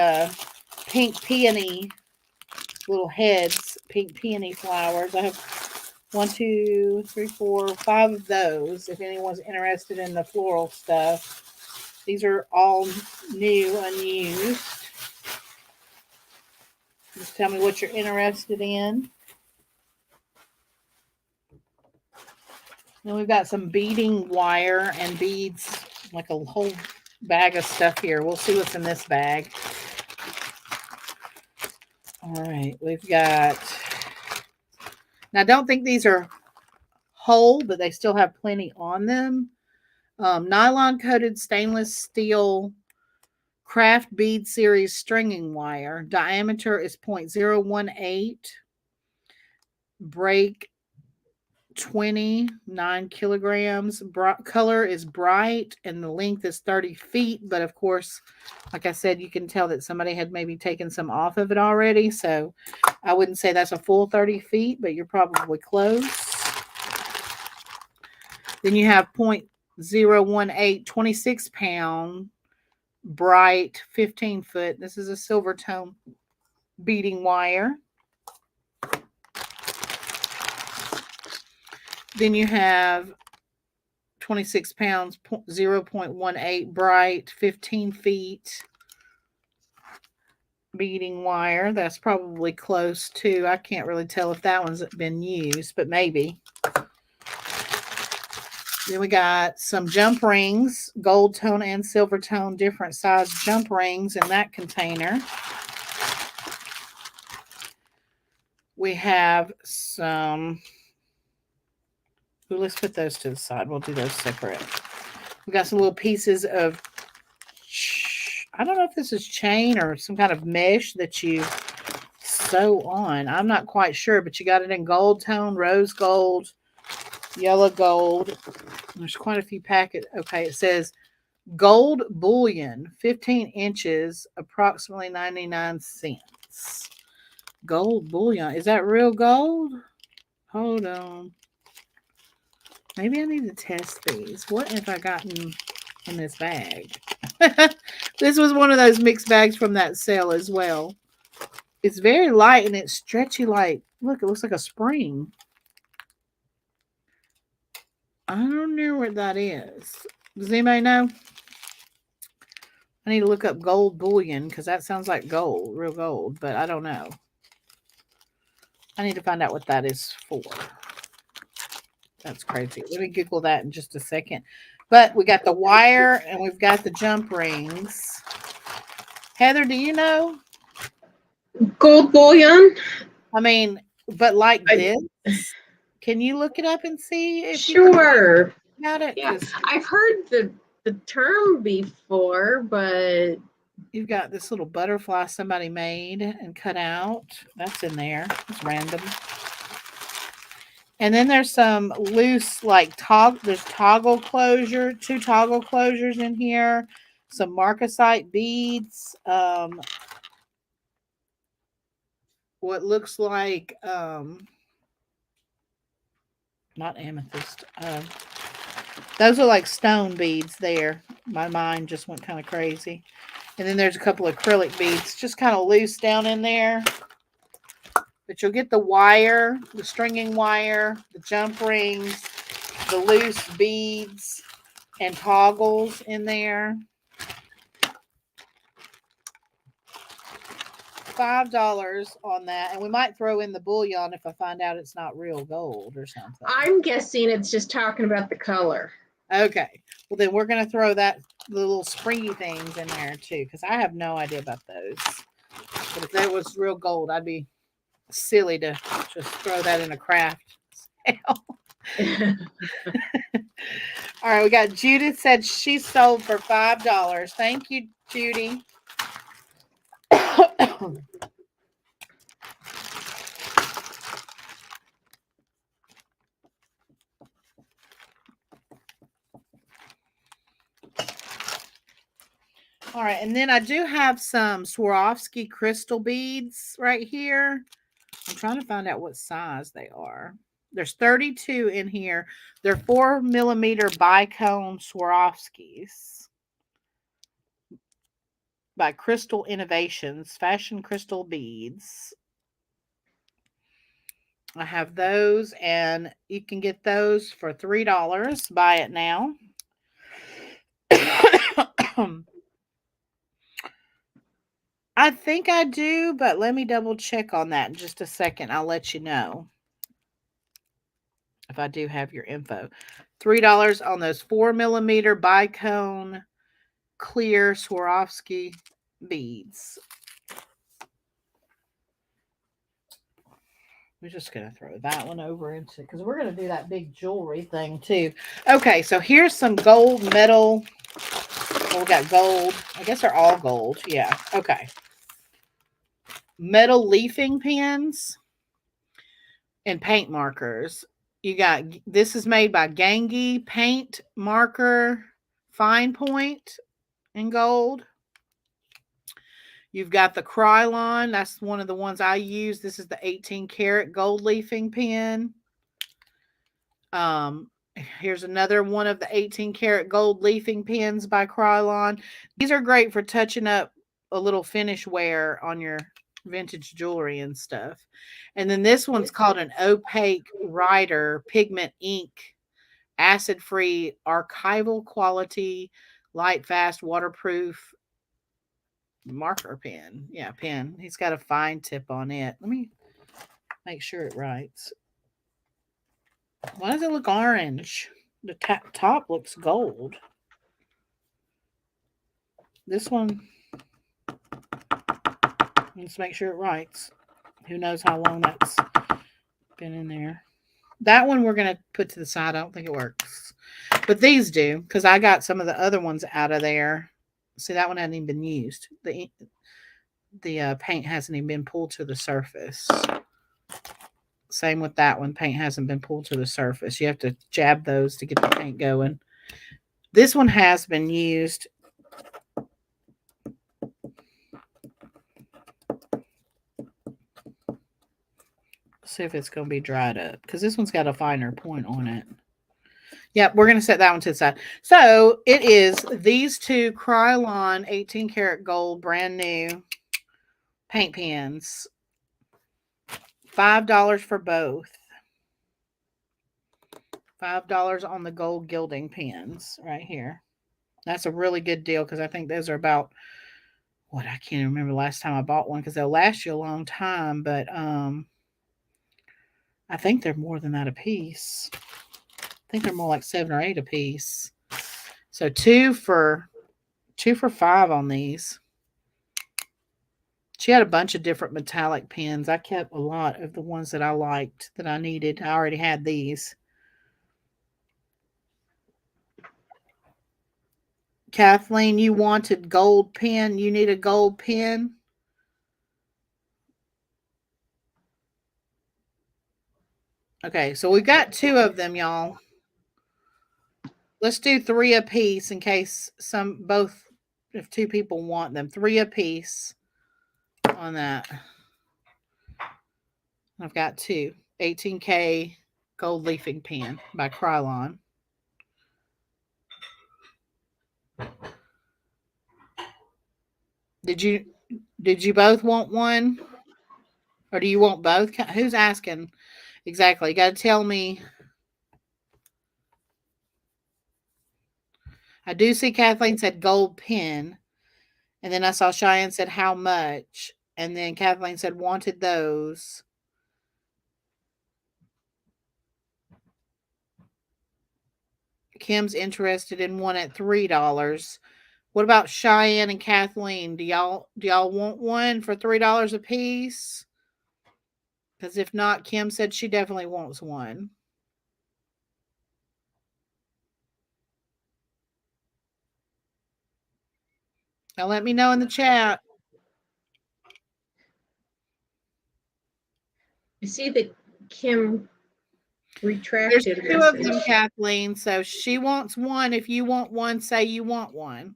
pink peony little heads, pink peony flowers. I have 1, 2, 3, 4, 5 of those. If anyone's interested in the floral stuff, these are all new, unused. Just tell me what you're interested in. Then we've got some beading wire and beads, like a whole bag of stuff here. We'll see what's in this bag. All right, we've got, now I don't think these are whole, but they still have plenty on them. Nylon coated stainless steel craft bead series stringing wire. Diameter is 0.018. Break 29 kilograms. Color is bright and the length is 30 feet. But of course, like I said, you can tell that somebody had maybe taken some off of it already. So I wouldn't say that's a full 30 feet, but you're probably close. Then you have 0.018, 26 pound, bright, 15 foot. This is a silver tone beading wire. Then you have 26 pounds, 0.18, bright, 15 feet beading wire. That's probably close to, I can't really tell if that one's been used, but maybe. Then we got some jump rings, gold tone and silver tone, different size jump rings in that container. We have some, let's put those to the side. We'll do those separate. We got some little pieces of, I don't know if this is chain or some kind of mesh that you sew on. I'm not quite sure, but you got it in gold tone, rose gold, yellow gold. There's quite a few packets. Okay, it says gold bullion, 15 inches, approximately 99 cents. Gold bullion. Is that real gold? Hold on. Maybe I need to test these. What have I gotten in this bag? This was one of those mixed bags from that sale as well. It's very light and it's stretchy like, look, it looks like a spring. I don't know what that is. Does anybody know? I need to look up gold bullion because that sounds like gold, real gold, but I don't know. I need to find out what that is for. That's crazy. Let me Google that in just a second. But we got the wire and we've got the jump rings. Heather, do you know? Gold bullion? I mean, but like this? Can you look it up and see if sure. you got it? Yeah, I've heard the term before, but you've got this little butterfly somebody made and cut out. That's in there. It's random. And then there's some loose, like, there's toggle closure, 2 toggle closures in here. Some marcasite beads. What looks like, not amethyst. Those are like stone beads there. My mind just went kind of crazy. And then there's a couple of acrylic beads just kind of loose down in there. But you'll get the wire, the stringing wire, the jump rings, the loose beads, and toggles in there. $5 on that. And we might throw in the bullion if I find out it's not real gold or something. I'm guessing it's just talking about the color. Okay. Well, then we're going to throw the little springy things in there too, because I have no idea about those. But if that was real gold, I'd be silly to just throw that in a craft All right, we got Judith said she sold for $5. Thank you, Judy. All right, and then I do have some Swarovski crystal beads right here. I'm trying to find out what size they are. There's 32 in here. They're 4mm bicone Swarovskis by Crystal Innovations, Fashion Crystal Beads. I have those, and you can get those for $3. Buy it now. I think I do, but let me double check on that in just a second. I'll let you know if I do have your info. $3 on those 4mm bicone clear Swarovski beads. We're just going to throw that one over into, because we're going to do that big jewelry thing too. Okay, so here's some gold metal. Oh, we got gold. I guess they're all gold. Yeah, okay. Metal leafing pens and paint markers. You got, this is made by Gangi Paint Marker Fine Point in gold. You've got the Krylon. That's one of the ones I use. This is the 18 karat gold leafing pen. Here's another one of the 18 karat gold leafing pens by Krylon. These are great for touching up a little finish wear on your vintage jewelry and stuff. And then this one's called an Opaque Writer Pigment Ink, acid-free, archival quality, light fast, waterproof marker pen. Yeah, pen. He's got a fine tip on it. Let me make sure it writes. Why does it look orange? The top looks gold. This one, let's make sure it writes. Who knows how long that's been in there. That one we're going to put to the side. I don't think it works. But these do, because I got some of the other ones out of there. See, that one hasn't even been used. The paint hasn't even been pulled to the surface. Same with that one. Paint hasn't been pulled to the surface. You have to jab those to get the paint going. This one has been used. See if it's going to be dried up, because this one's got a finer point on it. Yep, we're going to set that one to the side. So it is these two Krylon 18 karat gold brand new paint pens. $5 for both. $5 on the gold gilding pens right here. That's a really good deal, because I think those are about, what, I can't remember the last time I bought one, because they'll last you a long time, but I think they're more than that a piece. I think they're more like 7 or 8 a piece. So two for $5 on these. She had a bunch of different metallic pens. I kept a lot of the ones that I liked, that I needed. I already had these. Kathleen, you wanted gold pen. You need a gold pen. Okay, so we've got 2 of them, y'all. Let's do 3 a piece in case if 2 people want them. 3 a piece on that. I've got 2. 18K gold leafing pen by Krylon. Did you both want one? Or do you want both? Who's asking? Exactly. You got to tell me. I do see Kathleen said gold pen. And then I saw Cheyenne said how much. And then Kathleen said wanted those. Kim's interested in one at $3. What about Cheyenne and Kathleen? Do y'all want one for $3 a piece? Because if not, Kim said she definitely wants one. Now let me know in the chat. I see that Kim There's retracted a 2 of them, message. Kathleen. So she wants one. If you want one, say you want one.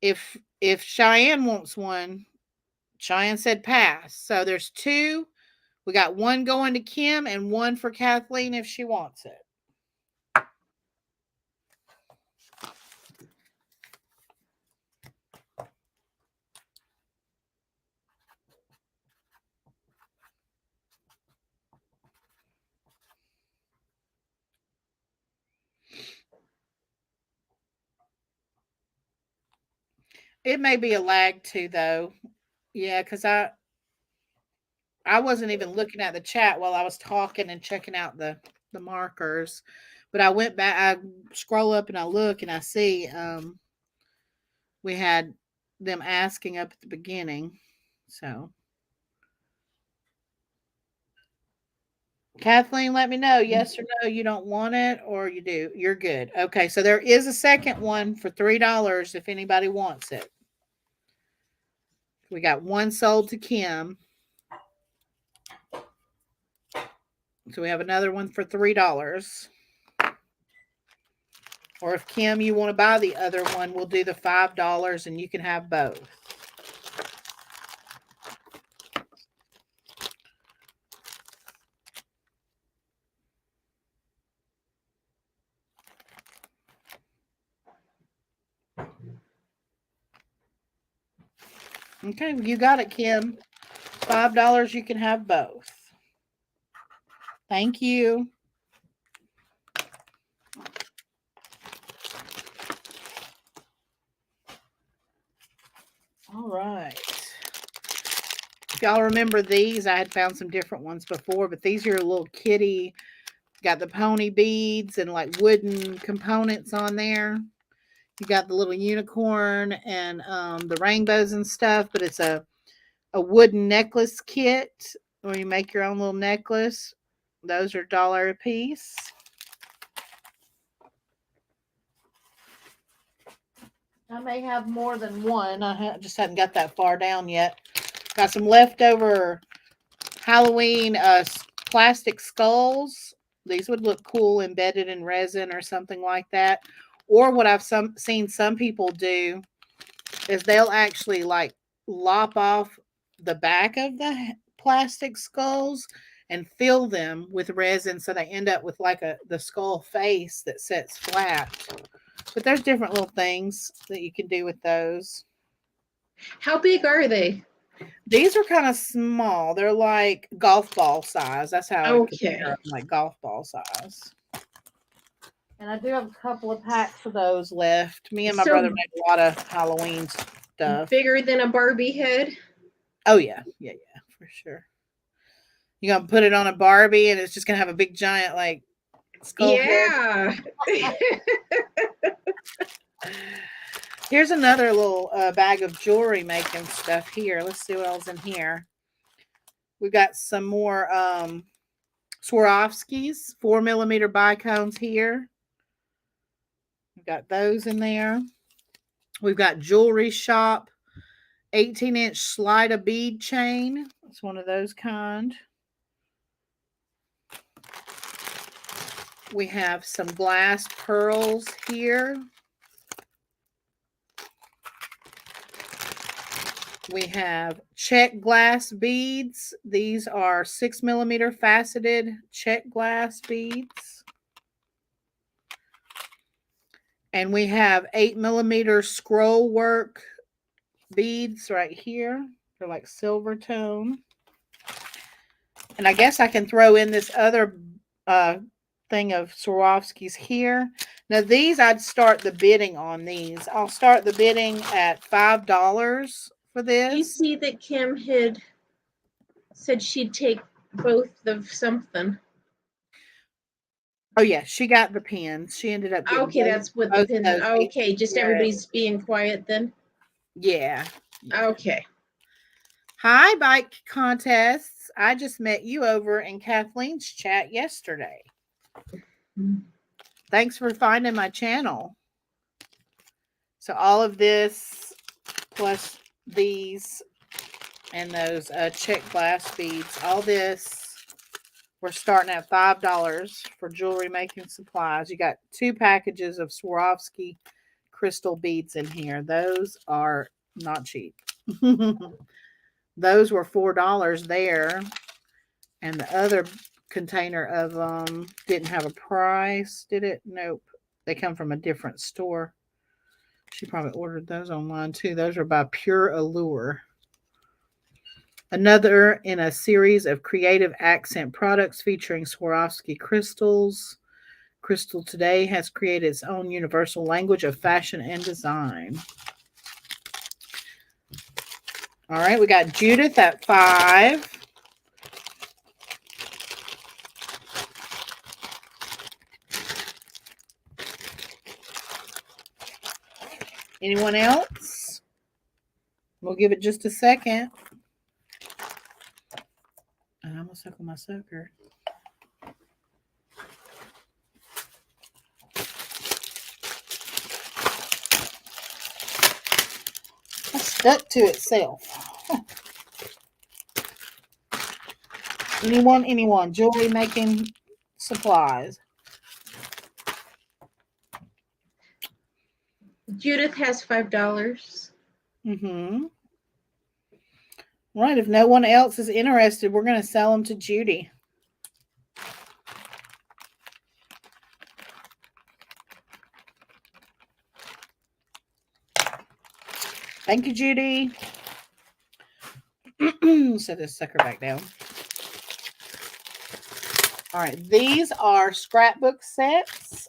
If Cheyenne wants one, Cheyenne said pass. So there's 2. We got one going to Kim and one for Kathleen if she wants it. It may be a lag too, though. Yeah, because I wasn't even looking at the chat while I was talking and checking out the markers. But I went back, I scroll up and I look and I see we had them asking up at the beginning. So Kathleen, let me know. Yes or no, you don't want it or you do. You're good. Okay, so there is a second one for $3 if anybody wants it. We got one sold to Kim. So we have another one for $3. Or if Kim, you want to buy the other one, we'll do the $5 and you can have both. Okay, you got it, Kim. $5, you can have both. Thank you. All right. If y'all remember these, I had found some different ones before, but these are a little kitty. Got the pony beads and like wooden components on there. You got the little unicorn and the rainbows and stuff, but it's a wooden necklace kit where you make your own little necklace. Those are $1 a piece. I may have more than one. I just hadn't got that far down yet. Got some leftover Halloween plastic skulls. These would look cool embedded in resin or something like that. Or what I've seen some people do is they'll actually like lop off the back of the plastic skulls and fill them with resin so they end up with like the skull face that sits flat. But there's different little things that you can do with those. How big are they? These are kind of small. They're like golf ball size. That's how I compare Okay. them, like golf ball size. And I do have a couple of packs of those left. Me and my brother So made a lot of Halloween stuff. bigger than a Barbie head? Oh yeah, yeah, for sure. You're gonna put it on a Barbie and it's just gonna have a big giant like skull head. Yeah. Here's another little bag of jewelry making stuff here. Let's see what else in here. We've got some more Swarovskis, 4mm bicones here. We've got those in there. We've got Jewelry Shop 18-inch slide a bead chain. It's one of those kind. We have some glass pearls here. We have check glass beads. These are 6mm faceted check glass beads. And we have 8mm scroll work beads right here. They're like silver tone. And I guess I can throw in this other thing of Swarovskis here. Now these, I'd start the bidding on these. I'll start the bidding at $5 for this. You see that Kim had said she'd take both of something. Oh yeah, she got the pins. She ended up getting Okay, that's what the pin. Okay, just everybody's being quiet then. Yeah. Okay. Hi, bike contests. I just met you over in Kathleen's chat yesterday. Thanks for finding my channel. So all of this plus these and those check glass beads. All this, we're starting at $5 for jewelry making supplies. You got 2 packages of Swarovski crystal beads in here. Those are not cheap. Those were $4 there, and the other container of them didn't have a price, did it? Nope. They come from a different store. She probably ordered those online too. Those are by Pure Allure. Another in a series of creative accent products featuring Swarovski crystals. Crystal today has created its own universal language of fashion and design. All right, we got Judith at 5. Anyone else? We'll give it just a second. I almost suck on my sucker. It stuck to itself. Anyone. Jewelry making supplies. Judith has $5. Mm-hmm. Right. If no one else is interested, we're going to sell them to Judy. Thank you, Judy. Set this sucker back down. All right. These are scrapbook sets.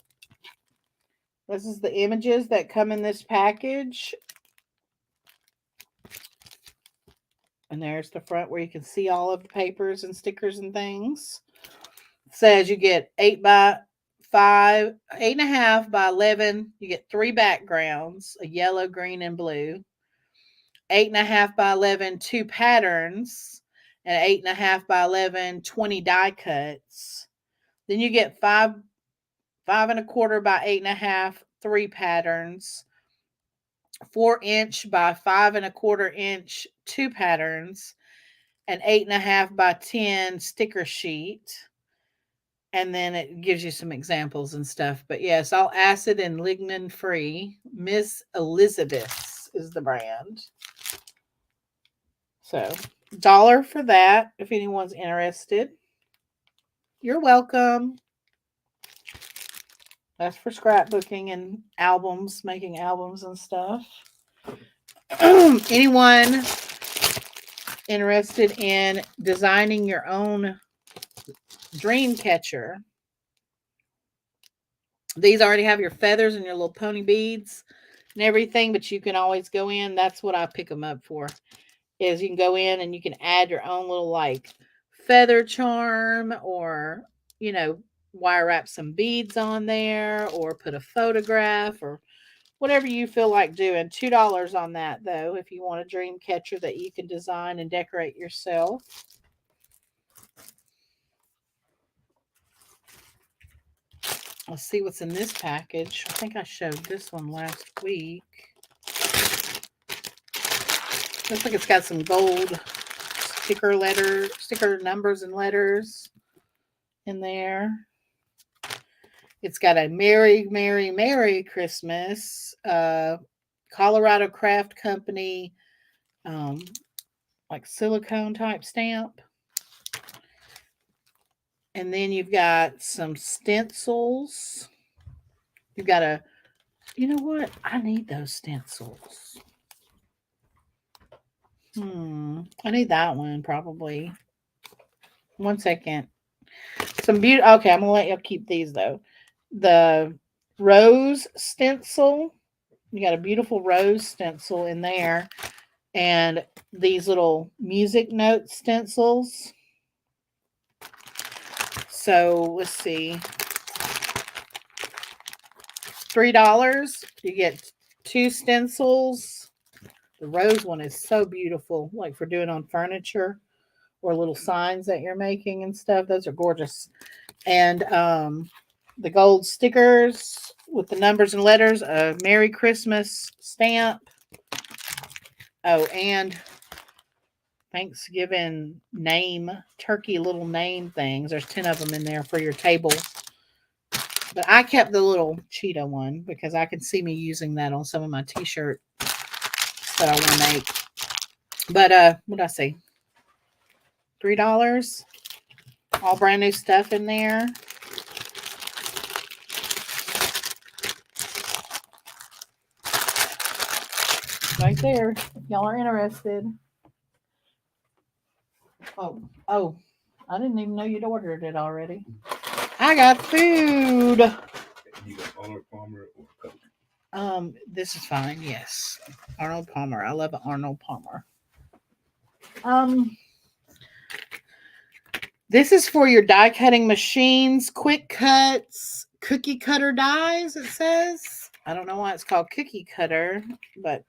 This is the images that come in this package. And there's the front where you can see all of the papers and stickers and things. It says you get 8.5 by 11. You get 3 backgrounds, a yellow, green, and blue. 8.5 by 11, 2 patterns, and 8.5 by 11, 20 die cuts. Then you get 5.25 by 8.5, 3 patterns. 4-inch by 5.25-inch, 2 patterns, an 8.5 by 10 sticker sheet. And then it gives you some examples and stuff. But yes, all acid and lignin free. Miss Elizabeth's is the brand. So $1 for that if anyone's interested. You're welcome. That's for scrapbooking and albums, making albums and stuff. Anyone interested in designing your own dream catcher? These already have your feathers and your little pony beads and everything, but you can always go in. That's what I pick them up for, is you can go in and you can add your own little like feather charm, or, wire wrap some beads on there, or put a photograph, or whatever you feel like doing. $2 on that, though, if you want a dream catcher that you can design and decorate yourself. Let's see what's in this package. I think I showed this one last week. Looks like it's got some gold sticker numbers and letters in there. It's got a Merry, Merry, Merry Christmas. Colorado Craft Company, like silicone type stamp. And then you've got some stencils. You've got you know what? I need those stencils. I need that one probably. One second. Okay, I'm going to let you keep these though. The rose stencil. You got a beautiful rose stencil in there. And these little music note stencils. So let's see. $3. You get 2 stencils. The rose one is so beautiful, like for doing on furniture or little signs that you're making and stuff. Those are gorgeous. And the gold stickers with the numbers and letters, a Merry Christmas stamp. Oh, and Thanksgiving name, turkey little name things. There's 10 of them in there for your table. But I kept the little cheetah one because I could see me using that on some of my t-shirt that I want to make. But what did I say? $3. All brand new stuff in there. Right there. If y'all are interested. Oh, I didn't even know you'd ordered it already. I got food. You got Arnold Palmer or Coke? This is fine. Yes, Arnold Palmer. I love Arnold Palmer. This is for your die cutting machines, quick cuts, cookie cutter dies. It says. I don't know why it's called cookie cutter, but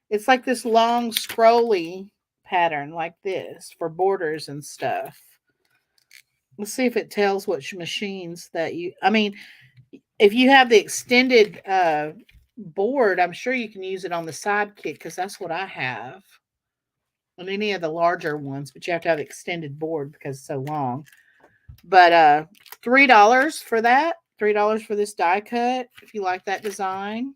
it's like this long scrolly pattern like this for borders and stuff. Let's see if it tells which machines that you. I mean, if you have the extended board, I'm sure you can use it on the sidekick because that's what I have on any of the larger ones. But you have to have extended board because it's so long. But $3 for that. $3 for this die cut if you like that design.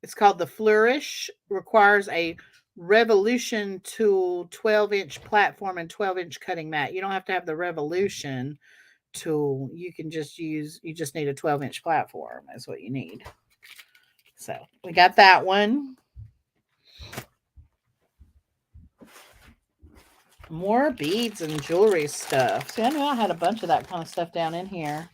It's called the Flourish. Requires a Revolution tool, 12-inch platform, and 12-inch cutting mat. You don't have to have the Revolution tool. You can just use, you just need a 12-inch platform is what you need. So we got that one. More beads and jewelry stuff. See, I knew I had a bunch of that kind of stuff down in here.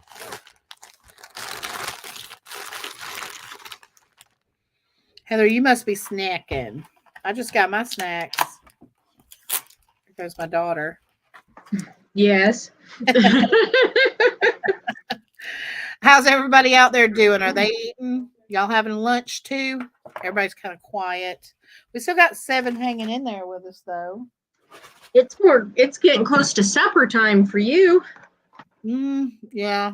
Heather, you must be snacking. I just got my snacks. Here goes my daughter. Yes. How's everybody out there doing? Are they eating? Y'all having lunch too? Everybody's kind of quiet. We still got 7 hanging in there with us though. It's getting close to supper time for you. Yeah.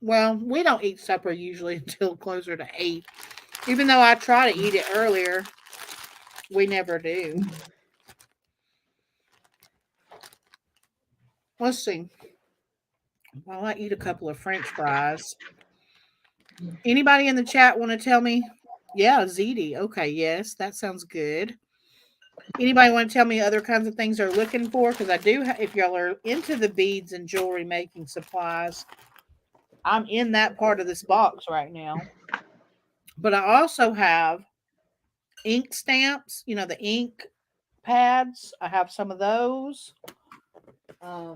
Well, we don't eat supper usually until closer to 8. Even though I try to eat it earlier, we never do. Let's see. Well, I eat a couple of French fries. Anybody in the chat want to tell me? Yeah, ziti. Okay, yes, that sounds good. Anybody want to tell me other kinds of things they're looking for? Because I do, if y'all are into the beads and jewelry making supplies, I'm in that part of this box right now. But I also have ink stamps, you know, the ink pads. I have some of those. I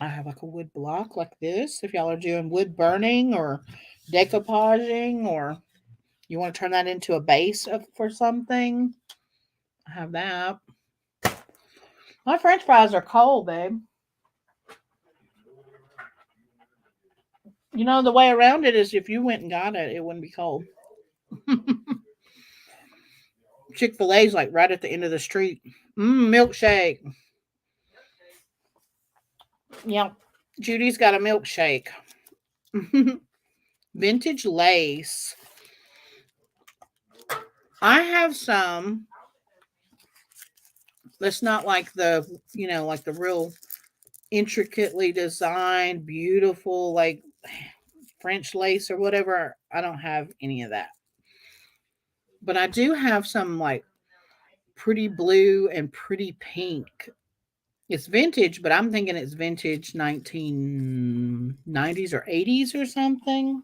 have like a wood block like this. If y'all are doing wood burning or decoupaging, or you want to turn that into a base for something, I have that. My French fries are cold, babe. You know, the way around it is if you went and got it, it wouldn't be cold. Chick-fil-A's like right at the end of the street. Milkshake. Yeah, Judy's got a milkshake. Vintage lace. I have some that's not like the, you know, like the real intricately designed, beautiful, like French lace or whatever. I don't have any of that. But I do have some like pretty blue and pretty pink. It's vintage, but I'm thinking it's vintage 1990s or 80s or something.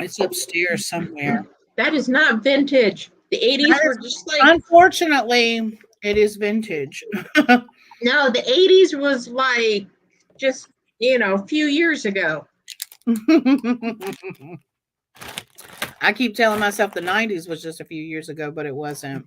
It's upstairs somewhere. That is not vintage. The 80s were just like. Unfortunately, it is vintage. No, the 80s was like just, a few years ago. I keep telling myself the 90s was just a few years ago, but it wasn't.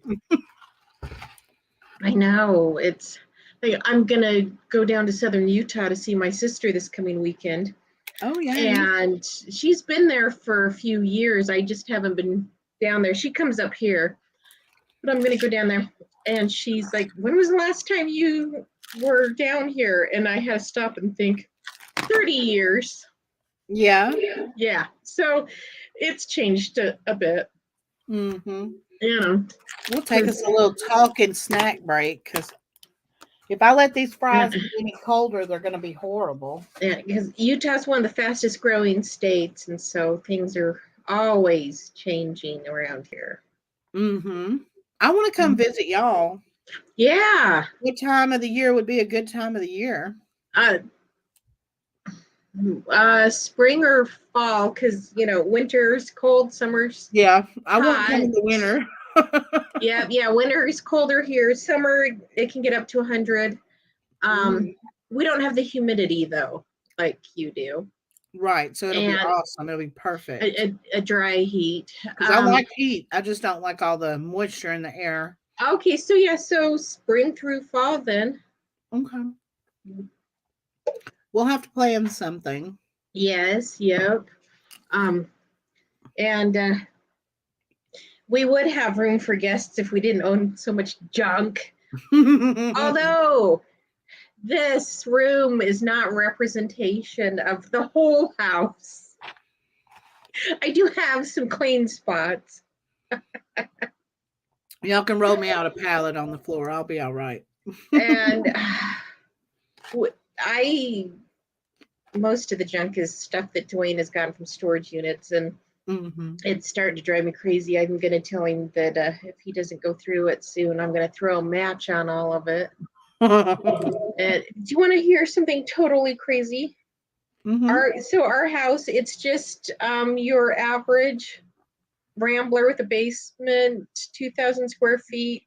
I know. It's like I'm going to go down to southern Utah to see my sister this coming weekend. Oh, yeah. And she's been there for a few years. I just haven't been down there. She comes up here, but I'm going to go down there. And she's like, when was the last time you were down here? And I had to stop and think, 30 years. Yeah. Yeah. So it's changed a bit, Mm-hmm. you know. We'll take us a little talking snack break because if I let these fries get any colder, they're going to be horrible. Yeah, because Utah's one of the fastest growing states, and so things are always changing around here. Mm-hmm. I want to come visit y'all. Yeah. What time of the year would be a good time of the year? Uh, Spring or fall, because winter's cold, summer's Yeah, I won't come hot. in the winter. Yeah, winter is colder here. Summer it can get up to 100. Mm, We don't have the humidity though, like you do, right, so it'll be and awesome. It'll be perfect. a dry heat. Because I like heat. I just don't like all the moisture in the air. Okay, so yeah, so spring through fall then. Okay. We'll have to plan something. Yes, yep. Um, and we would have room for guests if we didn't own so much junk. Although this room is not representation of the whole house. I do have some clean spots. Y'all can roll me out a pallet on the floor. I'll be all right. And most of the junk is stuff that Dwayne has gotten from storage units, and Mm-hmm. it's starting to drive me crazy. I'm going to tell him that if he doesn't go through it soon, I'm going to throw a match on all of it. And do you want to hear something totally crazy? Mm-hmm. Our house, it's just your average Rambler with a basement, 2,000 square feet,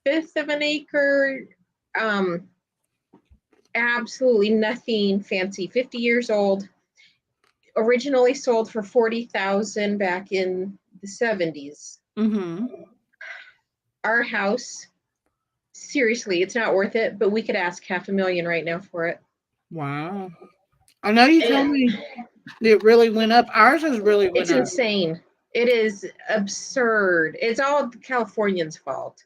fifth of an acre, um, absolutely nothing fancy. 50 years old. Originally sold for 40,000 back in the 70s. Mm-hmm. Our house, seriously, it's not worth it, but we could ask $500,000 right now for it. Wow. I know you told And me it really went up. Ours has really went it's up. insane. It is absurd. It's all the Californians' fault.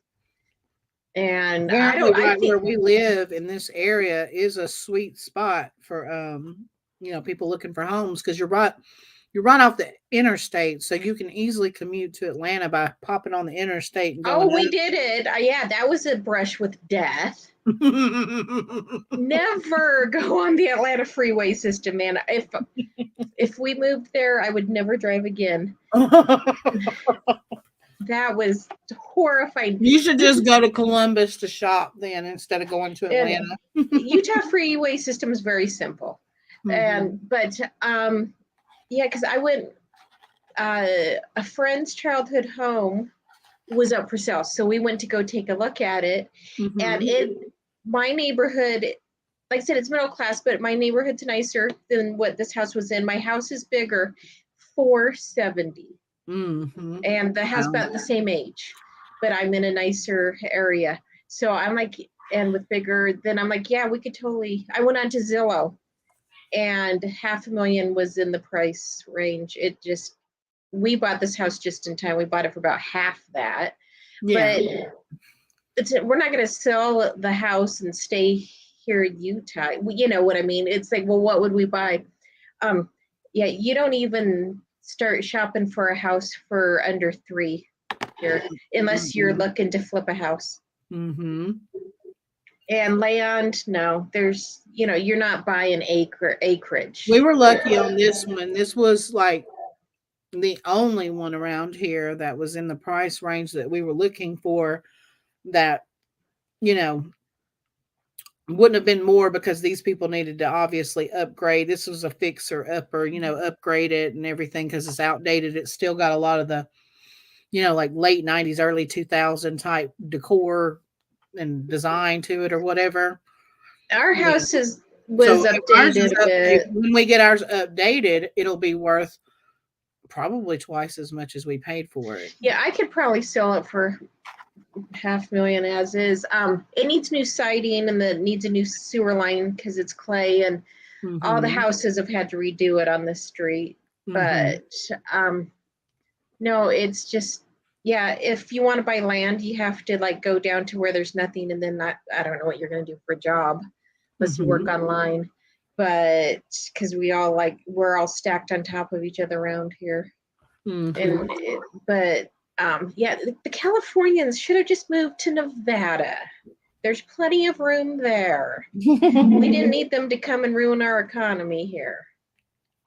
And Apparently, I right where think, we live in this area is a sweet spot for people looking for homes because you're right off the interstate, so you can easily commute to Atlanta by popping on the interstate and going we did it. Yeah, that was a brush with death. up. Never go on the Atlanta freeway system, man. If we moved there, I would never drive again. That was horrifying. You should just go to Columbus to shop then instead of going to And Atlanta. Utah freeway system is very simple. Mhm. But yeah, because I went, a friend's childhood home was up for sale, so we went to go take a look at it. And Mhm. my neighborhood, like I said, it's middle class, but my neighborhood's nicer than what this house was in. My house is bigger, 470, Mhm. and the house Wow. about the same age, but I'm in a nicer area. So I'm like, and with bigger, then I'm like, yeah, we could totally. I went on to Zillow, and $500,000 was in the price range. We bought this house just in time. We bought it for about half that, Yeah. but we're not going to sell the house and stay here in Utah. You know what I mean? It's like, well, what would we buy? Yeah, you don't even start shopping for a house for under 3 here unless you're Mhm. looking to flip a house. Mhm. And land, no, you're not buying acreage. We were lucky on this one. This was like the only one around here that was in the price range that we were looking for that, you know, wouldn't have been more because these people needed to obviously upgrade. This was a fixer upper, upgrade it and everything because it's outdated. It's still got a lot of the, like late 90s, early 2000 type decor and design to it or whatever. Our Yeah. house was So if ours is updated a bit. when we get ours updated, it'll be worth probably twice as much as we paid for it. Yeah, I could probably sell it for $500,000 as is. It needs new siding and it needs a new sewer line because it's clay, and all the Mhm. houses have had to redo it on the street. Mhm. But no, it's just, yeah, if you want to buy land, you have to like go down to where there's nothing, and then I don't know what you're going to do for a job unless you work Mhm. online. but because we're all stacked on top of each other around here. Mhm. Yeah, the Californians should have just moved to Nevada. There's plenty of room there. We didn't need them to come and ruin our economy here,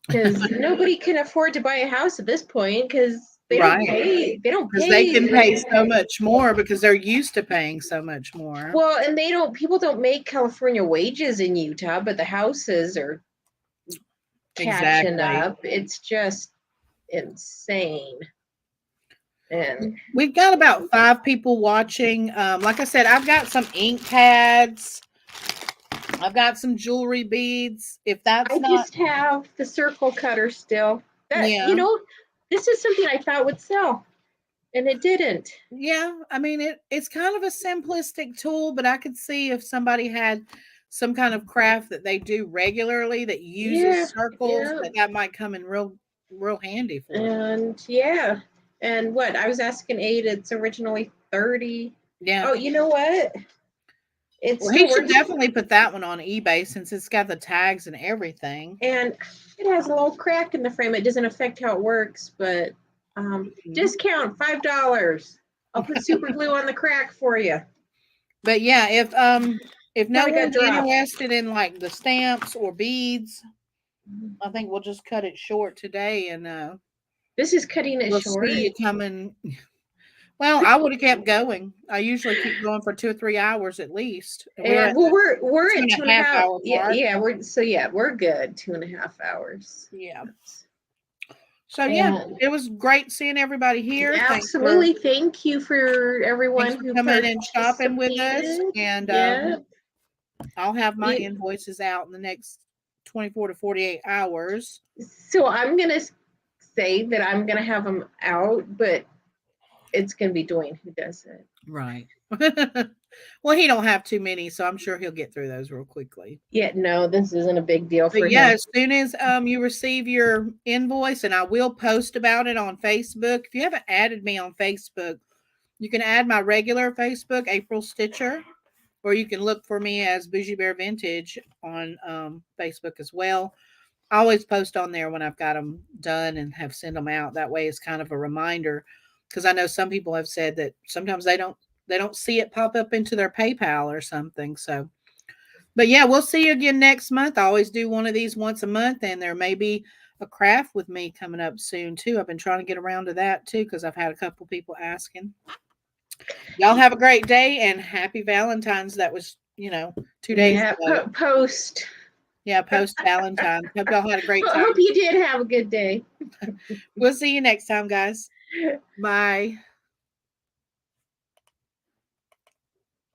because nobody can afford to buy a house at this point because they don't Right. pay. They don't Because pay. they can pay so much more because they're used to paying so much more. Well, and people don't make California wages in Utah, but the houses are catching Exactly. up. It's just insane. And We've got about 5 people watching. Like I said, I've got some ink pads. I've got some jewelry beads. If that's I not, just have the circle cutter still. yeah, This is something I thought would sell, and it didn't. yeah. I mean, it's kind of a simplistic tool, but I could see if somebody had some kind of craft that they do regularly that uses circles, Yeah. that might come in real handy for them. And what I was asking 8, it's originally 30. Yeah. Oh, you know what? It Well, still he should works, definitely put that one on eBay since it's got the tags and everything. and it has a little crack in the frame. It doesn't affect how it works, but discount $5. I'll put super glue on the crack for you. But yeah, if no Probably got one's dropped. interested in like the stamps or beads, I think we'll just cut it short today, and This is cutting it we'll short. see you coming. Well, I would have kept going. I usually keep going for 2 or 3 hours at least. And we're at 2.5 hour Yeah, mark. yeah, we're good. 2.5 hours. Yeah. So yeah, it was great seeing everybody here. Absolutely. Thank you for everyone who coming and shopping with us. And Yeah. I'll have my invoices out in the next 24 to 48 hours. So I'm gonna say that I'm gonna have them out, but it's gonna be Dwayne who does it. Right. Well, he don't have too many, so I'm sure he'll get through those real quickly. Yeah, no, this isn't a big deal for But yeah, him. as soon as you receive your invoice, and I will post about it on Facebook. If you haven't added me on Facebook, you can add my regular Facebook, April Stitcher, or you can look for me as Bougie Bear Vintage on Facebook as well. I always post on there when I've got them done and have sent them out. That way, it's kind of a reminder, because I know some people have said that sometimes they don't see it pop up into their PayPal or something. So, but yeah, we'll see you again next month. I always do one of these once a month, and there may be a craft with me coming up soon too. I've been trying to get around to that too because I've had a couple people asking. Y'all have a great day and happy Valentine's. That was 2 days ago. Post. Yeah, post Valentine's. Hope y'all had a great time. Hope you did have a good day. We'll see you next time, guys. Bye.